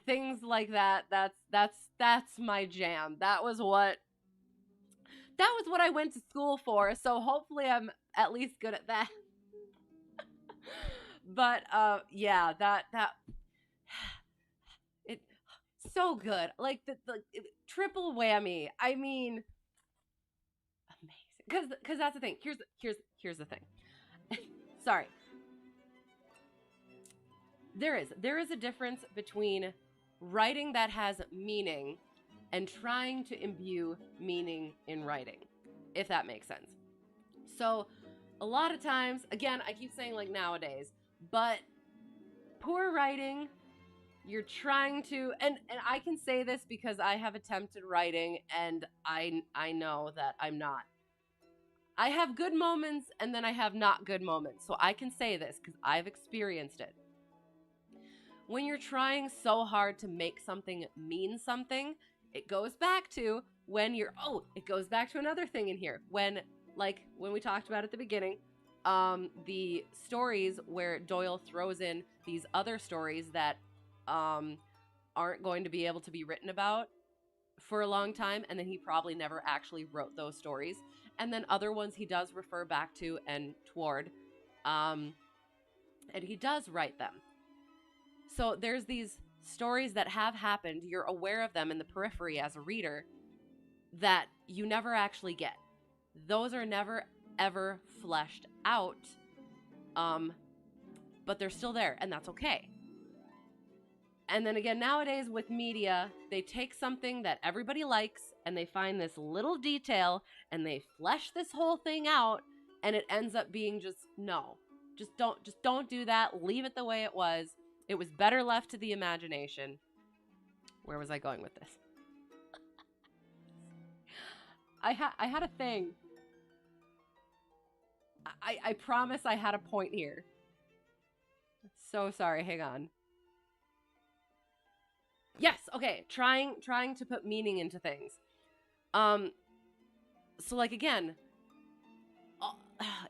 S1: things like that. That's my jam. That was what I went to school for. So hopefully I'm at least good at that. But yeah, that it so good. Like the triple whammy. I mean, amazing. Because that's the thing. Here's the thing. Sorry. There is a difference between writing that has meaning and trying to imbue meaning in writing, if that makes sense. So a lot of times, again, I keep saying like nowadays, but poor writing, you're trying to, and I can say this because I have attempted writing and I know that I'm not. I have good moments and then I have not good moments. So I can say this because I've experienced it. When you're trying so hard to make something mean something, it goes back to it goes back to another thing in here. When we talked about at the beginning, the stories where Doyle throws in these other stories that aren't going to be able to be written about for a long time, and then he probably never actually wrote those stories. And then other ones he does refer back to and toward, and he does write them. So there's these stories that have happened, you're aware of them in the periphery as a reader, that you never actually get. Those are never ever fleshed out, but they're still there, and that's okay. And then again, nowadays with media, they take something that everybody likes and they find this little detail and they flesh this whole thing out, and it ends up being just don't do that. Leave it the way it was. It was better left to the imagination. Where was I going with this? I had a thing. I promise I had a point here. So sorry, hang on. Yes, okay. Trying to put meaning into things. So like again,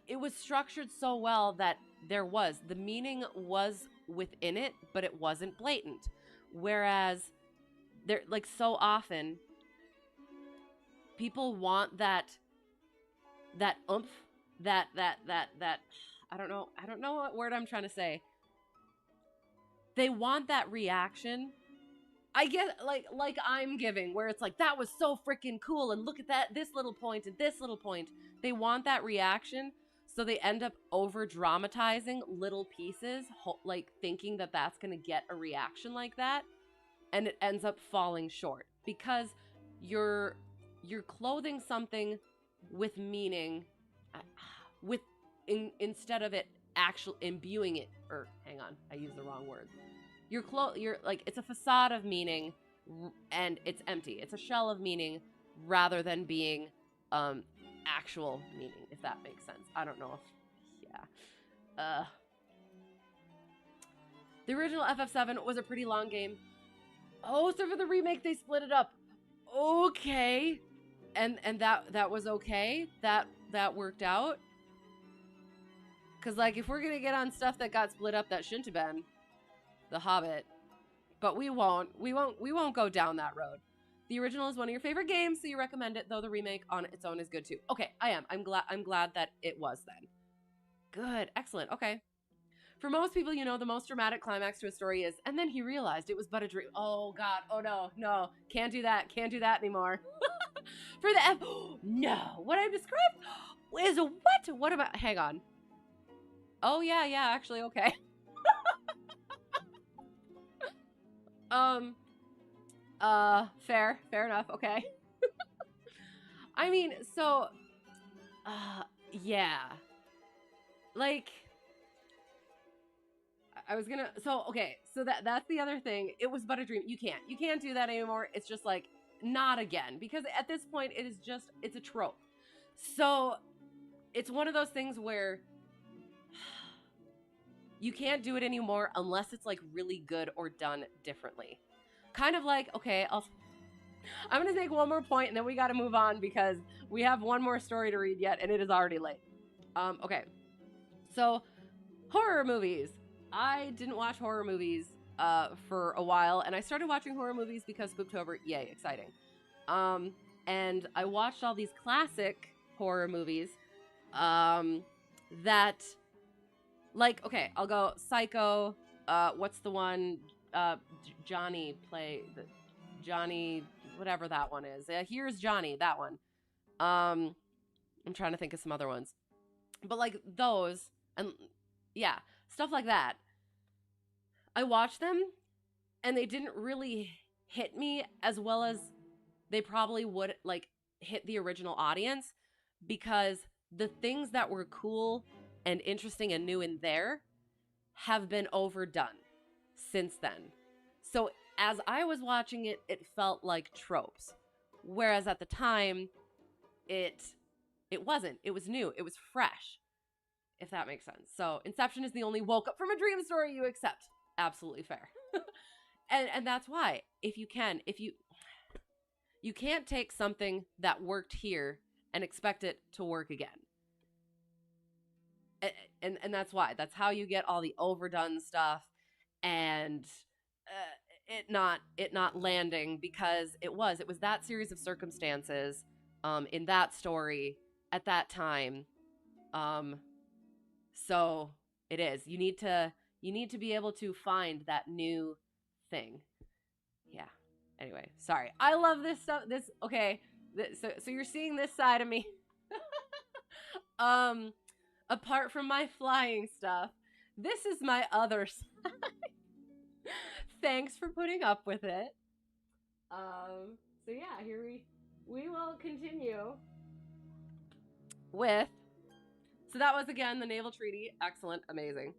S1: it was structured so well that the meaning was within it, but it wasn't blatant. Whereas there, like, so often people want that oomph, that I don't know what word I'm trying to say. They want that reaction. I get like I'm giving, where it's like, that was so freaking cool, and look at this little point and this little point. They want that reaction, so they end up over dramatizing little pieces, like thinking that that's going to get a reaction like that, and it ends up falling short because you're clothing something with meaning, instead of it actually imbuing it. Or hang on, I used the wrong word. You're like, it's a facade of meaning, and it's empty. It's a shell of meaning rather than being actual meaning, if that makes sense. I don't know if, yeah. The original FF7 was a pretty long game. Oh, so for the remake they split it up. Okay. And that was okay. That worked out. Cause like, if we're gonna get on stuff that got split up that shouldn't have been, The Hobbit, but we won't go down that road. The original is one of your favorite games, so you recommend it, though the remake on its own is good too. Okay, I am. I'm glad that it was then. Good, excellent. Okay. For most people, you know, the most dramatic climax to a story is, and then he realized it was but a dream. Oh God, oh no, can't do that anymore. For the no, what I've described is a what? What about? Hang on. Oh yeah, actually, okay. Fair enough, okay. I mean, so, yeah. Like, I was gonna, so, okay, so that's the other thing. It was but a dream. You can't do that anymore. It's just like, not again. Because at this point, it's a trope. So, it's one of those things where you can't do it anymore unless it's like really good or done differently. Kind of like, okay, I'm going to take one more point and then we got to move on because we have one more story to read yet and it is already late. Okay. So, horror movies. I didn't watch horror movies for a while, and I started watching horror movies because Spooktober, yay, exciting. And I watched all these classic horror movies that, like, okay, I'll go Psycho, what's the one, Johnny, whatever that one is. Here's Johnny, that one. I'm trying to think of some other ones. But, like, those, and, yeah, stuff like that. I watched them, and they didn't really hit me as well as they probably would, like, hit the original audience, because the things that were cool and interesting and new in there have been overdone since then. So as I was watching it, it felt like tropes. Whereas at the time, it wasn't. It was new. It was fresh, if that makes sense. So Inception is the only woke up from a dream story you accept. Absolutely fair. and that's why, if you can't take something that worked here and expect it to work again. And that's why. That's how you get all the overdone stuff and it not landing, because it was that series of circumstances in that story at that time. So it is. You need to be able to find that new thing. Yeah. Anyway, sorry. I love this stuff. Okay. So you're seeing this side of me. Apart from my flying stuff, this is my other side. Thanks for putting up with it. So yeah, here we will continue with, so that was again the Naval Treaty. Excellent, amazing.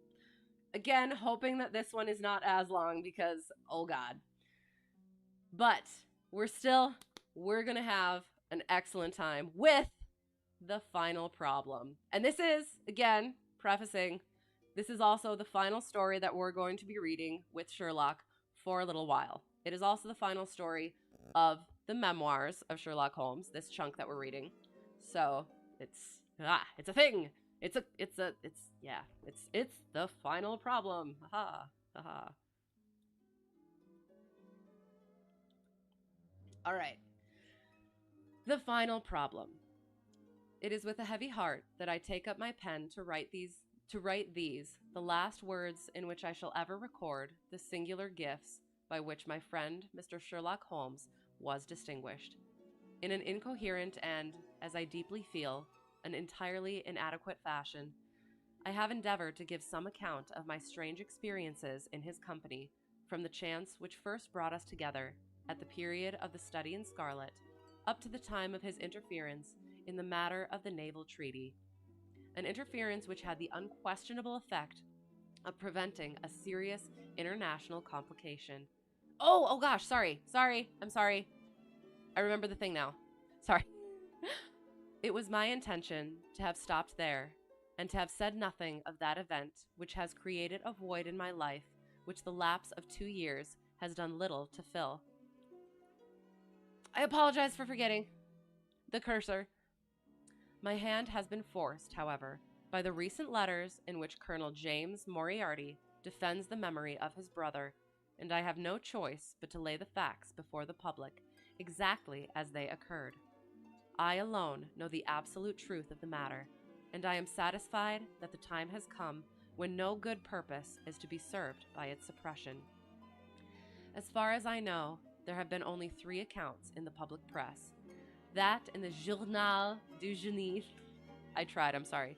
S1: Again, hoping that this one is not as long because, oh God. But we're gonna have an excellent time with the final problem. And this is, again, prefacing, this is also the final story that we're going to be reading with Sherlock for a little while. It is also the final story of the Memoirs of Sherlock Holmes, this chunk that we're reading. So it's a thing. It's the final problem. Aha. Haha. All right. The final problem. It is with a heavy heart that I take up my pen to write these, the last words in which I shall ever record the singular gifts by which my friend, Mr. Sherlock Holmes, was distinguished. In an incoherent and, as I deeply feel, an entirely inadequate fashion, I have endeavored to give some account of my strange experiences in his company, from the chance which first brought us together at the period of the study in scarlet, up to the time of his interference in the matter of the naval treaty, an interference which had the unquestionable effect of preventing a serious international complication. Oh gosh, sorry, I'm sorry. I remember the thing now. Sorry. It was my intention to have stopped there and to have said nothing of that event which has created a void in my life which the lapse of 2 years has done little to fill. I apologize for forgetting the cursor. My hand has been forced, however, by the recent letters in which Colonel James Moriarty defends the memory of his brother, and I have no choice but to lay the facts before the public exactly as they occurred. I alone know the absolute truth of the matter, and I am satisfied that the time has come when no good purpose is to be served by its suppression. As far as I know, there have been only 3 accounts in the public press. That in the Journal du Génie, I tried, I'm sorry,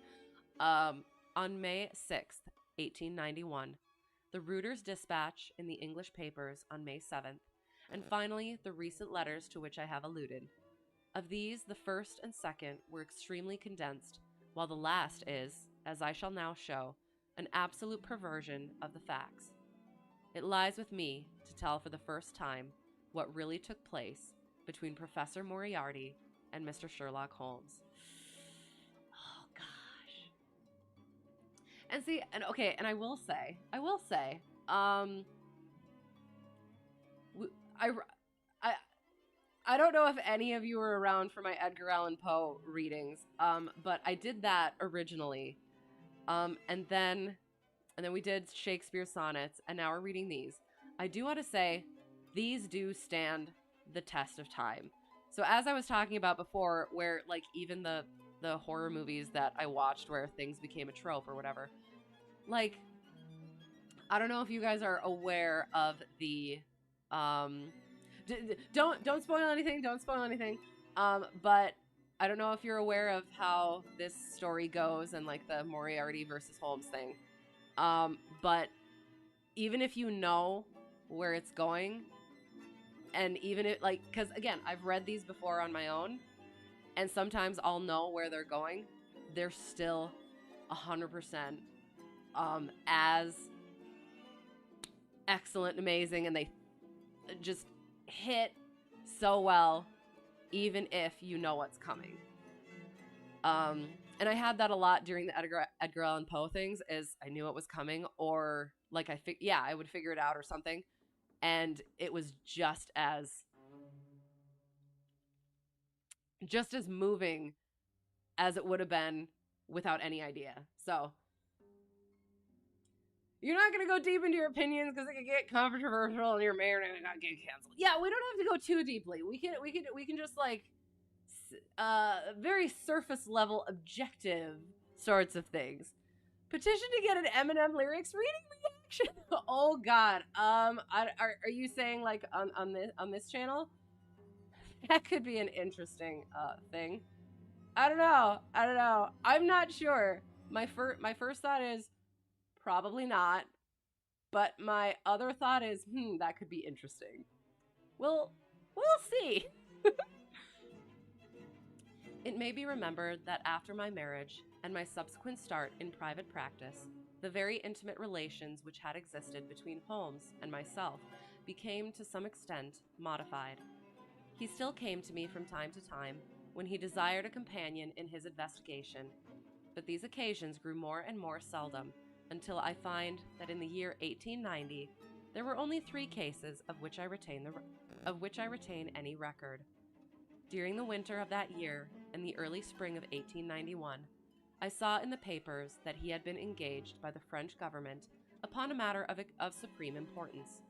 S1: on May 6th, 1891, the Reuters Dispatch in the English papers on May 7th, and finally the recent letters to which I have alluded. Of these, the first and second were extremely condensed, while the last is, as I shall now show, an absolute perversion of the facts. It lies with me to tell for the first time what really took place between Professor Moriarty and Mr. Sherlock Holmes. Oh gosh. And see, and okay, and I will say, I I don't know if any of you were around for my Edgar Allan Poe readings, but I did that originally, and then we did Shakespeare sonnets, and now we're reading these. I do want to say, these do stand the test of time. So as I was talking about before, where like even the horror movies that I watched where things became a trope or whatever, like I don't know if you guys are aware of the don't spoil anything, but I don't know if you're aware of how this story goes and like the Moriarty versus Holmes thing, but even if you know where it's going, and even if like, because again, I've read these before on my own, and sometimes I'll know where they're going, they're still 100% as excellent and amazing, and they just hit so well even if you know what's coming. And I had that a lot during the Edgar Allan Poe things, is I knew it was coming, or like I would figure it out or something, and it was just as moving as it would have been without any idea. So you're not going to go deep into your opinions because it could get controversial and your may or may not get canceled. Yeah, we don't have to go too deeply. We can just like very surface level objective sorts of things. Petition to get an Eminem lyrics reading reaction. Oh God. Are you saying like on this channel? That could be an interesting thing. I don't know. I'm not sure. My first thought is probably not. But my other thought is, that could be interesting. We'll see. It may be remembered that after my marriage and my subsequent start in private practice, the very intimate relations which had existed between Holmes and myself became to some extent modified. He still came to me from time to time when he desired a companion in his investigation, but these occasions grew more and more seldom, until I find that in the year 1890 there were only 3 cases of which I retain any record. During the winter of that year and the early spring of 1891, I saw in the papers that he had been engaged by the French government upon a matter of supreme importance.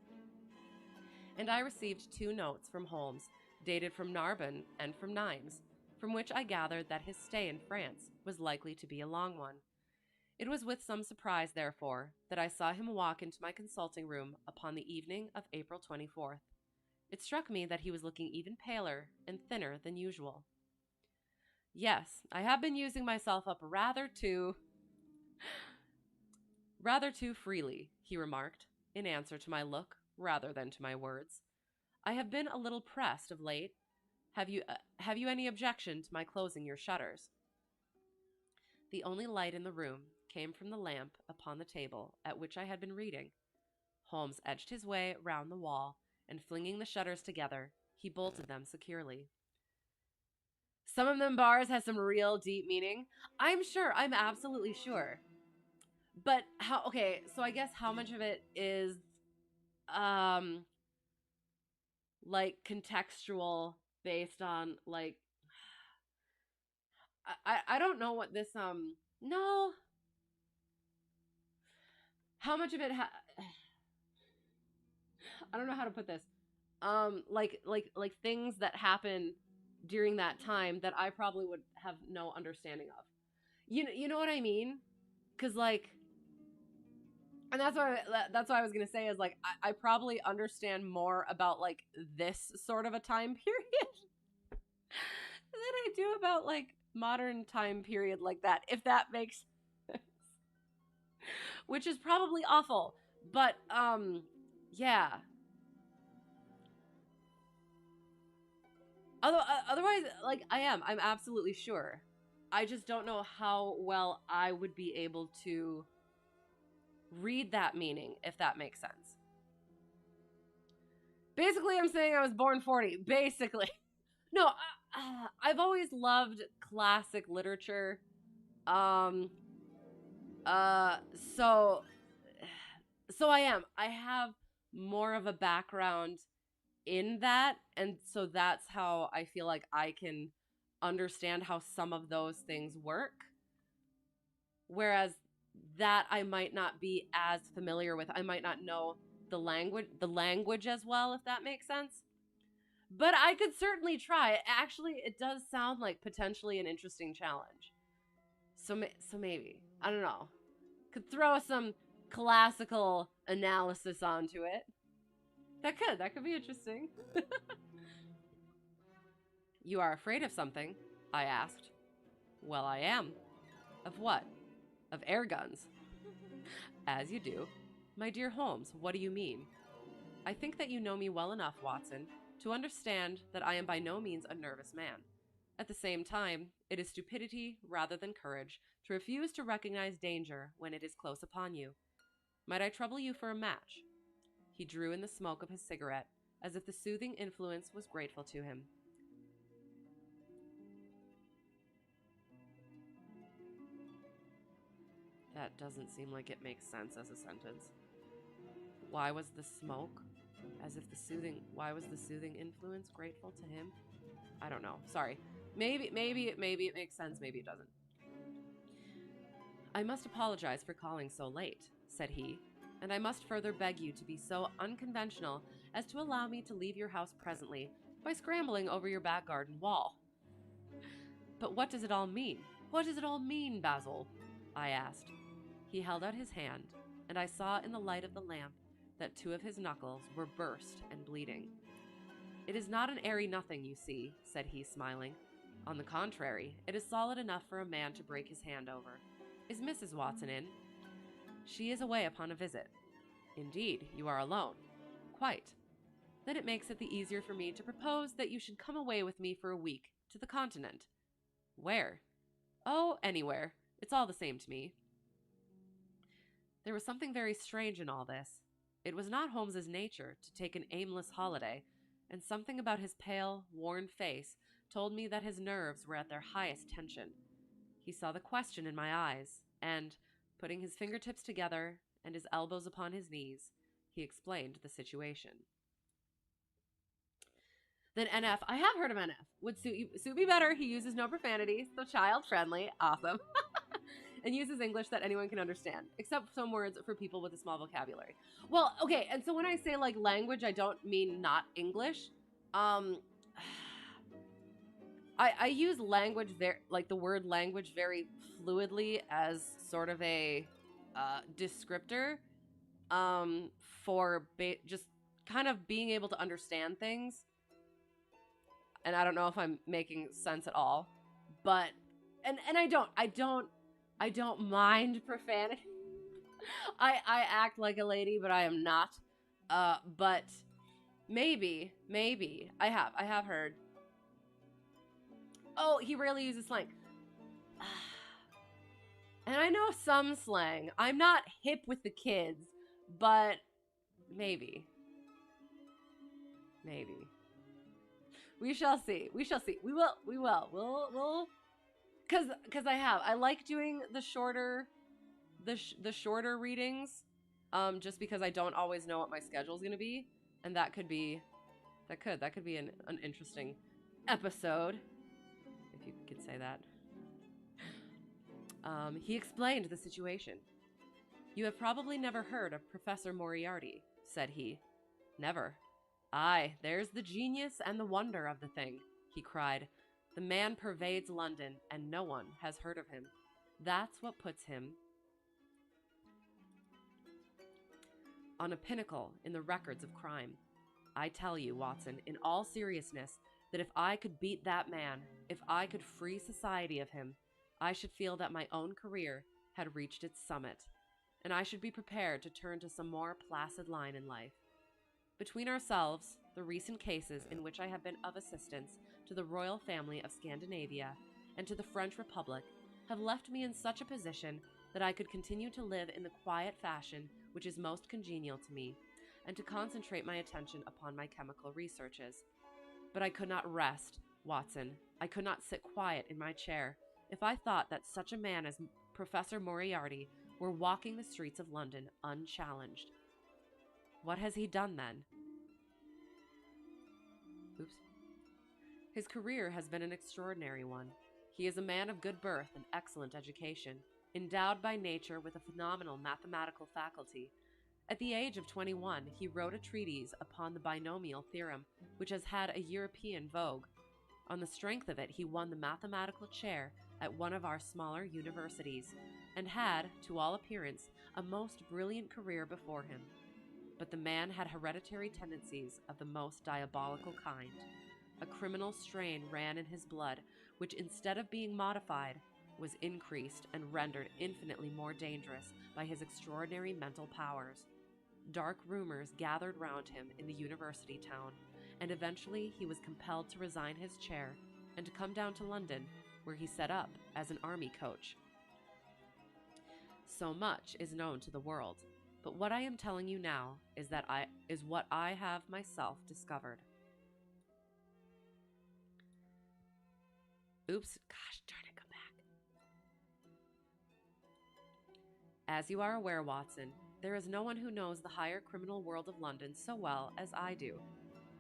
S1: And I received 2 notes from Holmes, dated from Narbonne and from Nimes, from which I gathered that his stay in France was likely to be a long one. It was with some surprise, therefore, that I saw him walk into my consulting room upon the evening of April 24th. It struck me that he was looking even paler and thinner than usual. Yes, I have been using myself up rather too freely, he remarked, in answer to my look rather than to my words. I have been a little pressed of late. Have you any objection to my closing your shutters? The only light in the room came from the lamp upon the table at which I had been reading. Holmes edged his way round the wall, and flinging the shutters together, he bolted them securely. Some of them bars has some real deep meaning. I'm absolutely sure. But so I guess how much of it is like contextual based on like I don't know what this no, how much of it I don't know how to put this. Like things that happen during that time that I probably would have no understanding of. You know what I mean? Cuz like, and that's what I was going to say is like I probably understand more about like this sort of a time period than I do about like modern time period like that, if that makes sense. Which is probably awful. But yeah. Otherwise, like I'm absolutely sure. I just don't know how well I would be able to read that meaning, if that makes sense. Basically, I'm saying I was born 40. Basically. No, I've always loved classic literature. Um, uh, so, so I am. I have more of a background in that, and so that's how I feel like I can understand how some of those things work. Whereas that I might not be as familiar with. I might not know the language as well, if that makes sense. But I could certainly try. Actually, it does sound like potentially an interesting challenge. So maybe, I don't know. Could throw some classical analysis onto it. That could be interesting. You are afraid of something? I asked. Well, I am. Of what? Of air guns. As you do. My dear Holmes, what do you mean? I think that you know me well enough, Watson, to understand that I am by no means a nervous man. At the same time, it is stupidity rather than courage to refuse to recognize danger when it is close upon you. Might I trouble you for a match? He drew in the smoke of his cigarette, as if the soothing influence was grateful to him. That doesn't seem like it makes sense as a sentence. Why was the smoke? Why was the soothing influence grateful to him? I don't know. Sorry. Maybe it makes sense, maybe it doesn't. I must apologize for calling so late, said he, and I must further beg you to be so unconventional as to allow me to leave your house presently by scrambling over your back garden wall. But what does it all mean? What does it all mean, Basil? I asked. He held out his hand, and I saw in the light of the lamp that 2 of his knuckles were burst and bleeding. It is not an airy nothing, you see, said he, smiling. On the contrary, it is solid enough for a man to break his hand over. Is Mrs. Watson in? She is away upon a visit. Indeed, you are alone. Quite. Then it makes it the easier for me to propose that you should come away with me for a week, to the continent. Where? Oh, anywhere. It's all the same to me. There was something very strange in all this. It was not Holmes's nature to take an aimless holiday, and something about his pale, worn face told me that his nerves were at their highest tension. He saw the question in my eyes, and, putting his fingertips together and his elbows upon his knees, he explained the situation. Then NF, I have heard of NF, would suit me better. He uses no profanity, so child-friendly. Awesome. and uses English that anyone can understand, except some words for people with a small vocabulary. Well, okay, and so when I say like language, I don't mean not English. Um, I use language like the word language very fluidly as sort of a descriptor for just kind of being able to understand things. And I don't know if I'm making sense at all, but and I don't mind profanity. I act like a lady, but I am not. But maybe I have heard. Oh, he rarely uses slang. And I know some slang. I'm not hip with the kids, but maybe. We shall see. We shall see. We will. We'll cuz I like doing the shorter shorter readings just because I don't always know what my schedule is going to be, and that could be an interesting episode, if you could say that. He explained the situation. "You have probably never heard of Professor Moriarty," said he. "Never." "Aye, there's the genius and the wonder of the thing," he cried. "The man pervades London, and no one has heard of him. That's what puts him on a pinnacle in the records of crime. I tell you, Watson, in all seriousness, that if I could beat that man, if I could free society of him, I should feel that my own career had reached its summit, and I should be prepared to turn to some more placid line in life. Between ourselves, the recent cases in which I have been of assistance to the royal family of Scandinavia and to the French Republic have left me in such a position that I could continue to live in the quiet fashion which is most congenial to me, and to concentrate my attention upon my chemical researches. But I could not rest, Watson. I could not sit quiet in my chair if I thought that such a man as Professor Moriarty were walking the streets of London unchallenged. What has he done then? Oops. His career has been an extraordinary one. He is a man of good birth and excellent education, endowed by nature with a phenomenal mathematical faculty. At the age of 21, he wrote a treatise upon the binomial theorem, which has had a European vogue. On the strength of it, he won the mathematical chair at one of our smaller universities, and had, to all appearance, a most brilliant career before him. But the man had hereditary tendencies of the most diabolical kind. A criminal strain ran in his blood, which instead of being modified, was increased and rendered infinitely more dangerous by his extraordinary mental powers. Dark rumors gathered round him in the university town, and eventually he was compelled to resign his chair and to come down to London, where he set up as an army coach. So much is known to the world, but what I am telling you now is what I have myself discovered. Oops, gosh darn it, come back. As you are aware, Watson, there is no one who knows the higher criminal world of London so well as I do.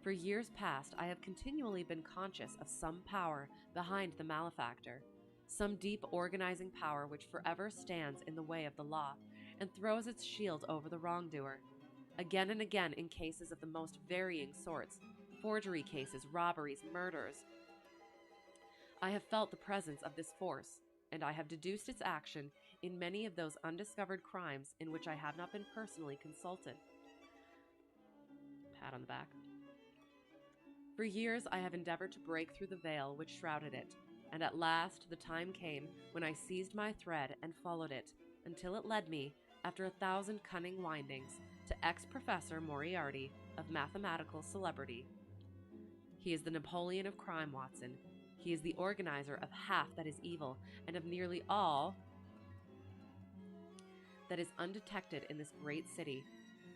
S1: For years past, I have continually been conscious of some power behind the malefactor, some deep organizing power which forever stands in the way of the law and throws its shield over the wrongdoer. Again and again, in cases of the most varying sorts, forgery cases, robberies, murders, I have felt the presence of this force, and I have deduced its action in many of those undiscovered crimes in which I have not been personally consulted. Pat on the back. For years I have endeavored to break through the veil which shrouded it, and at last the time came when I seized my thread and followed it, until it led me, after 1,000 cunning windings, to ex-Professor Moriarty of mathematical celebrity. He is the Napoleon of crime, Watson. He is the organizer of half that is evil, and of nearly all that is undetected in this great city.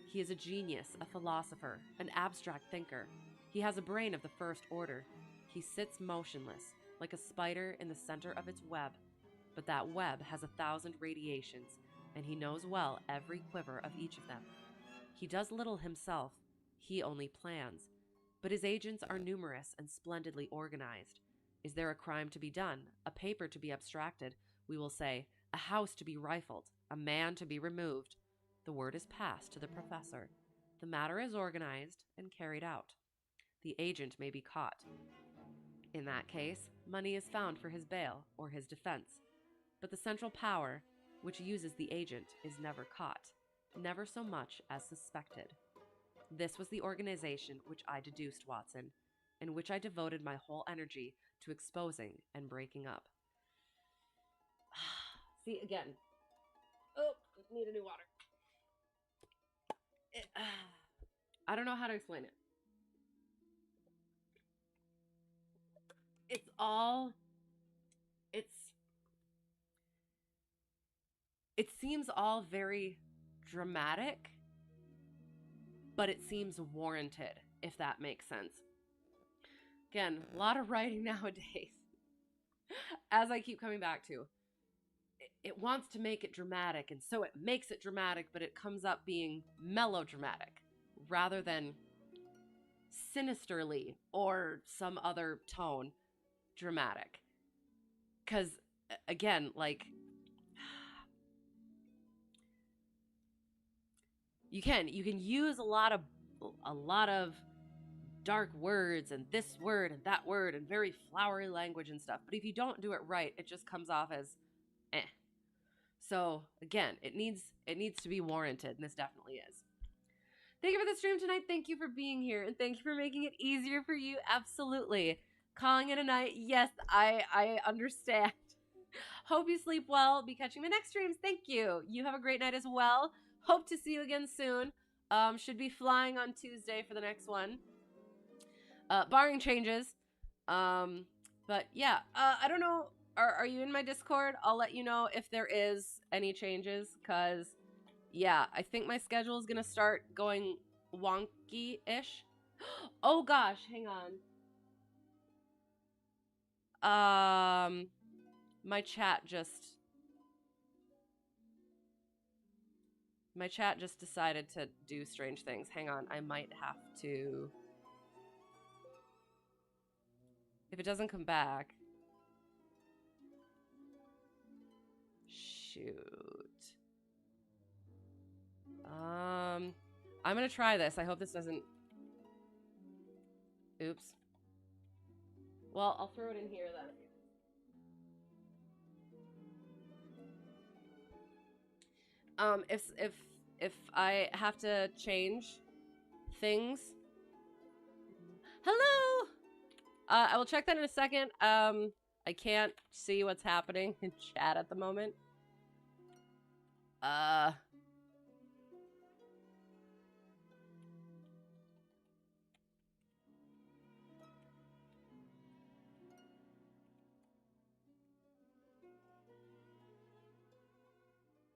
S1: He is a genius, a philosopher, an abstract thinker. He has a brain of the first order. He sits motionless, like a spider in the center of its web, but that web has 1,000 radiations, and he knows well every quiver of each of them. He does little himself. He only plans. But his agents are numerous and splendidly organized. Is there a crime to be done, a paper to be abstracted, we will say, a house to be rifled, a man to be removed. The word is passed to the professor. The matter is organized and carried out. The agent may be caught. In that case, money is found for his bail or his defense. But the central power, which uses the agent, is never caught, never so much as suspected. This was the organization which I deduced, Watson, in which I devoted my whole energy to exposing and breaking up. See, again. Oh, need a new water. I don't know how to explain it. It seems all very dramatic, but it seems warranted, if that makes sense. Again, a lot of writing nowadays, as I keep coming back to. It wants to make it dramatic, and so it makes it dramatic, but it comes up being melodramatic rather than sinisterly or some other tone dramatic. Because, again, like, you can use a lot of dark words and this word and that word and very flowery language and stuff, but if you don't do it right, it just comes off as eh. So again, it needs to be warranted, and this definitely is. Thank you for the stream tonight. Thank you for being here, and thank you for making it easier for you. Absolutely. Calling it a night. Yes, I understand. Hope you sleep well. Be catching my next streams. Thank you. You have a great night as well. Hope to see you again soon. Should be flying on Tuesday for the next one. Barring changes. But yeah, I don't know. Are you in my Discord? I'll let you know if there is any changes, because, yeah, I think my schedule is going to start going wonky-ish. Oh, gosh, hang on. My chat just decided to do strange things. Hang on, I might have to... If it doesn't come back... Shoot. I'm gonna try this. I hope this doesn't... Oops. Well, I'll throw it in here then. If I have to change things... Hello! I will check that in a second. I can't see what's happening in chat at the moment.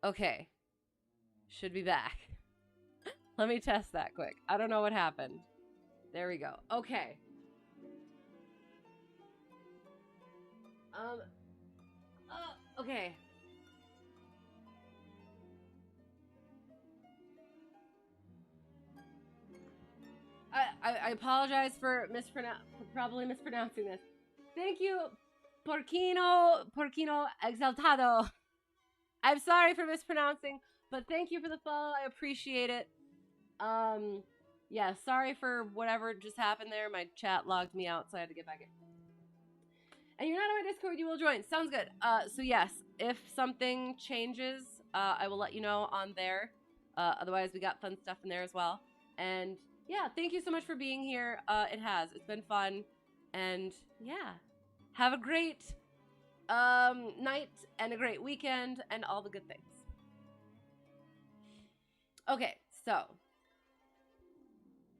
S1: Okay. Should be back. Let me test that quick. I don't know what happened. There we go. Okay. Okay. I apologize for probably mispronouncing this. Thank you, Porcino Exaltado. I'm sorry for mispronouncing, but thank you for the follow. I appreciate it. Yeah, sorry for whatever just happened there. My chat logged me out, so I had to get back in. And you're not on my Discord, you will join. Sounds good. So yes, if something changes, I will let you know on there. Otherwise, we got fun stuff in there as well. And yeah, thank you so much for being here. It's been fun. And yeah, have a great night and a great weekend and all the good things. Okay, so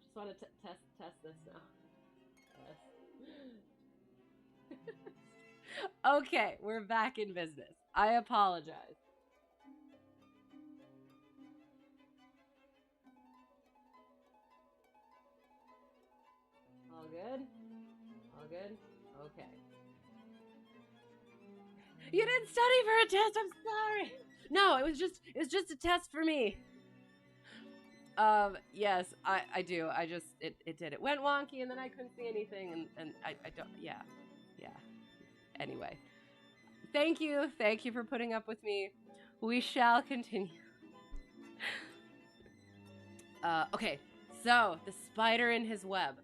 S1: just want to test this now. Okay, we're back in business. I apologize. All good? All good? Okay. You didn't study for a test, I'm sorry! No, it was just a test for me. Yes, I do. It did. It went wonky and then I couldn't see anything and I don't, yeah. Anyway, Thank you. Thank you for putting up with me. We shall continue. Okay, so the spider in his web.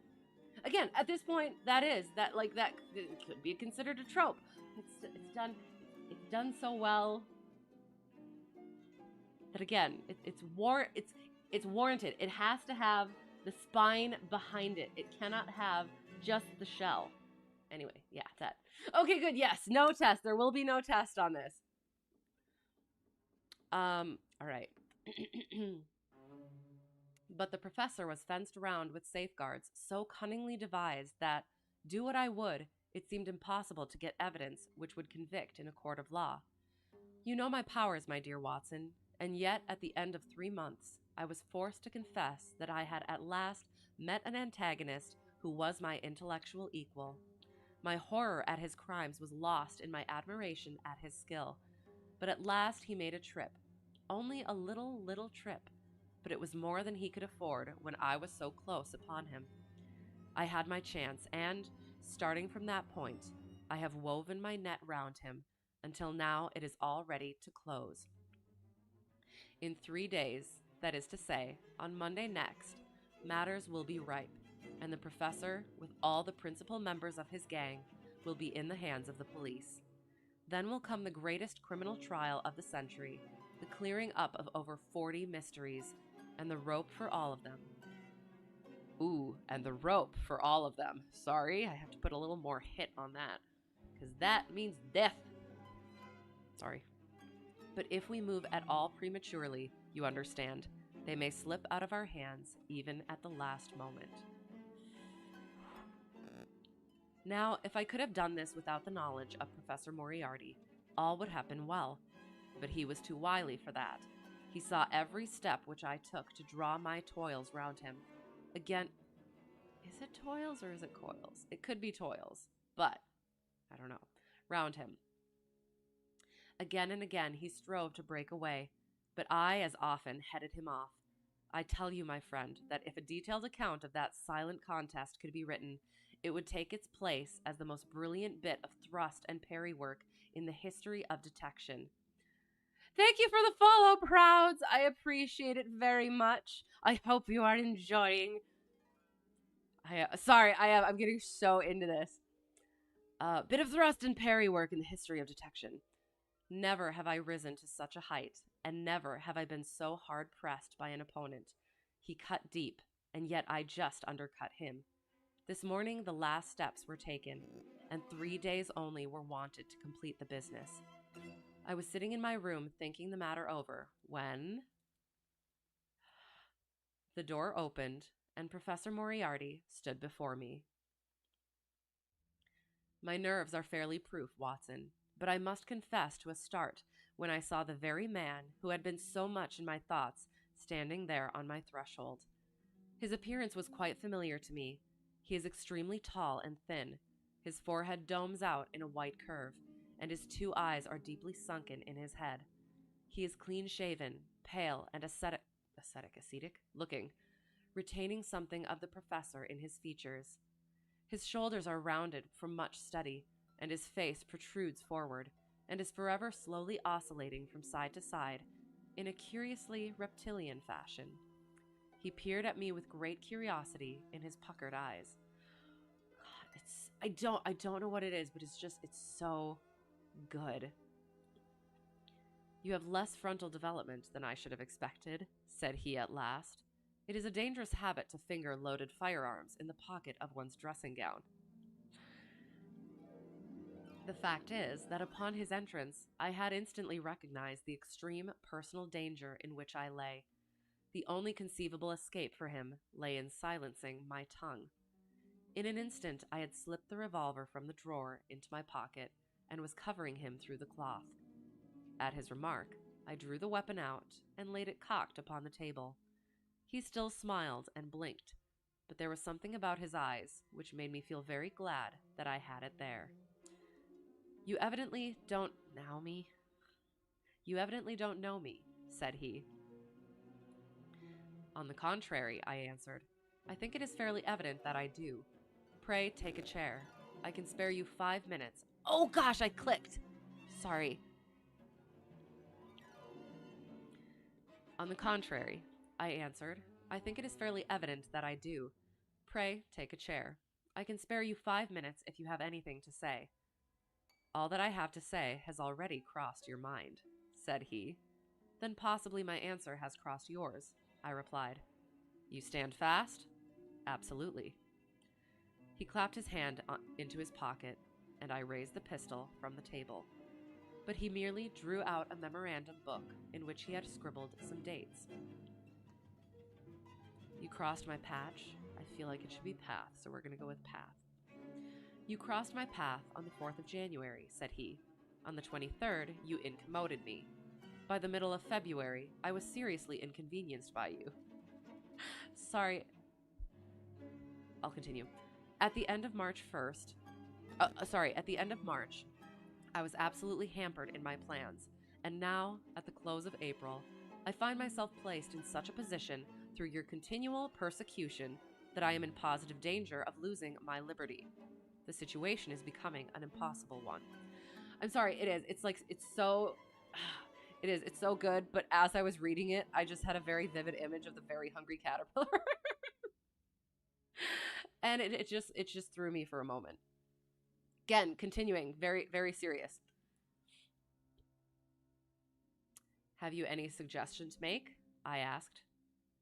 S1: Again, at this point, that could be considered a trope. It's done so well that again, it's warranted. It has to have the spine behind it. It cannot have just the shell. Anyway, yeah, that. Okay, good. Yes, no test. There will be no test on this. All right. But the professor was fenced around with safeguards so cunningly devised that, do what I would, it seemed impossible to get evidence which would convict in a court of law. You know my powers, my dear Watson, and yet at the end of 3 months, I was forced to confess that I had at last met an antagonist who was my intellectual equal. My horror at his crimes was lost in my admiration at his skill. But at last he made a trip. Only a little trip, but it was more than he could afford when I was so close upon him. I had my chance, and, starting from that point, I have woven my net round him until now it is all ready to close. In 3 days, that is to say, on Monday next, matters will be ripe, and the professor, with all the principal members of his gang, will be in the hands of the police. Then will come the greatest criminal trial of the century, the clearing up of over 40 mysteries, and the rope for all of them. Ooh, and the rope for all of them. Sorry, I have to put a little more hit on that, because that means death. Sorry. But if we move at all prematurely, you understand, they may slip out of our hands even at the last moment. Now, if I could have done this without the knowledge of Professor Moriarty, all would have been well. But he was too wily for that. He saw every step which I took to draw my toils round him. Again, is it toils or is it coils? It could be toils, but I don't know. Round him. Again and again he strove to break away, but I as often headed him off. I tell you, my friend, that if a detailed account of that silent contest could be written, it would take its place as the most brilliant bit of thrust and parry work in the history of detection. Thank you for the follow, Prouds. I appreciate it very much. I hope you are enjoying. I'm getting so into this. Bit of thrust and parry work in the history of detection. Never have I risen to such a height, and never have I been so hard pressed by an opponent. He cut deep, and yet I just undercut him. This morning the last steps were taken, and 3 days only were wanted to complete the business. I was sitting in my room thinking the matter over when the door opened and Professor Moriarty stood before me. My nerves are fairly proof, Watson, but I must confess to a start when I saw the very man who had been so much in my thoughts standing there on my threshold. His appearance was quite familiar to me. He is extremely tall and thin. His forehead domes out in a white curve, and his 2 eyes are deeply sunken in his head. He is clean-shaven, pale, and ascetic looking, retaining something of the professor in his features. His shoulders are rounded from much study, and his face protrudes forward, and is forever slowly oscillating from side to side in a curiously reptilian fashion. He peered at me with great curiosity in his puckered eyes. God, I don't know what it is, but it's so good. You have less frontal development than I should have expected, said he at last. It is a dangerous habit to finger loaded firearms in the pocket of one's dressing gown. The fact is that upon his entrance, I had instantly recognized the extreme personal danger in which I lay. The only conceivable escape for him lay in silencing my tongue. In an instant, I had slipped the revolver from the drawer into my pocket and was covering him through the cloth. At his remark, I drew the weapon out and laid it cocked upon the table. He still smiled and blinked, but there was something about his eyes which made me feel very glad that I had it there. You evidently don't know me, said he. On the contrary, I answered, I think it is fairly evident that I do. Pray take a chair. I can spare you 5 minutes. Oh gosh, I clicked! sorry. On the contrary, I answered, I think it is fairly evident that I do. Pray, take a chair. I can spare you 5 minutes if you have anything to say. All that I have to say has already crossed your mind, said he. Then possibly my answer has crossed yours, I replied. You stand fast? Absolutely. He clapped his hand into his pocket, and I raised the pistol from the table. But he merely drew out a memorandum book in which he had scribbled some dates. You crossed my patch. I feel like it should be path, so we're going to go with path. You crossed my path on the 4th of January, said he. On the 23rd, you incommoded me. By the middle of February, I was seriously inconvenienced by you. Sorry. I'll continue. At the end of March, I was absolutely hampered in my plans, and now, at the close of April, I find myself placed in such a position through your continual persecution that I am in positive danger of losing my liberty. The situation is becoming an impossible one. I'm sorry, it is. It's so good, but as I was reading it, I just had a very vivid image of the very hungry caterpillar. And it just threw me for a moment. Again, continuing, very, very serious. Have you any suggestion to make? I asked.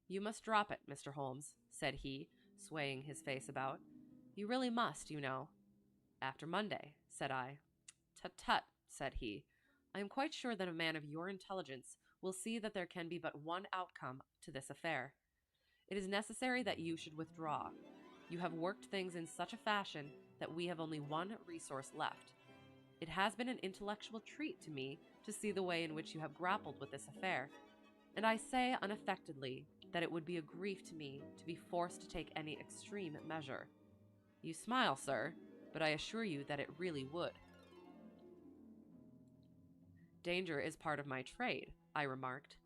S1: You must drop it, Mr. Holmes, said he, swaying his face about. You really must, you know. After Monday, said I. Tut-tut, said he. I am quite sure that a man of your intelligence will see that there can be but one outcome to this affair. It is necessary that you should withdraw. You have worked things in such a fashion that we have only one resource left. It has been an intellectual treat to me to see the way in which you have grappled with this affair, and I say unaffectedly that it would be a grief to me to be forced to take any extreme measure. You smile, sir, but I assure you that it really would. Danger is part of my trade, I remarked.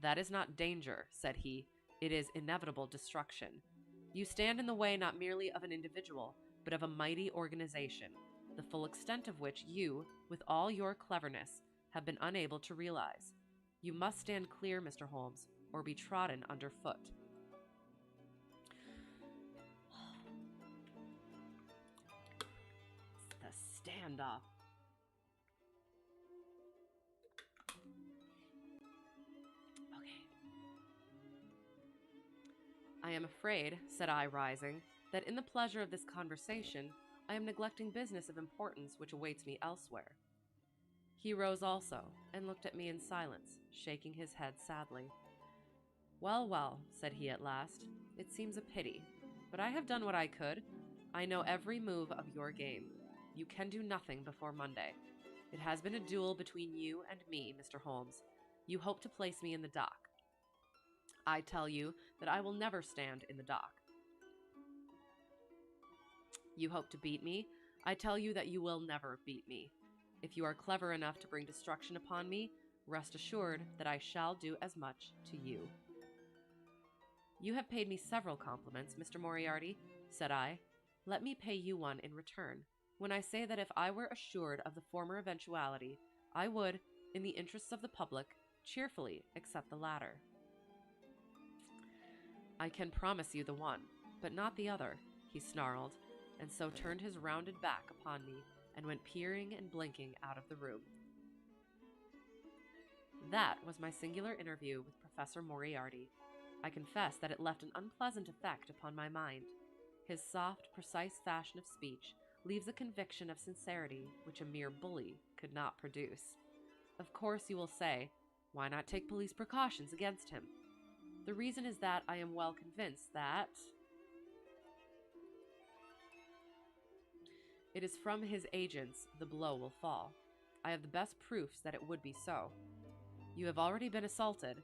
S1: That is not danger, said he. It is inevitable destruction. You stand in the way not merely of an individual, but of a mighty organization, the full extent of which you, with all your cleverness, have been unable to realize. You must stand clear, Mr. Holmes, or be trodden underfoot. The standoff. Okay. I am afraid, said I, rising, that in the pleasure of this conversation, I am neglecting business of importance which awaits me elsewhere. He rose also, and looked at me in silence, shaking his head sadly. Well, well, said he at last, it seems a pity, but I have done what I could. I know every move of your game. You can do nothing before Monday. It has been a duel between you and me, Mr. Holmes. You hope to place me in the dock. I tell you that I will never stand in the dock. You hope to beat me. I tell you that you will never beat me. If you are clever enough to bring destruction upon me, rest assured that I shall do as much to you. You have paid me several compliments, Mr. Moriarty, said I. Let me pay you one in return, when I say that if I were assured of the former eventuality, I would, in the interests of the public, cheerfully accept the latter. I can promise you the one, but not the other, he snarled, and so turned his rounded back upon me and went peering and blinking out of the room. That was my singular interview with Professor Moriarty. I confess that it left an unpleasant effect upon my mind. His soft, precise fashion of speech leaves a conviction of sincerity which a mere bully could not produce. Of course, you will say, why not take police precautions against him? The reason is that I am well convinced that it is from his agents the blow will fall. I have the best proofs that it would be so. You have already been assaulted.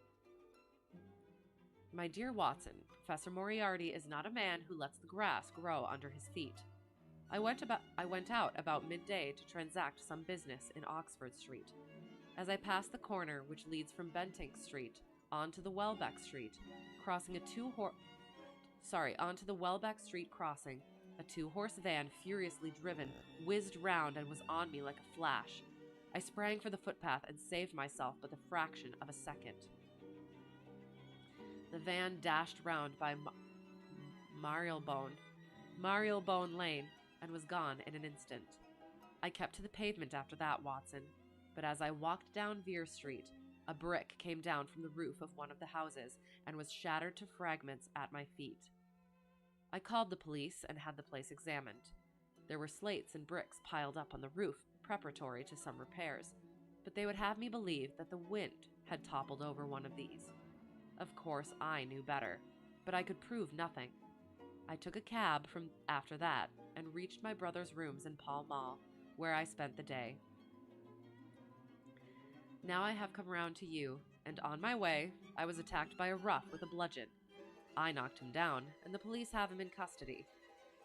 S1: My dear Watson, Professor Moriarty is not a man who lets the grass grow under his feet. I went out about midday to transact some business in Oxford Street. As I passed the corner which leads from Bentinck Street onto the Welbeck Street, onto the Welbeck Street crossing, a two-horse van, furiously driven, whizzed round and was on me like a flash. I sprang for the footpath and saved myself but the fraction of a second. The van dashed round by Marylebone Lane, and was gone in an instant. I kept to the pavement after that, Watson, but as I walked down Vere Street, a brick came down from the roof of one of the houses and was shattered to fragments at my feet. I called the police and had the place examined. There were slates and bricks piled up on the roof, preparatory to some repairs, but they would have me believe that the wind had toppled over one of these. Of course, I knew better, but I could prove nothing. I took a cab from after that and reached my brother's rooms in Pall Mall, where I spent the day. Now I have come round to you, and on my way, I was attacked by a rough with a bludgeon. I knocked him down, and the police have him in custody.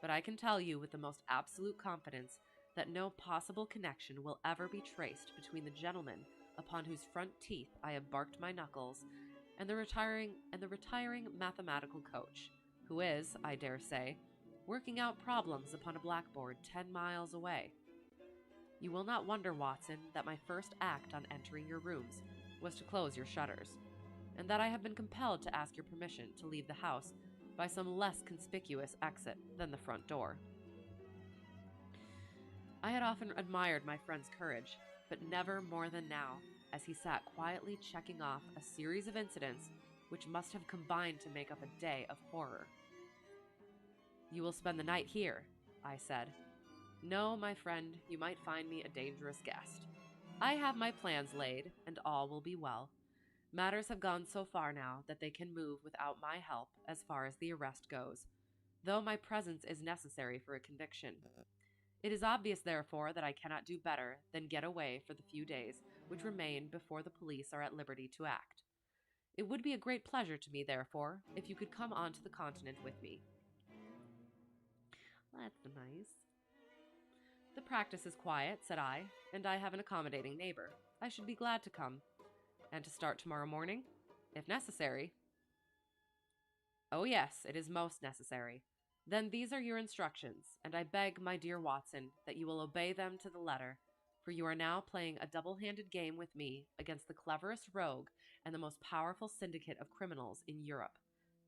S1: But I can tell you with the most absolute confidence that no possible connection will ever be traced between the gentleman upon whose front teeth I have barked my knuckles and the retiring mathematical coach, who is, I dare say, working out problems upon a blackboard 10 miles away. You will not wonder, Watson, that my first act on entering your rooms was to close your shutters, and that I have been compelled to ask your permission to leave the house by some less conspicuous exit than the front door. I had often admired my friend's courage, but never more than now, as he sat quietly checking off a series of incidents which must have combined to make up a day of horror. You will spend the night here, I said. No, my friend, you might find me a dangerous guest. I have my plans laid, and all will be well. Matters have gone so far now that they can move without my help as far as the arrest goes, though my presence is necessary for a conviction. It is obvious, therefore, that I cannot do better than get away for the few days which remain before the police are at liberty to act. It would be a great pleasure to me, therefore, if you could come on to the continent with me. That's nice. The practice is quiet, said I, and I have an accommodating neighbor. I should be glad to come. And to start tomorrow morning, if necessary. Oh yes, it is most necessary. Then these are your instructions, and I beg, my dear Watson, that you will obey them to the letter, for you are now playing a double-handed game with me against the cleverest rogue and the most powerful syndicate of criminals in Europe.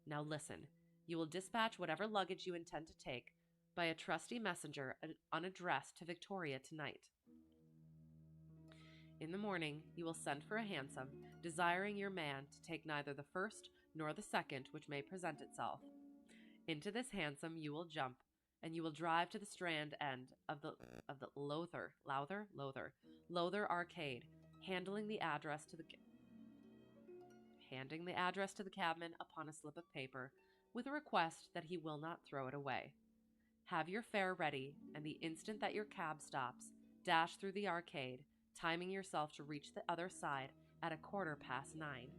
S1: Now listen, you will dispatch whatever luggage you intend to take by a trusty messenger unaddressed to Victoria tonight. In the morning, you will send for a hansom, desiring your man to take neither the first nor the second which may present itself. Into this hansom you will jump, and you will drive to the Strand end of the Lowther Arcade, handing the address to the cabman upon a slip of paper, with a request that he will not throw it away. Have your fare ready, and the instant that your cab stops, dash through the arcade, timing yourself to reach the other side at 9:15.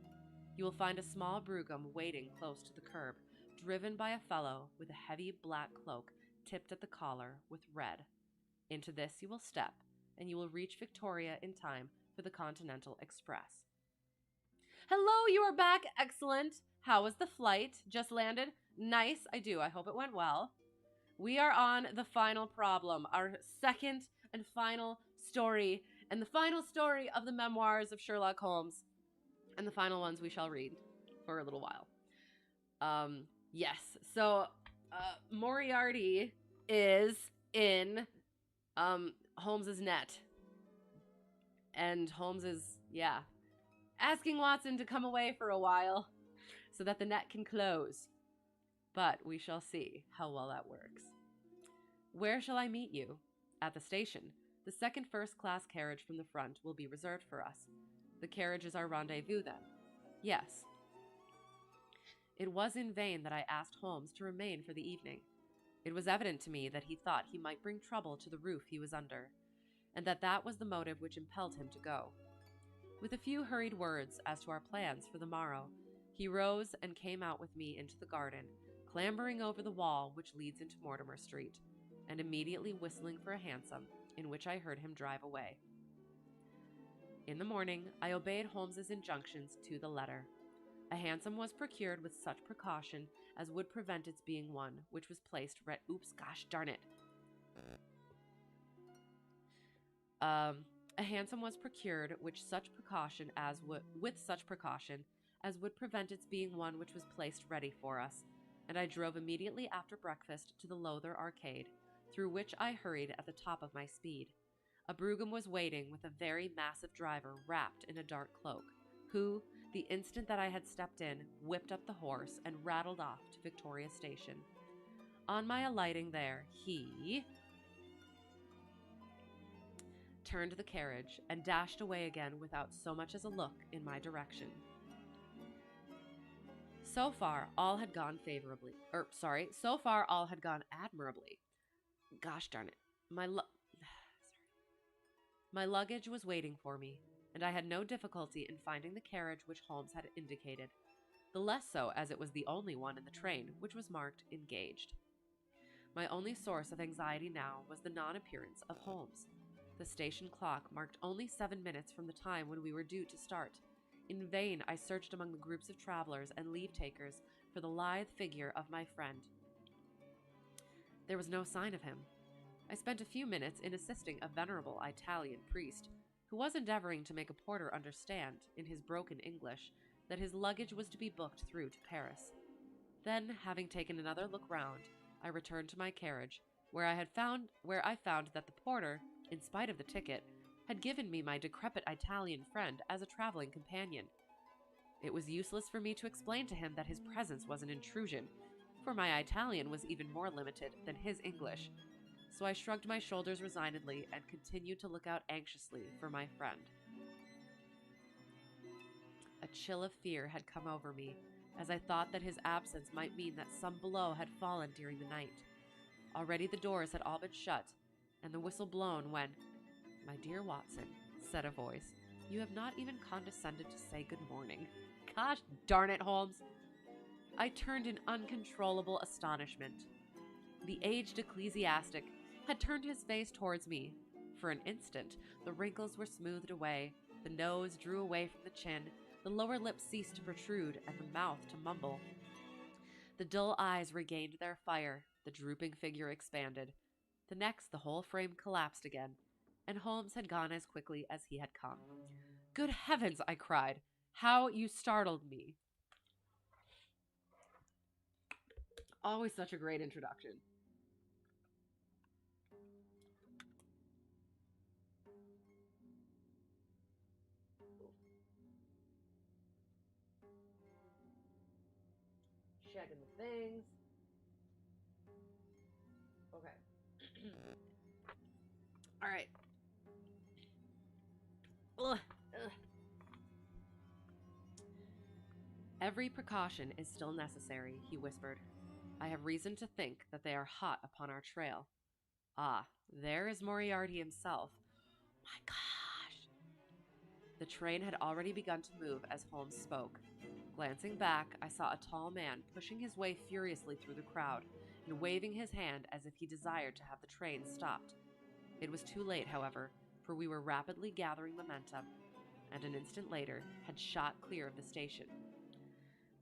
S1: You will find a small brougham waiting close to the curb, driven by a fellow with a heavy black cloak tipped at the collar with red. Into this you will step, and you will reach Victoria in time for the Continental Express. Hello, you are back. Excellent. How was the flight? Just landed? Nice. I hope it went well. We are on the final problem, our second and final story, and the final story of the memoirs of Sherlock Holmes, and the final ones we shall read for a little while. Yes, so Moriarty is in Holmes's net, and Holmes is, asking Watson to come away for a while so that the net can close. But we shall see how well that works. Where shall I meet you? At the station. The second first-class carriage from the front will be reserved for us. The carriage is our rendezvous, then? Yes. It was in vain that I asked Holmes to remain for the evening. It was evident to me that he thought he might bring trouble to the roof he was under, and that was the motive which impelled him to go. With a few hurried words as to our plans for the morrow, he rose and came out with me into the garden, clambering over the wall which leads into Mortimer Street, and immediately whistling for a hansom, in which I heard him drive away. In the morning, I obeyed Holmes's injunctions to the letter. A hansom was procured with such precaution as would prevent its being one which was placed A hansom was procured with such precaution as would prevent its being one which was placed ready for us, and I drove immediately after breakfast to the Lowther Arcade, through which I hurried at the top of my speed. A brougham was waiting with a very massive driver wrapped in a dark cloak, who, the instant that I had stepped in, whipped up the horse and rattled off to Victoria Station. On my alighting there, he turned the carriage and dashed away again without so much as a look in my direction. So far, all had gone admirably. Gosh darn it. My luggage was waiting for me, and I had no difficulty in finding the carriage which Holmes had indicated, the less so as it was the only one in the train which was marked engaged. My only source of anxiety now was the non-appearance of Holmes. The station clock marked only 7 minutes from the time when we were due to start. In vain I searched among the groups of travelers and leave-takers for the lithe figure of my friend. There was no sign of him. I spent a few minutes in assisting a venerable Italian priest, who was endeavoring to make a porter understand, in his broken English, that his luggage was to be booked through to Paris. Then, having taken another look round, I returned to my carriage, where I found that the porter, in spite of the ticket, had given me my decrepit Italian friend as a traveling companion. It was useless for me to explain to him that his presence was an intrusion, for my Italian was even more limited than his English, so I shrugged my shoulders resignedly and continued to look out anxiously for my friend. A chill of fear had come over me, as I thought that his absence might mean that some blow had fallen during the night. Already the doors had all been shut, and the whistle blown when, "My dear Watson," said a voice, "you have not even condescended to say good morning." Gosh darn it, Holmes! I turned in uncontrollable astonishment. The aged ecclesiastic had turned his face towards me. For an instant, the wrinkles were smoothed away, the nose drew away from the chin, the lower lip ceased to protrude, and the mouth to mumble. The dull eyes regained their fire, the drooping figure expanded. The next, the whole frame collapsed again, and Holmes had gone as quickly as he had come. "Good heavens!" I cried. "How you startled me!" Always such a great introduction. Checking the things. Okay. All right. Ugh. Ugh. "Every precaution is still necessary," he whispered. "I have reason to think that they are hot upon our trail. Ah, there is Moriarty himself. My gosh!" The train had already begun to move as Holmes spoke. Glancing back, I saw a tall man pushing his way furiously through the crowd and waving his hand as if he desired to have the train stopped. It was too late, however, for we were rapidly gathering momentum, and an instant later had shot clear of the station.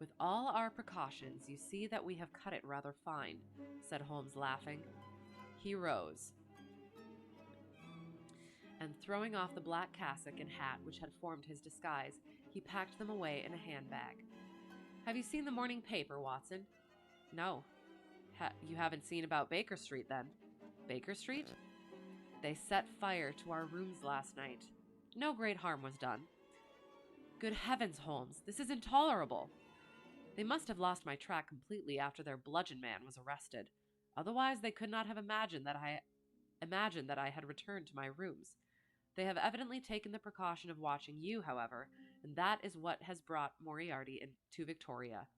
S1: "With all our precautions, you see that we have cut it rather fine," said Holmes, laughing. He rose, and throwing off the black cassock and hat which had formed his disguise, he packed them away in a handbag. "Have you seen the morning paper, Watson?" "No." You haven't seen about Baker Street, then?" "Baker Street? They set fire to our rooms last night. No great harm was done." "Good heavens, Holmes, this is intolerable." "They must have lost my track completely after their bludgeon man was arrested. Otherwise they could not have imagined that I had returned to my rooms. They have evidently taken the precaution of watching you, however, and that is what has brought Moriarty to Victoria.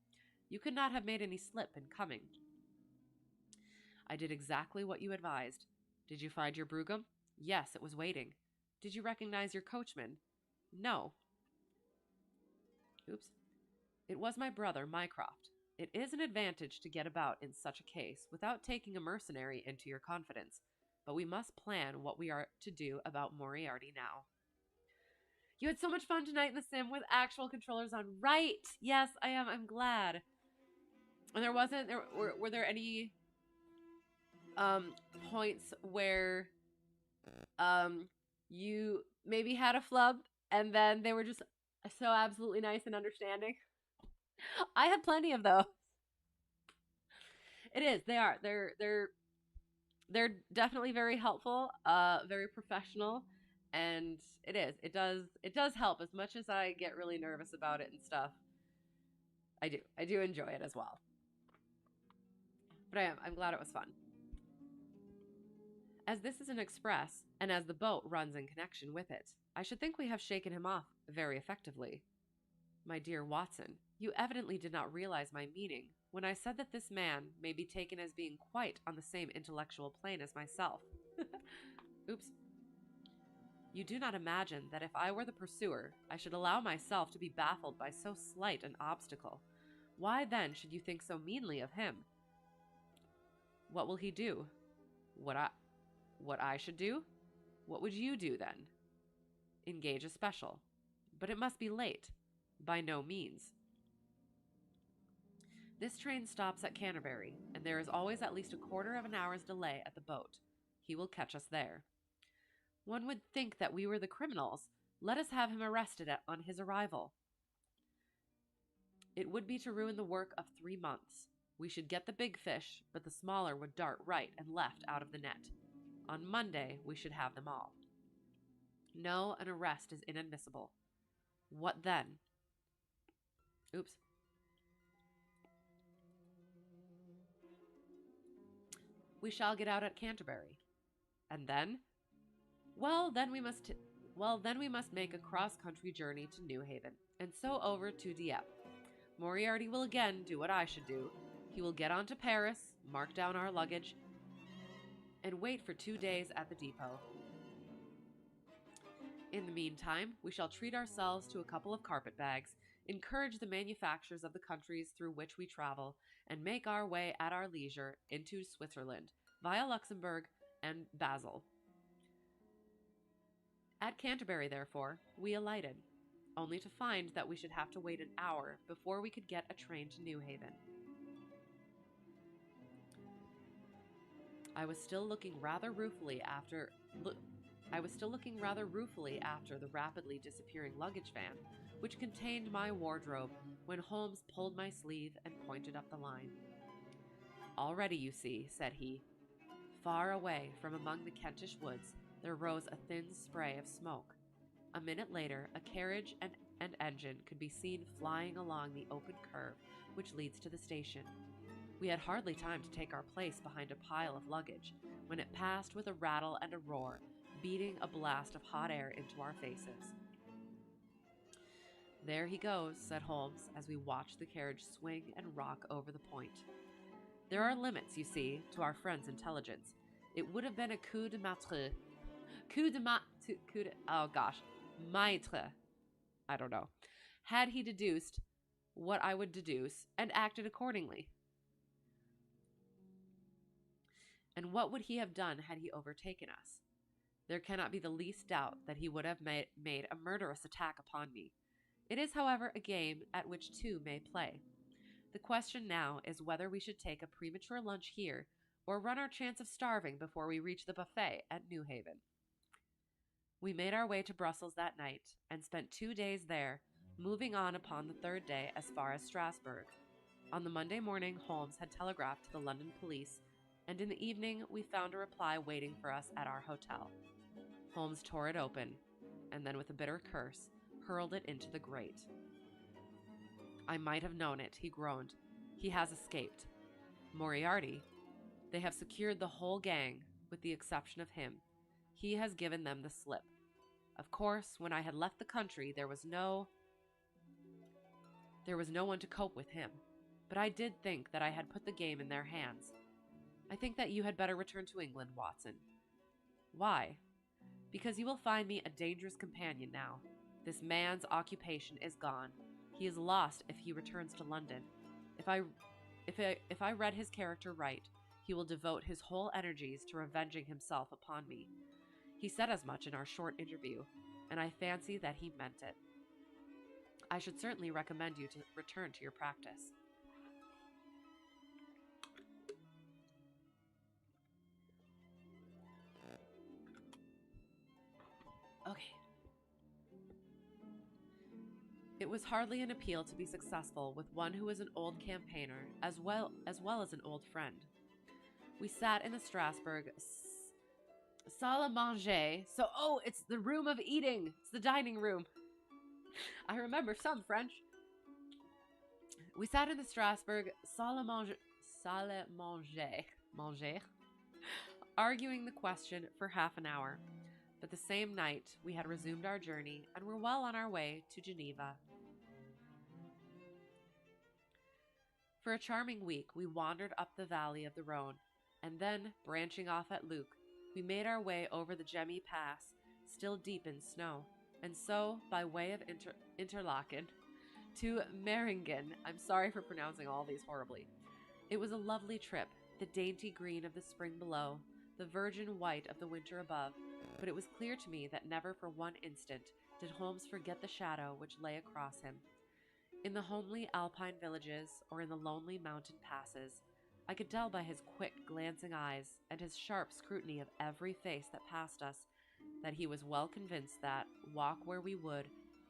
S1: You could not have made any slip in coming." "I did exactly what you advised. Did you find your brougham?" "Yes, it was waiting." "Did you recognize your coachman?" "No." Oops. "It was my brother, Mycroft. It is an advantage to get about in such a case without taking a mercenary into your confidence, but we must plan what we are to do about Moriarty now." "You had so much fun tonight in the sim with actual controllers on." "Right. Yes, I am. I'm glad." And were there any points where You maybe had a flub and then they were just so absolutely nice and understanding. I had plenty of those. It is. They are. They're definitely very helpful, very professional, and it does help as much as I get really nervous about it and stuff. I do enjoy it as well. But I'm glad it was fun. As this is an express, and as the boat runs in connection with it, I should think we have shaken him off very effectively. My dear Watson, you evidently did not realize my meaning when I said that this man may be taken as being quite on the same intellectual plane as myself. Oops. You do not imagine that if I were the pursuer, I should allow myself to be baffled by so slight an obstacle. Why then should you think so meanly of him? What will he do? What I what I should do? What would you do then? Engage a special. But it must be late. By no means. This train stops at Canterbury, and there is always at least a quarter of an hour's delay at the boat. He will catch us there. One would think that we were the criminals. Let us have him arrested on his arrival. It would be to ruin the work of 3 months. We should get the big fish, but the smaller would dart right and left out of the net. On Monday, we should have them all. No, an arrest is inadmissible. What then? Oops. We shall get out at Canterbury. And then? Well, then we must make a cross-country journey to New Haven, and so over to Dieppe. Moriarty will again do what I should do. He will get on to Paris, mark down our luggage, and wait for 2 days at the depot. In the meantime, we shall treat ourselves to a couple of carpet-bags, encourage the manufactures of the countries through which we travel, and make our way at our leisure into Switzerland, via Luxembourg and Basel. At Canterbury, therefore, we alighted, only to find that we should have to wait an hour before we could get a train to New Haven. I was still looking rather ruefully after the rapidly disappearing luggage van, which contained my wardrobe, when Holmes pulled my sleeve and pointed up the line. Already, you see, said he. Far away from among the Kentish woods, there rose a thin spray of smoke. A minute later, a carriage and engine could be seen flying along the open curve which leads to the station. We had hardly time to take our place behind a pile of luggage when it passed with a rattle and a roar, beating a blast of hot air into our faces. There he goes, said Holmes, as we watched the carriage swing and rock over the point. There are limits, you see, to our friend's intelligence. It would have been a coup de maître. Maître. I don't know. Had he deduced what I would deduce and acted accordingly. And what would he have done had he overtaken us? There cannot be the least doubt that he would have made a murderous attack upon me. It is, however, a game at which two may play. The question now is whether we should take a premature lunch here or run our chance of starving before we reach the buffet at New Haven. We made our way to Brussels that night and spent 2 days there, moving on upon the third day as far as Strasbourg. On the Monday morning, Holmes had telegraphed to the London police, and in the evening we found a reply waiting for us at our hotel. Holmes tore it open, and then with a bitter curse, hurled it into the grate. I might have known it, he groaned. He has escaped. Moriarty. They have secured the whole gang, with the exception of him. He has given them the slip. Of course, when I had left the country, there was no one to cope with him. But I did think that I had put the game in their hands. I think that you had better return to England, Watson. Why? Because you will find me a dangerous companion now. This man's occupation is gone. He is lost if he returns to London. If I read his character right, he will devote his whole energies to revenging himself upon me. He said as much in our short interview, and I fancy that he meant it. I should certainly recommend you to return to your practice. It was hardly an appeal to be successful with one who was an old campaigner as well as an old friend. We sat in the Strasbourg salle à manger. It's the room of eating. It's the dining room. I remember some French. We sat in the Strasbourg salle à manger, arguing the question for half an hour. But the same night, we had resumed our journey and were well on our way to Geneva. For a charming week, we wandered up the valley of the Rhone, and then, branching off at Luc, we made our way over the Gemmi Pass, still deep in snow, and so, by way of Interlaken, to Meiringen. I'm sorry for pronouncing all these horribly. It was a lovely trip, the dainty green of the spring below, the virgin white of the winter above, but it was clear to me that never for one instant did Holmes forget the shadow which lay across him. In the homely alpine villages or in the lonely mountain passes, I could tell by his quick, glancing eyes and his sharp scrutiny of every face that passed us that he was well convinced that, walk where we would,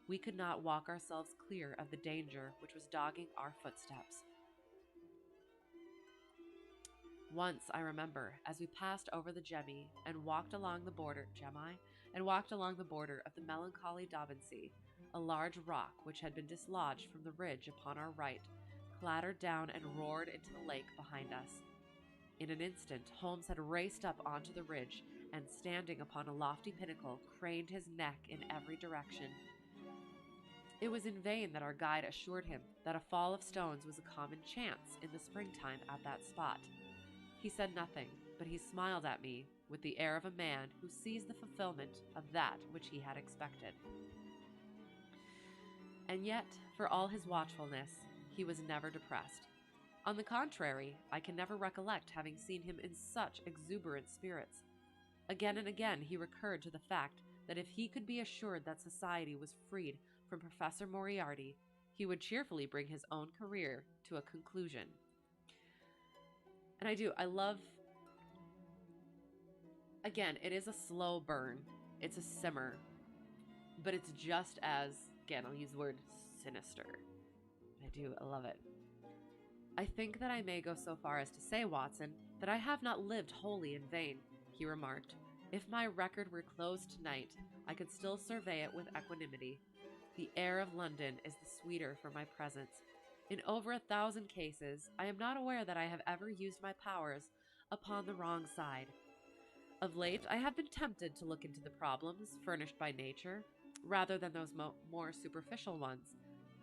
S1: we could not walk ourselves clear of the danger which was dogging our footsteps. Once, I remember, as we passed over the Gemmi and walked along the border of the melancholy Daubensee, a large rock which had been dislodged from the ridge upon our right, clattered down and roared into the lake behind us. In an instant, Holmes had raced up onto the ridge and, standing upon a lofty pinnacle, craned his neck in every direction. It was in vain that our guide assured him that a fall of stones was a common chance in the springtime at that spot. He said nothing, but he smiled at me with the air of a man who sees the fulfillment of that which he had expected. And yet, for all his watchfulness, he was never depressed. On the contrary, I can never recollect having seen him in such exuberant spirits. Again and again he recurred to the fact that if he could be assured that society was freed from Professor Moriarty, he would cheerfully bring his own career to a conclusion. And I love, again, it is a slow burn. It's a simmer. But it's just as, again, I'll use the word sinister. I love it. I think that I may go so far as to say, Watson, that I have not lived wholly in vain, he remarked. If my record were closed tonight, I could still survey it with equanimity. The air of London is the sweeter for my presence. In over 1,000 cases, I am not aware that I have ever used my powers upon the wrong side. Of late, I have been tempted to look into the problems furnished by nature, rather than those more superficial ones,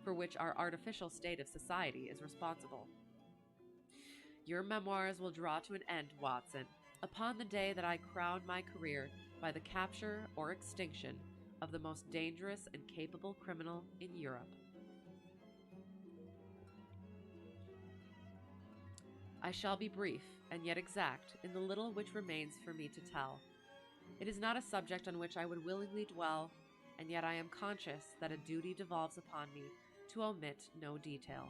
S1: for which our artificial state of society is responsible. Your memoirs will draw to an end, Watson, upon the day that I crown my career by the capture or extinction of the most dangerous and capable criminal in Europe. I shall be brief and yet exact in the little which remains for me to tell. It is not a subject on which I would willingly dwell, and yet I am conscious that a duty devolves upon me to omit no detail.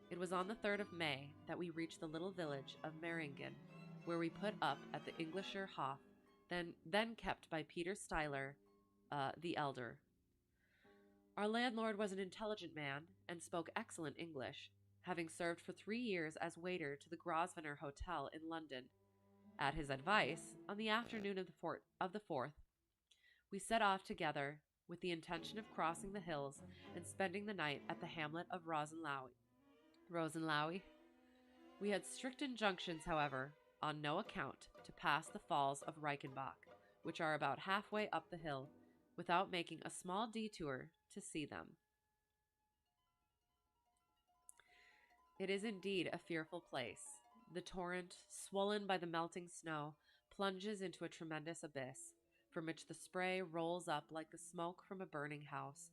S1: It was on the 3rd of May that we reached the little village of Meiringen, where we put up at the Englischer Hof, then kept by Peter Stuyler, the elder. Our landlord was an intelligent man and spoke excellent English, having served for 3 years as waiter to the Grosvenor Hotel in London. At his advice, on the afternoon of the 4th, we set off together with the intention of crossing the hills and spending the night at the hamlet of Rosenlaui. We had strict injunctions, however, on no account to pass the falls of Reichenbach, which are about halfway up the hill, without making a small detour to see them. It is indeed a fearful place. The torrent, swollen by the melting snow, plunges into a tremendous abyss, from which the spray rolls up like the smoke from a burning house.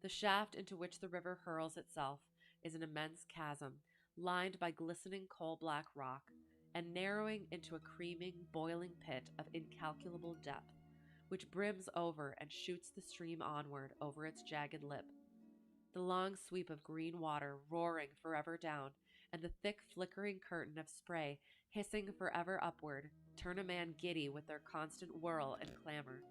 S1: The shaft into which the river hurls itself is an immense chasm, lined by glistening coal-black rock, and narrowing into a creaming, boiling pit of incalculable depth, which brims over and shoots the stream onward over its jagged lip. The long sweep of green water roaring forever down, and the thick flickering curtain of spray hissing forever upward, turn a man giddy with their constant whirl and clamor.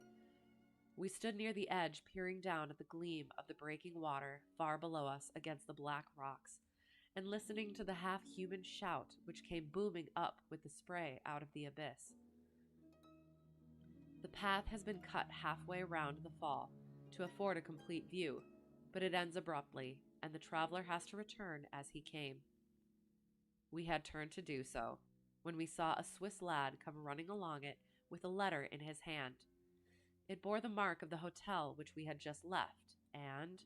S1: We stood near the edge, peering down at the gleam of the breaking water far below us against the black rocks, and listening to the half-human shout which came booming up with the spray out of the abyss. The path has been cut halfway round the fall to afford a complete view, but it ends abruptly, and the traveler has to return as he came. We had turned to do so, when we saw a Swiss lad come running along it with a letter in his hand. It bore the mark of the hotel which we had just left, and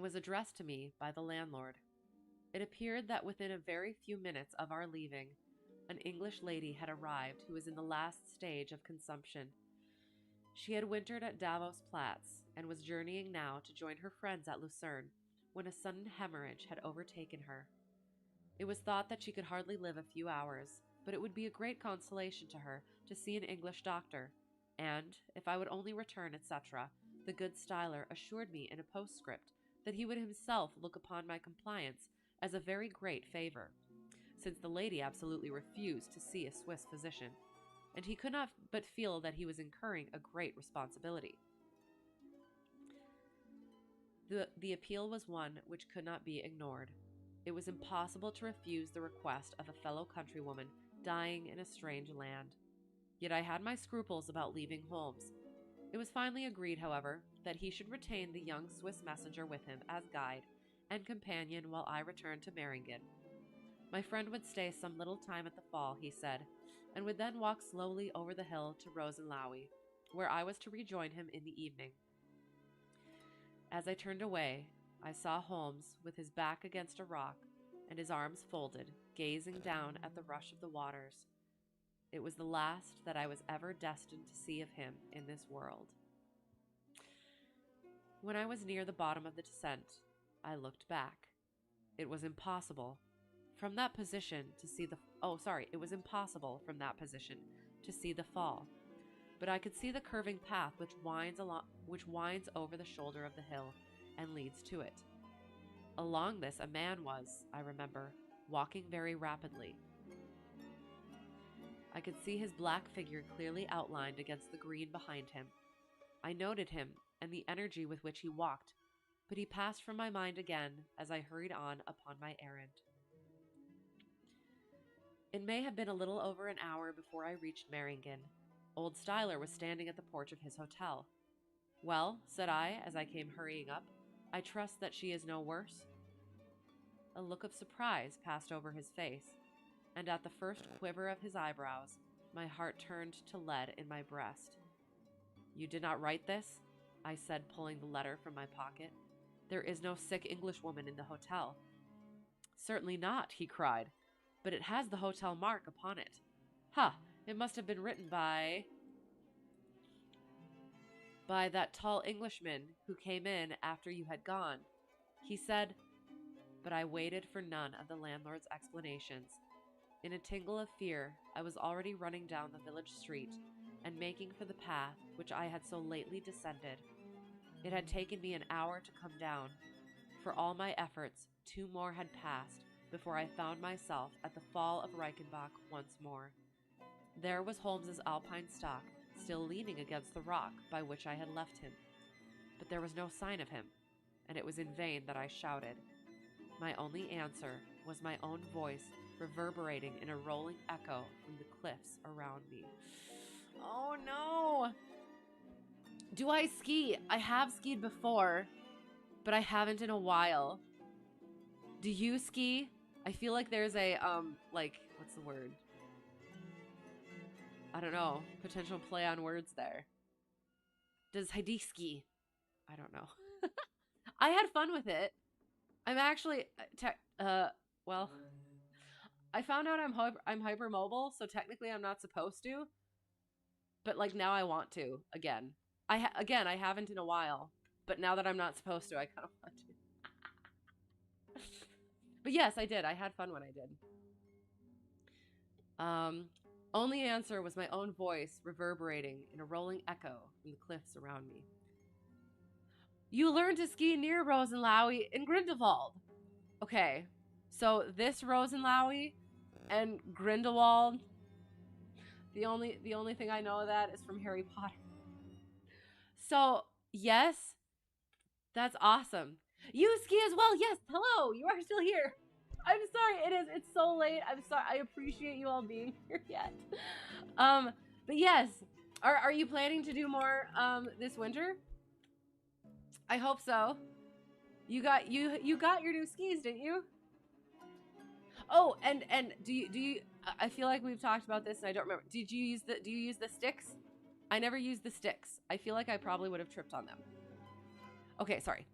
S1: was addressed to me by the landlord. It appeared that within a very few minutes of our leaving, an English lady had arrived who was in the last stage of consumption. She had wintered at Davos Platz and was journeying now to join her friends at Lucerne when a sudden hemorrhage had overtaken her. It was thought that she could hardly live a few hours, but it would be a great consolation to her to see an English doctor, and, if I would only return, etc., the good Styler assured me in a postscript that he would himself look upon my compliance as a very great favor, since the lady absolutely refused to see a Swiss physician, and he could not but feel that he was incurring a great responsibility. The appeal was one which could not be ignored. It was impossible to refuse the request of a fellow countrywoman dying in a strange land. Yet I had my scruples about leaving Holmes. It was finally agreed, however, that he should retain the young Swiss messenger with him as guide and companion while I returned to Meiringen. My friend would stay some little time at the fall, he said, and would then walk slowly over the hill to Rosenlaui, where I was to rejoin him in the evening. As I turned away, I saw Holmes with his back against a rock and his arms folded, gazing down at the rush of the waters. It was the last that I was ever destined to see of him in this world. When I was near the bottom of the descent, I looked back. It was impossible from that position to see the fall. But I could see the curving path which winds over the shoulder of the hill and leads to it. Along this a man was, I remember, walking very rapidly. I could see his black figure clearly outlined against the green behind him. I noted him and the energy with which he walked, but he passed from my mind again as I hurried on upon my errand. It may have been a little over an hour before I reached Meiringen. Old Styler was standing at the porch of his hotel. "Well," said I as I came hurrying up, "I trust that she is no worse?" A look of surprise passed over his face, and at the first quiver of his eyebrows, my heart turned to lead in my breast. "You did not write this?" I said, pulling the letter from my pocket. "There is no sick Englishwoman in the hotel." "Certainly not," he cried, "but it has the hotel mark upon it. Ha! It must have been written by that tall Englishman who came in after you had gone. He said—" But I waited for none of the landlord's explanations. In a tingle of fear, I was already running down the village street and making for the path which I had so lately descended. It had taken me an hour to come down. For all my efforts, 2 more had passed before I found myself at the fall of Reichenbach once more. There was Holmes's alpine stock, still leaning against the rock by which I had left him. But there was no sign of him, and it was in vain that I shouted. My only answer was my own voice reverberating in a rolling echo from the cliffs around me. Oh no! Do I ski? I have skied before, but I haven't in a while. Do you ski? I feel like there's a, what's the word? I don't know. Potential play on words there. Does Heidi ski? I don't know. I had fun with it. I'm actually, I found out I'm hypermobile, so technically I'm not supposed to. But like now I want to again. I haven't in a while, but now that I'm not supposed to, I kind of want to. But yes, I did. I had fun when I did. Only answer was my own voice reverberating in a rolling echo from the cliffs around me. You learned to ski near Rosenlaui in Grindelwald. Okay, so this Rosenlaui and Grindelwald, The only thing I know of that is from Harry Potter. So yes, that's awesome. You ski as well. Yes. Hello. You are still here. I'm sorry. It is. It's so late. I'm sorry. I appreciate you all being here yet. Um, but yes. Are you planning to do more this winter? I hope so. You got your new skis, didn't you? Oh, and do you I feel like we've talked about this and I don't remember. Do you use the sticks? I never used the sticks. I feel like I probably would have tripped on them. Okay, sorry.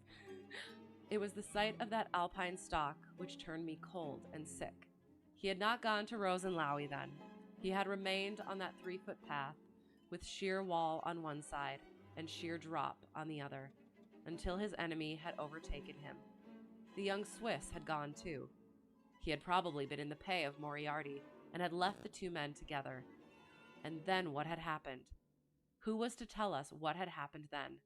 S1: It was the sight of that alpine stalk which turned me cold and sick. He had not gone to Rose and Lowie then. He had remained on that 3-foot path, with sheer wall on one side and sheer drop on the other, until his enemy had overtaken him. The young Swiss had gone too. He had probably been in the pay of Moriarty and had left the two men together. And then what had happened? Who was to tell us what had happened then?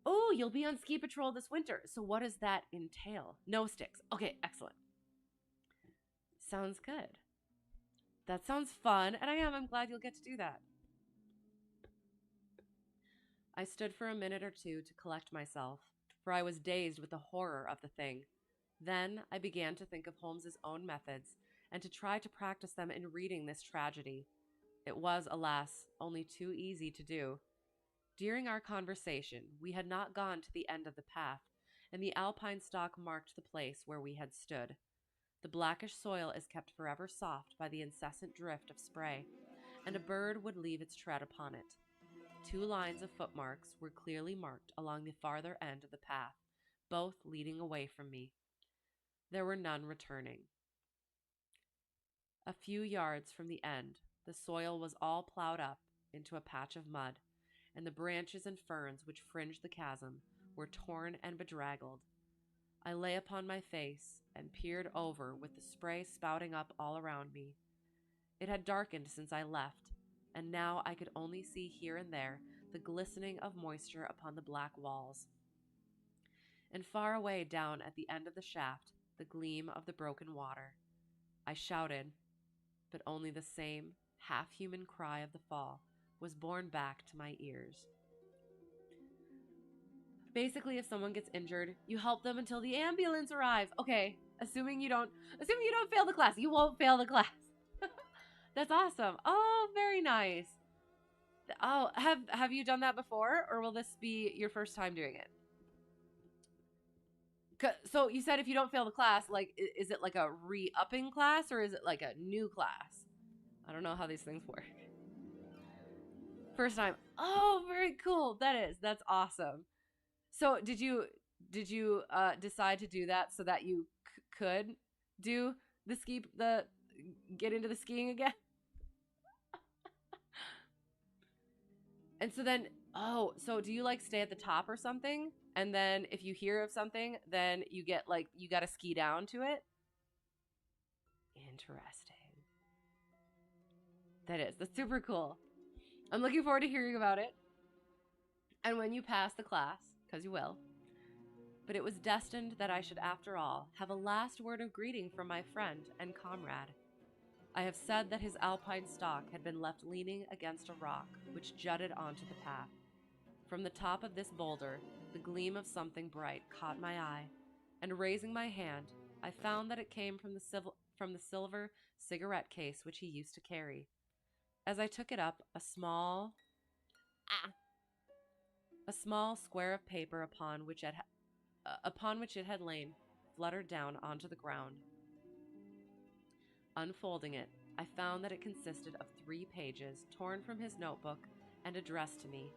S1: Oh, you'll be on ski patrol this winter. So what does that entail? No sticks. Okay, excellent. Sounds good. That sounds fun, and I'm glad you'll get to do that. I stood for a minute or two to collect myself, for I was dazed with the horror of the thing. Then I began to think of Holmes's own methods and to try to practice them in reading this tragedy. It was, alas, only too easy to do. During our conversation, we had not gone to the end of the path, and the alpine stalk marked the place where we had stood. The blackish soil is kept forever soft by the incessant drift of spray, and a bird would leave its tread upon it. 2 lines of footmarks were clearly marked along the farther end of the path, both leading away from me. There were none returning. A few yards from the end, the soil was all plowed up into a patch of mud, and the branches and ferns which fringed the chasm were torn and bedraggled. I lay upon my face and peered over with the spray spouting up all around me. It had darkened since I left, and now I could only see here and there the glistening of moisture upon the black walls. And far away down at the end of the shaft, the gleam of the broken water. I shouted, but only the same half-human cry of the fall was borne back to my ears. Basically, if someone gets injured, you help them until the ambulance arrives. Okay, assuming you don't fail the class. You won't fail the class. That's awesome. Oh, very nice. Oh, have you done that before, or will this be your first time doing it? So you said if you don't fail the class, like, is it like a re-upping class, or is it like a new class? I don't know how these things work. First time. Oh, very cool. That's awesome. So did you decide to do that so that you could do get into the skiing again? And so then, so do you like stay at the top or something? And then if you hear of something, then you get you got to ski down to it? Interesting. That's super cool. I'm looking forward to hearing about it. And when you pass the class, because you will. But it was destined that I should, after all, have a last word of greeting from my friend and comrade. I have said that his alpine stock had been left leaning against a rock which jutted onto the path. From the top of this boulder, the gleam of something bright caught my eye, and raising my hand, I found that it came from the silver cigarette case which he used to carry. As I took it up, a small square of paper upon which it had lain fluttered down onto the ground. Unfolding it, I found that it consisted of 3 pages torn from his notebook and addressed to me.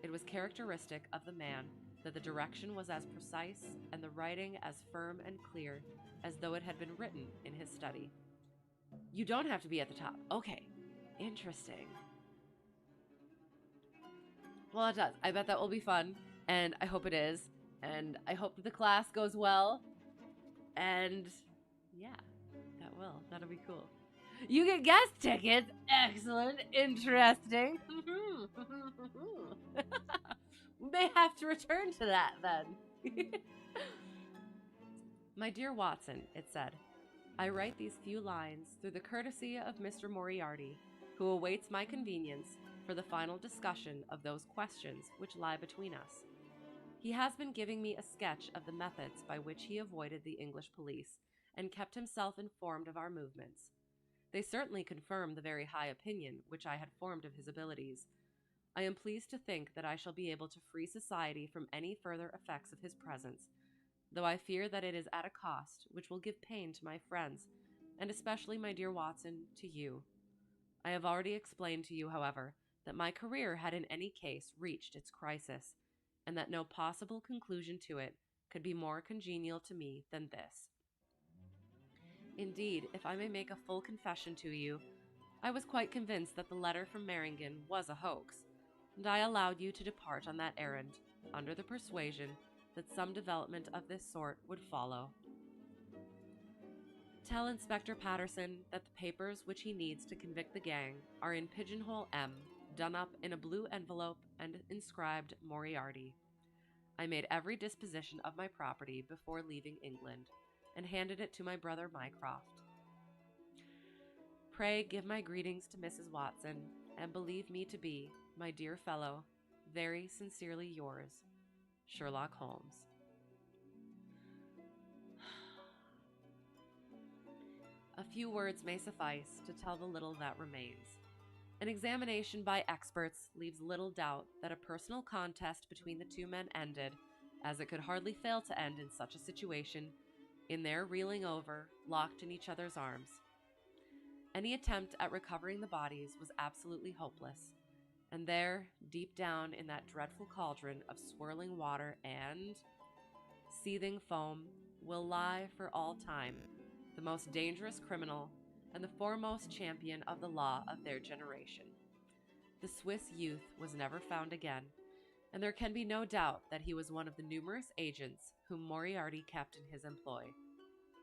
S1: It was characteristic of the man that the direction was as precise and the writing as firm and clear as though it had been written in his study. You don't have to be at the top. Okay, interesting. Well, it does. I bet that will be fun, and I hope it is, and I hope that the class goes well, and yeah, that'll be cool. You get guest tickets. Excellent. Interesting. We may have to return to that then. My dear Watson, it said, I write these few lines through the courtesy of Mr. Moriarty, who awaits my convenience for the final discussion of those questions which lie between us. He has been giving me a sketch of the methods by which he avoided the English police and kept himself informed of our movements. They certainly confirm the very high opinion which I had formed of his abilities. I am pleased to think that I shall be able to free society from any further effects of his presence, though I fear that it is at a cost which will give pain to my friends, and especially, my dear Watson, to you. I have already explained to you, however, that my career had in any case reached its crisis, and that no possible conclusion to it could be more congenial to me than this. Indeed, if I may make a full confession to you, I was quite convinced that the letter from Meiringen was a hoax, and I allowed you to depart on that errand, under the persuasion that some development of this sort would follow. Tell Inspector Patterson that the papers which he needs to convict the gang are in Pigeonhole M, done up in a blue envelope and inscribed Moriarty. I made every disposition of my property before leaving England, and handed it to my brother Mycroft. Pray give my greetings to Mrs. Watson, and believe me to be, my dear fellow, very sincerely yours, Sherlock Holmes. A few words may suffice to tell the little that remains. An examination by experts leaves little doubt that a personal contest between the two men ended, as it could hardly fail to end in such a situation, in their reeling over, locked in each other's arms. Any attempt at recovering the bodies was absolutely hopeless, and there, deep down in that dreadful cauldron of swirling water and seething foam, will lie for all time the most dangerous criminal and the foremost champion of the law of their generation. The Swiss youth was never found again, and there can be no doubt that he was one of the numerous agents whom Moriarty kept in his employ.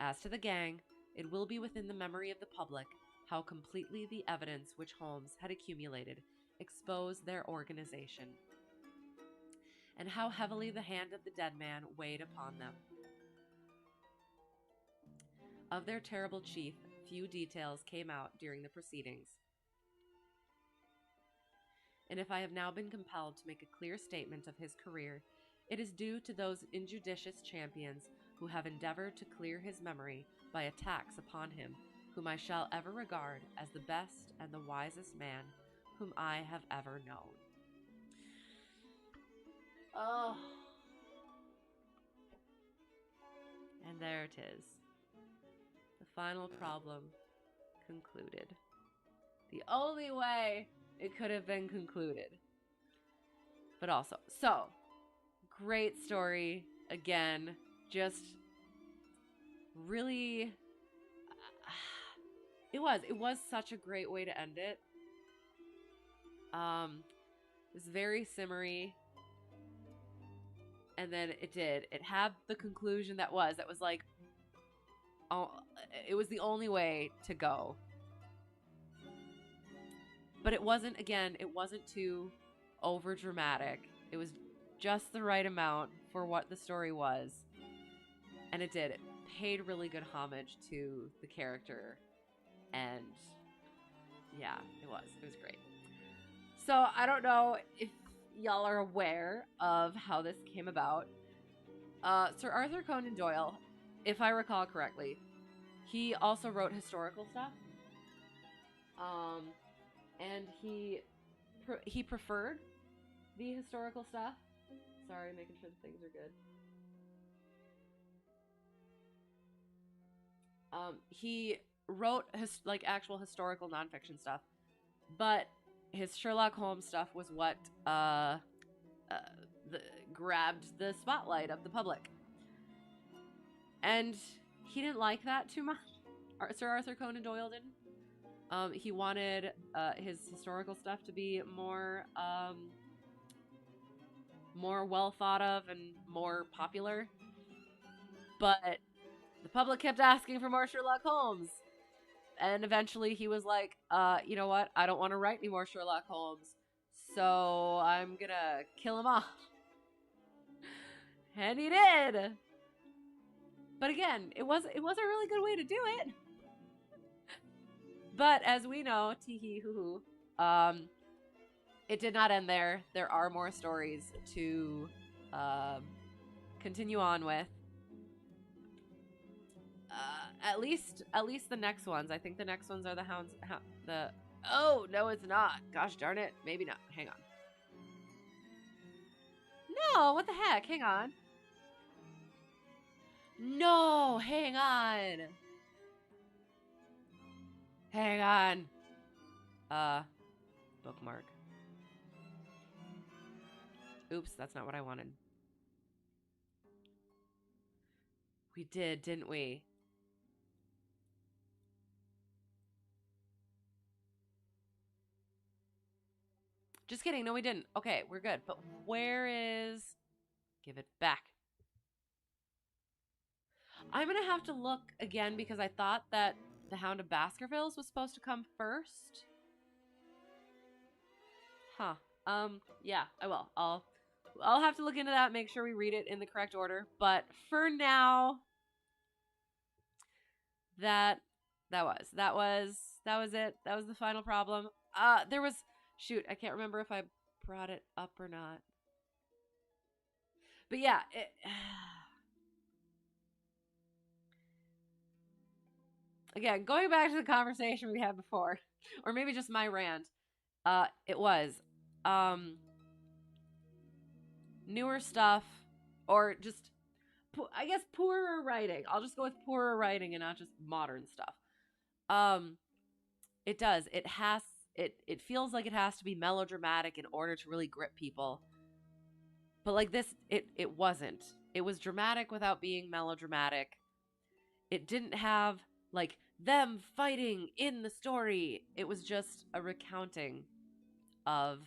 S1: As to the gang, it will be within the memory of the public how completely the evidence which Holmes had accumulated exposed their organization, and how heavily the hand of the dead man weighed upon them. Of their terrible chief, few details came out during the proceedings. And if I have now been compelled to make a clear statement of his career, it is due to those injudicious champions who have endeavored to clear his memory by attacks upon him, whom I shall ever regard as the best and the wisest man whom I have ever known. Oh. And there it is. The final problem concluded. The only way it could have been concluded. But also, so, great story. Again, just really, it was such a great way to end it. It was very simmery. And then it had the conclusion that was like, oh, it was the only way to go. But it wasn't too over dramatic. It was just the right amount for what the story was. And it paid really good homage to the character. And yeah, it was great. So I don't know if y'all are aware of how this came about. Sir Arthur Conan Doyle, if I recall correctly, he also wrote historical stuff. And he preferred the historical stuff. Sorry, making sure the things are good. He wrote actual historical nonfiction stuff, but his Sherlock Holmes stuff was what grabbed the spotlight of the public. And he didn't like that too much. Sir Arthur Conan Doyle didn't. He wanted his historical stuff to be more well thought of and more popular. But the public kept asking for more Sherlock Holmes. And eventually he was like, you know what? I don't want to write any more Sherlock Holmes. So I'm gonna kill him off. And he did. But again, it was a really good way to do it. But as we know, tee hee hoo hoo, it did not end there. There are more stories to continue on with. At least the next ones. I think the next ones are the hounds. Oh no, it's not. Gosh darn it. Maybe not. Hang on. No, what the heck? Hang on. No, hang on. Hang on. Bookmark. Oops, that's not what I wanted. We did, didn't we? Just kidding. No, we didn't. Okay, we're good. But where is... Give it back. I'm going to have to look again because I thought that the Hound of Baskervilles was supposed to come first. Huh. Yeah, I will. I'll have to look into that, make sure we read it in the correct order. But for now, that was it. That was the final problem. There was... Shoot, I can't remember if I brought it up or not. But yeah, again, going back to the conversation we had before, or maybe just my rant, it was newer stuff, or just, I guess, poorer writing. I'll just go with poorer writing and not just modern stuff. It does. It feels like it has to be melodramatic in order to really grip people. But like this, it wasn't. It was dramatic without being melodramatic. It didn't have like them fighting in the story. It was just a recounting of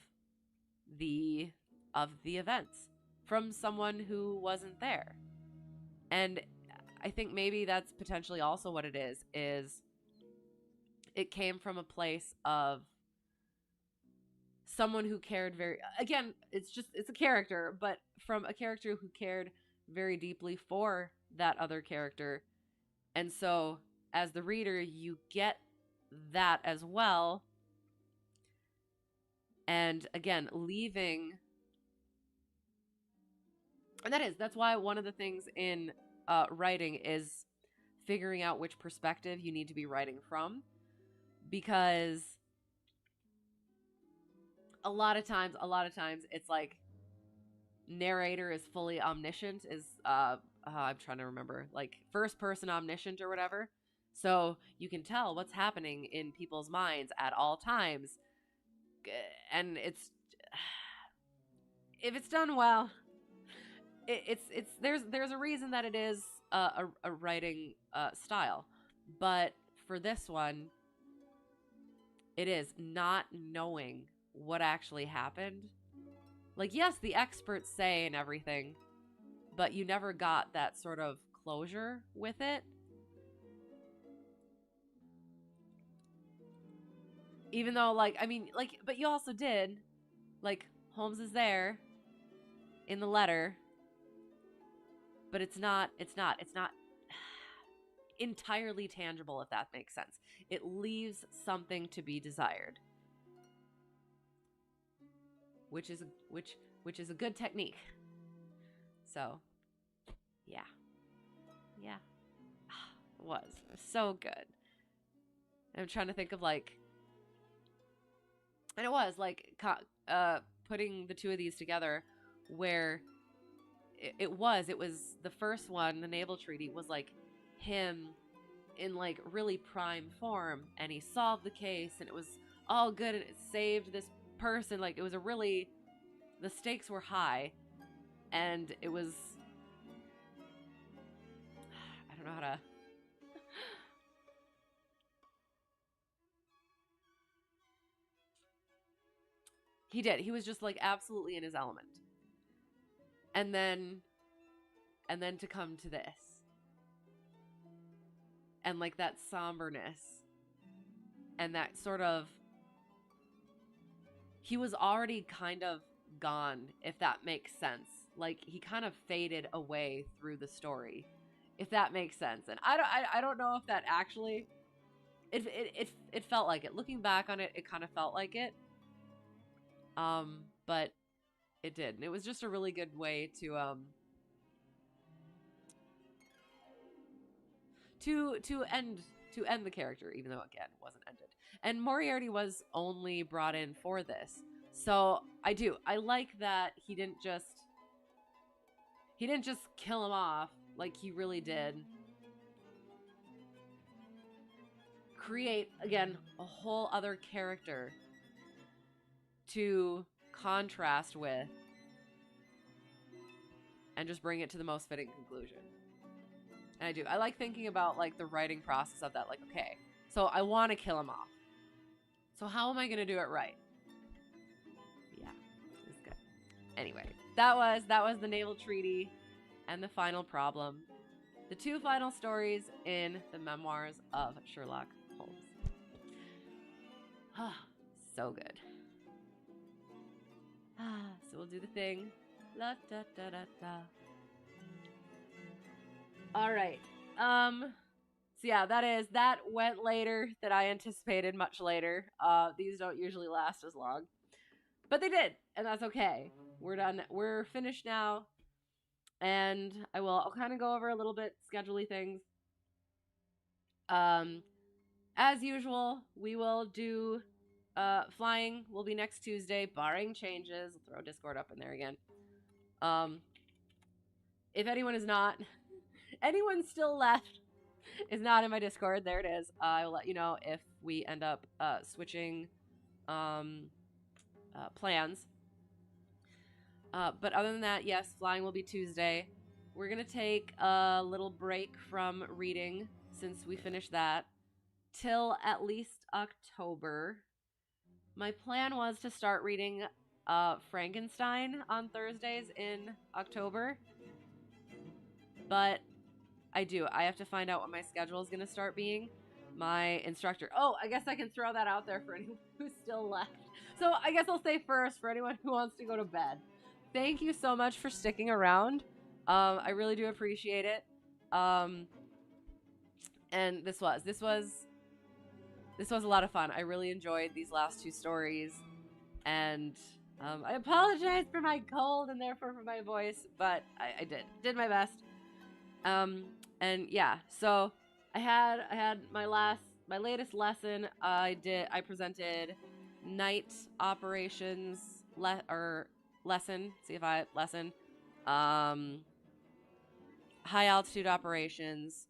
S1: the events from someone who wasn't there. And I think maybe that's potentially also what it is it came from a place of someone who cared very, again, it's a character, but from a character who cared very deeply for that other character. And so as the reader, you get that as well. And again, leaving, and that's why one of the things in writing is figuring out which perspective you need to be writing from, because a lot of times it's like narrator is fully omniscient, is I'm trying to remember, like first person omniscient or whatever. So you can tell what's happening in people's minds at all times. And it's, if it's done well, there's a reason that it is a writing style. But for this one, it is not knowing what actually happened. Like, yes, the experts say and everything, but you never got that sort of closure with it. Even though, like, I mean, like, but you also did. Like, Holmes is there in the letter, but it's not entirely tangible, if that makes sense. It leaves something to be desired. Which is a good technique. So, yeah. It was so good. I'm trying to think of like, and it was like putting the two of these together, where it was the first one, the Naval Treaty, was like him in like really prime form, and he solved the case, and it was all good, and it saved this person. Like, it was the stakes were high, and it was, I don't know how to, he was just like absolutely in his element. And then to come to this, and like that somberness, and that sort of, he was already kind of gone, if that makes sense. Like, he kind of faded away through the story. if that makes sense. And I don't know if that actually it felt like it. Looking back on it, it kind of felt like it. But it did. And it was just a really good way to end the character, even though again it wasn't ended. And Moriarty was only brought in for this. So I like that he didn't just kill him off like he really did. Create again a whole other character to contrast with and just bring it to the most fitting conclusion. And I do. I like thinking about like the writing process of that. Like, okay, so I want to kill him off. So how am I going to do it right? Yeah, it's good. Anyway, that was the Naval Treaty and the Final Problem. The two final stories in the Memoirs of Sherlock Holmes. So good. So we'll do the thing. La da da da da. All right. So yeah, that went later than I anticipated, much later. These don't usually last as long, but they did, and that's okay. We're done. We're finished now, and I'll kind of go over a little bit schedule-y things. As usual, we will do flying will be next Tuesday, barring changes. I'll throw Discord up in there again. If anyone still left is not in my Discord, there it is. I will let you know if we end up switching plans. But other than that, yes, flying will be Tuesday. We're going to take a little break from reading since we finished that till at least October. My plan was to start reading Frankenstein on Thursdays in October. But I have to find out what my schedule is going to start being. My instructor. Oh, I guess I can throw that out there for anyone who's still left. So I guess I'll say first for anyone who wants to go to bed. Thank you so much for sticking around. I really do appreciate it. And this was a lot of fun. I really enjoyed these last two stories. And I apologize for my cold and therefore for my voice, but I did my best. And yeah, so I had my latest lesson. I presented night operations lesson. High altitude operations,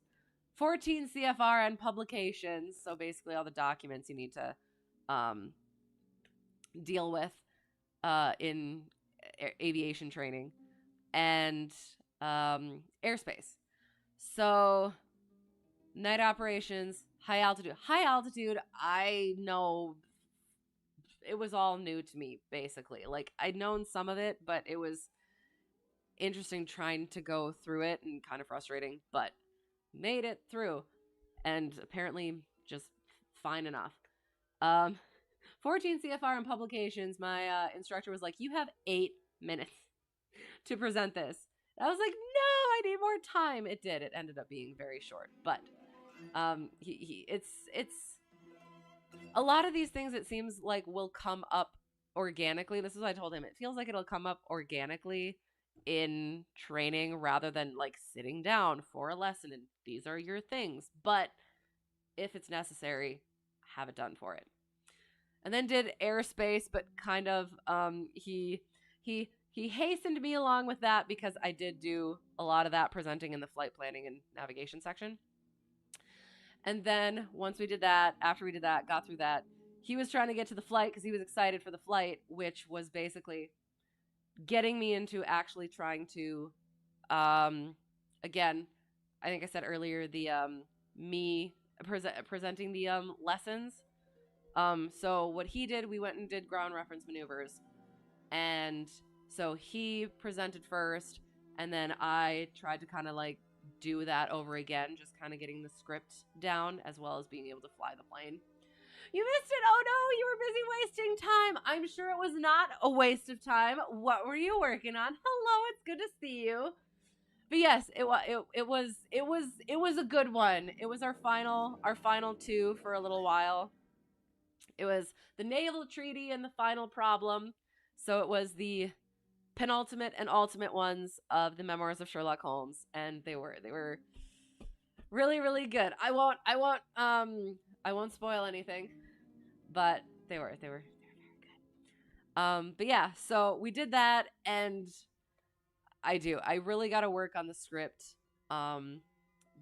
S1: 14 CFR and publications. So basically all the documents you need to deal with in aviation training and airspace. So night operations, high altitude. I know it was all new to me, basically. Like, I'd known some of it, but it was interesting trying to go through it and kind of frustrating, but made it through. And apparently just fine enough. 14 CFR and publications, my instructor was like, you have 8 minutes to present this. I was like, no, I need more time. It did. It ended up being very short, but it's a lot of these things. It seems like will come up organically. This is what I told him. It feels like it'll come up organically in training rather than like sitting down for a lesson and these are your things. But if it's necessary, have it done for it. And then did airspace, but kind of he hastened me along with that because I did do a lot of that presenting in the flight planning and navigation section. And then once we did that, after we did that, got through that, he was trying to get to the flight because he was excited for the flight, which was basically getting me into actually trying to, again, I think I said earlier, the me presenting the lessons. So what he did, we went and did ground reference maneuvers. And so he presented first, and then I tried to kind of like do that over again, just kind of getting the script down as well as being able to fly the plane. You missed it. Oh no, you were busy wasting time. I'm sure it was not a waste of time. What were you working on? Hello, it's good to see you. But yes, it was a good one. It was our final two for a little while. It was the Naval Treaty and the Final Problem. So it was the penultimate and ultimate ones of the Memoirs of Sherlock Holmes, and they were really really good. I won't spoil anything, but they were but yeah, so we did that, and I really got to work on the script. Um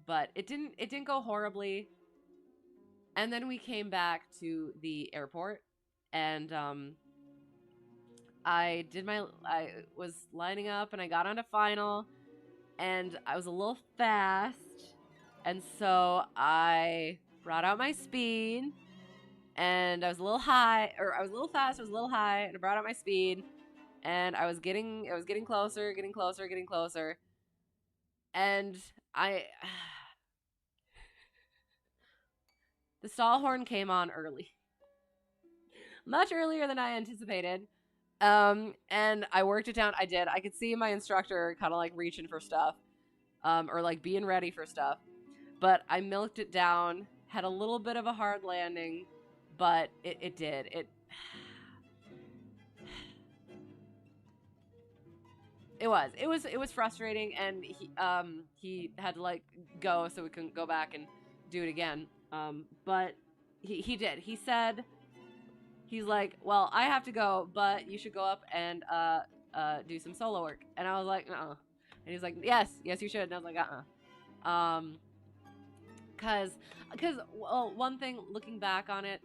S1: but it didn't go horribly. And then we came back to the airport, and I was lining up, and I got on a final, and I was a little fast. And so I brought out my speed, and I was a little high, or I was a little fast, I was a little high, and I brought out my speed, and I was getting closer, getting closer, getting closer. And I the stall horn came on early. Much earlier than I anticipated. And I worked it down. I did. I could see my instructor kind of like reaching for stuff, or like being ready for stuff. But I milked it down, had a little bit of a hard landing, but it did. It was frustrating, and he had to like go, so we couldn't go back and do it again. But he did. He said, he's like, well, I have to go, but you should go up and do some solo work. And I was like, and he's like, yes, you should. And I was like, because well, one thing looking back on it,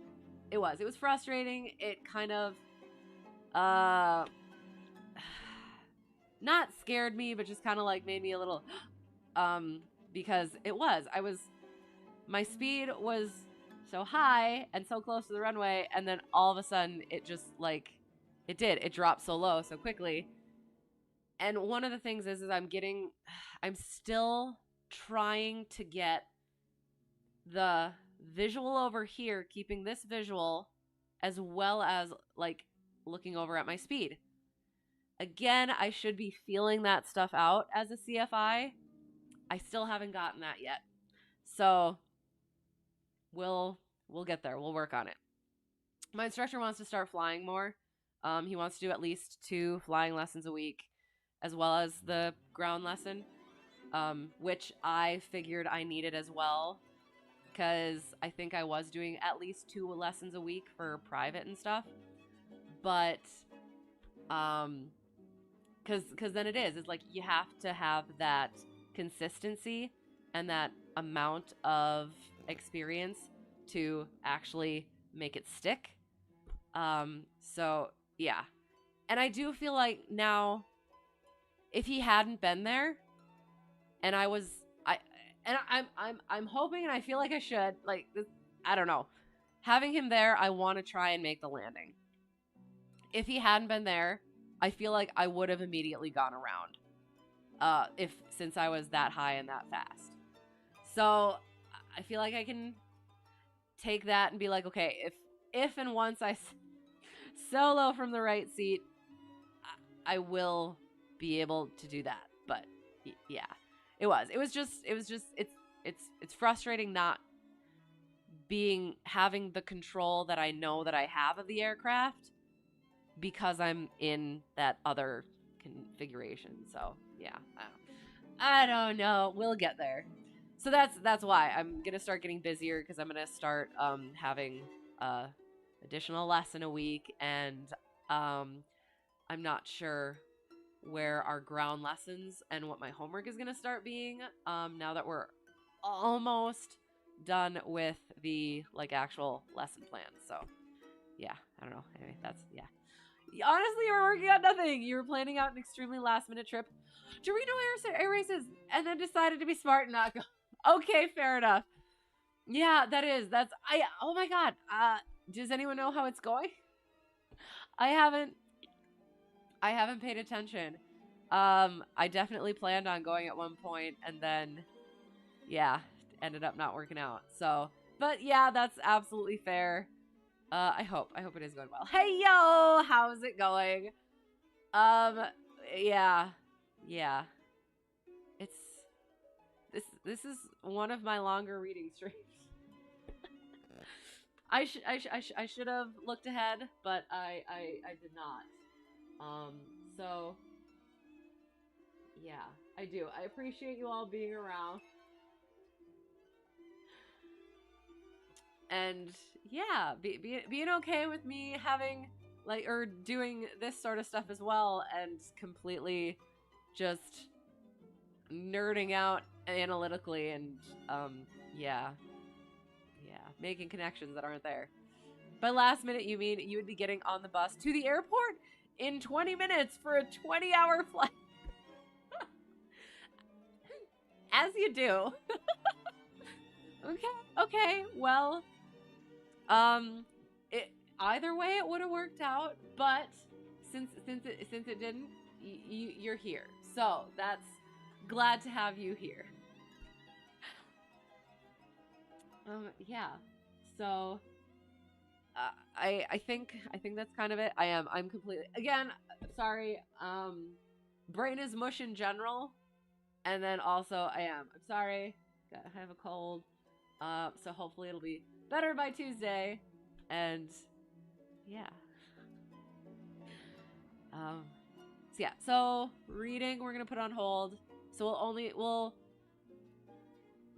S1: it was frustrating. It kind of not scared me, but just kind of like made me a little because my speed was so high and so close to the runway, and then all of a sudden it just like it dropped so low so quickly. And one of the things is I'm still trying to get the visual over here, keeping this visual as well as like looking over at my speed. Again, I should be feeling that stuff out as a CFI. I still haven't gotten that yet. So we'll get there. We'll work on it. My instructor wants to start flying more. He wants to do at least 2 flying lessons a week, as well as the ground lesson, which I figured I needed as well, because I think I was doing at least 2 lessons a week for private and stuff. But because then it's like you have to have that consistency and that amount of experience to actually make it stick. So yeah. And I do feel like now, if he hadn't been there, and I'm hoping, and I feel like I should, like, I don't know, having him there, I want to try and make the landing. If he hadn't been there, I feel like I would have immediately gone around, since I was that high and that fast. So I feel like I can take that and be like, okay, if and once I solo from the right seat, I will be able to do that. But yeah, it's frustrating not having the control that I know that I have of the aircraft, because I'm in that other configuration. So yeah, I don't know. We'll get there. So that's why I'm gonna start getting busier, because I'm gonna start having additional lesson a week, and I'm not sure where our ground lessons and what my homework is gonna start being, now that we're almost done with the like actual lesson plan. So yeah, I don't know. Anyway, that's yeah. Honestly, you were working on nothing. You were planning out an extremely last-minute trip to Reno Air Races, and then decided to be smart and not go. Okay, fair enough. Yeah, oh my god. Does anyone know how it's going? I haven't paid attention. I definitely planned on going at one point, and then, yeah, ended up not working out. So, but yeah, that's absolutely fair. I hope it is going well. Hey, yo, how's it going? Yeah. It's is one of my longer reading streams. I should have looked ahead, but I did not. So yeah, I do. I appreciate you all being around. And yeah, being okay with me having like or doing this sort of stuff as well, and completely just nerding out analytically and yeah, making connections that aren't there. By last minute, you mean you would be getting on the bus to the airport in 20 minutes for a 20-hour flight? As you do. Okay, well, it either way it would have worked out, but since it didn't, you're here. So that's glad to have you here. Yeah. So I think that's kind of it. I'm completely again sorry. Brain is mush in general, and then also I'm sorry. I have a cold. So hopefully it'll be better by Tuesday, and yeah. So yeah. So reading we're gonna put on hold. So we'll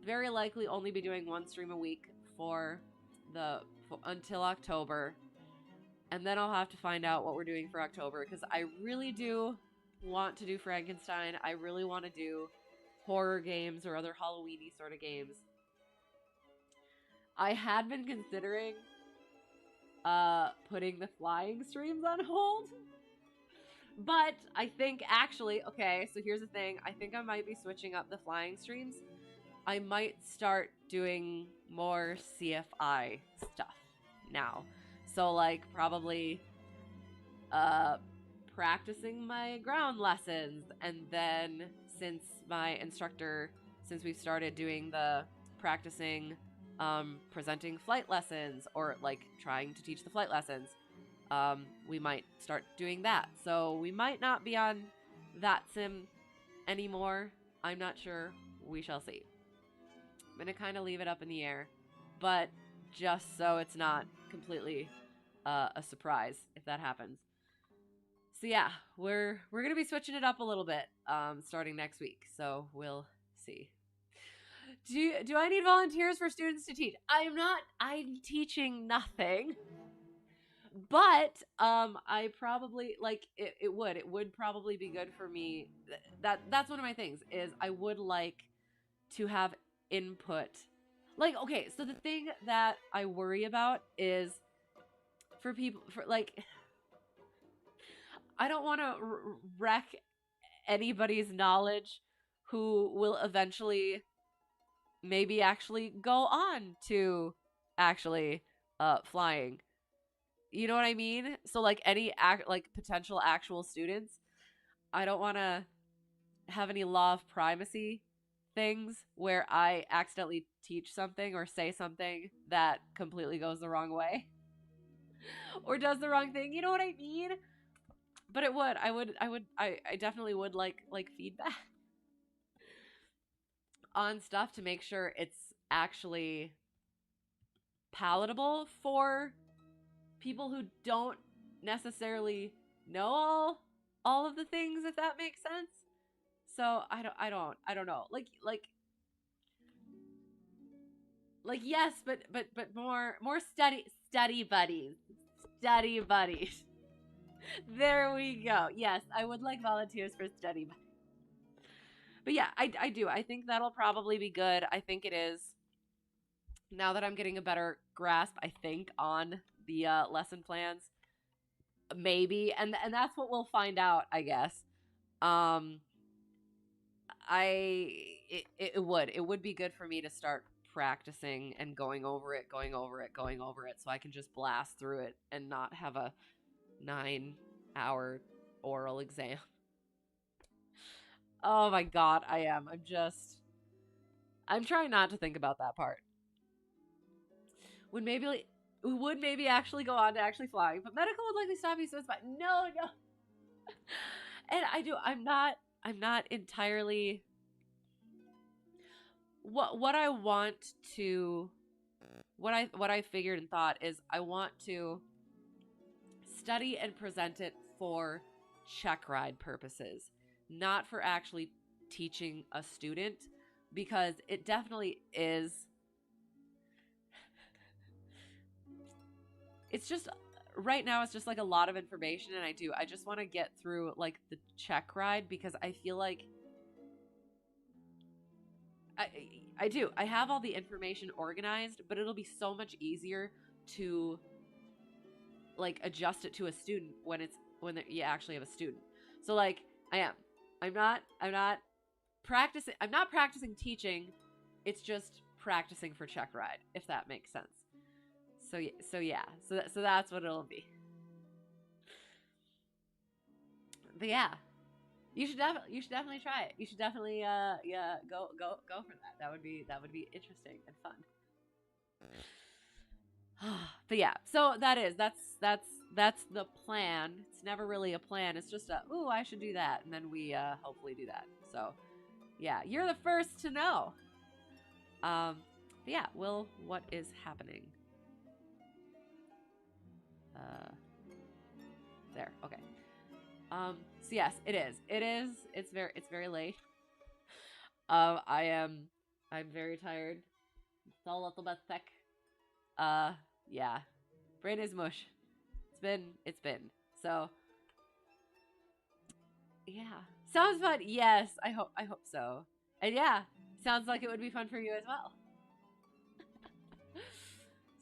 S1: very likely only be doing one stream a week until October. And then I'll have to find out what we're doing for October, because I really do want to do Frankenstein. I really want to do horror games or other Halloween-y sort of games. I had been considering putting the flying streams on hold. But I think actually, okay, so here's the thing. I think I might be switching up the flying streams. I might start doing more CFI stuff now. So like probably practicing my ground lessons, and then since we've started doing the practicing presenting flight lessons, or like trying to teach the flight lessons, we might start doing that. So we might not be on that sim anymore. I'm not sure. We shall see. I'm gonna kind of leave it up in the air, but just so it's not completely a surprise if that happens. So yeah, we're gonna be switching it up a little bit starting next week. So we'll see. Do I need volunteers for students to teach? I'm teaching nothing. But I probably like it would probably be good for me. That's one of my things is I would like to have input. Like, okay, so the thing that I worry about is for people for like I don't want to wreck anybody's knowledge who will eventually maybe actually go on to actually flying. You know what I mean? So like any potential actual students, I don't want to have any law of primacy things where I accidentally teach something or say something that completely goes the wrong way or does the wrong thing. You know what I mean? But it would. I definitely would like feedback on stuff to make sure it's actually palatable for people who don't necessarily know all of the things, if that makes sense. So I don't know. Like yes, but more study buddies. Study buddies. There we go. Yes, I would like volunteers for study buddies. But yeah, I do. I think that'll probably be good. I think it is. Now that I'm getting a better grasp, I think, on the lesson plans. Maybe. And that's what we'll find out, I guess. It would be good for me to start practicing and going over it, so I can just blast through it and not have a 9-hour oral exam. Oh my god, I'm trying not to think about that part. Would maybe actually go on to actually flying, but medical would likely stop you, so it's fine. No. And I'm not entirely. what I want to what I figured and thought is I want to study and present it for check ride purposes, not for actually teaching a student, because it definitely is. It's just right now it's just like a lot of information, and I just want to get through like the check ride, because I feel like I I have all the information organized, but it'll be so much easier to like adjust it to a student when you actually have a student. So like I am. I'm not practicing. I'm not practicing teaching. It's just practicing for check ride, if that makes sense. So that's what it'll be. But yeah, you should definitely try it. You should definitely yeah go for that. That would be interesting and fun. But yeah, so that's the plan. It's never really a plan. It's just a, ooh, I should do that, and then we hopefully do that. So yeah, you're the first to know. But yeah, Will, what is happening? There. Okay. So yes, it is. It is. It's very late. I am. I'm very tired. It's a little bit thick. Uh, yeah. Brain is mush. It's been. So, yeah. Sounds fun. Yes, I hope so. And yeah, sounds like it would be fun for you as well.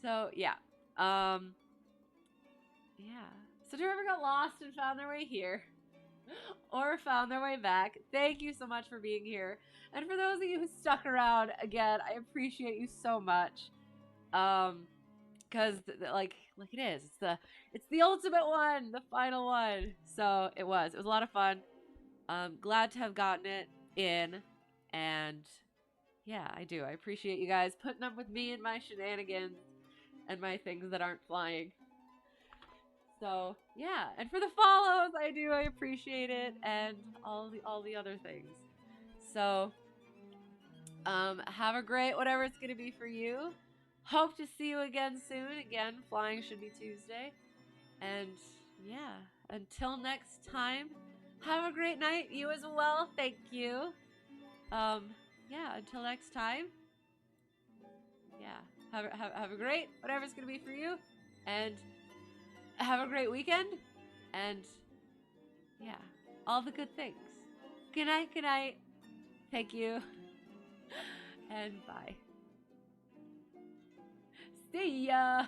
S1: So, yeah. Um, yeah. So whoever got lost and found their way here or found their way back, thank you so much for being here. And for those of you who stuck around, again, I appreciate you so much. Because like it is, it's the ultimate one, the final one. So it was a lot of fun. Glad to have gotten it in, and yeah, I do. I appreciate you guys putting up with me and my shenanigans and my things that aren't flying. So yeah, and for the follows, I appreciate it, and all the other things. So have a great whatever it's gonna be for you. Hope to see you again soon. Again, flying should be Tuesday. And yeah, until next time, have a great night. You as well. Thank you. Yeah, until next time. Yeah, have a great whatever it's gonna be for you, and have a great weekend. And yeah, all the good things. Good night. Good night. Thank you. And bye. See ya.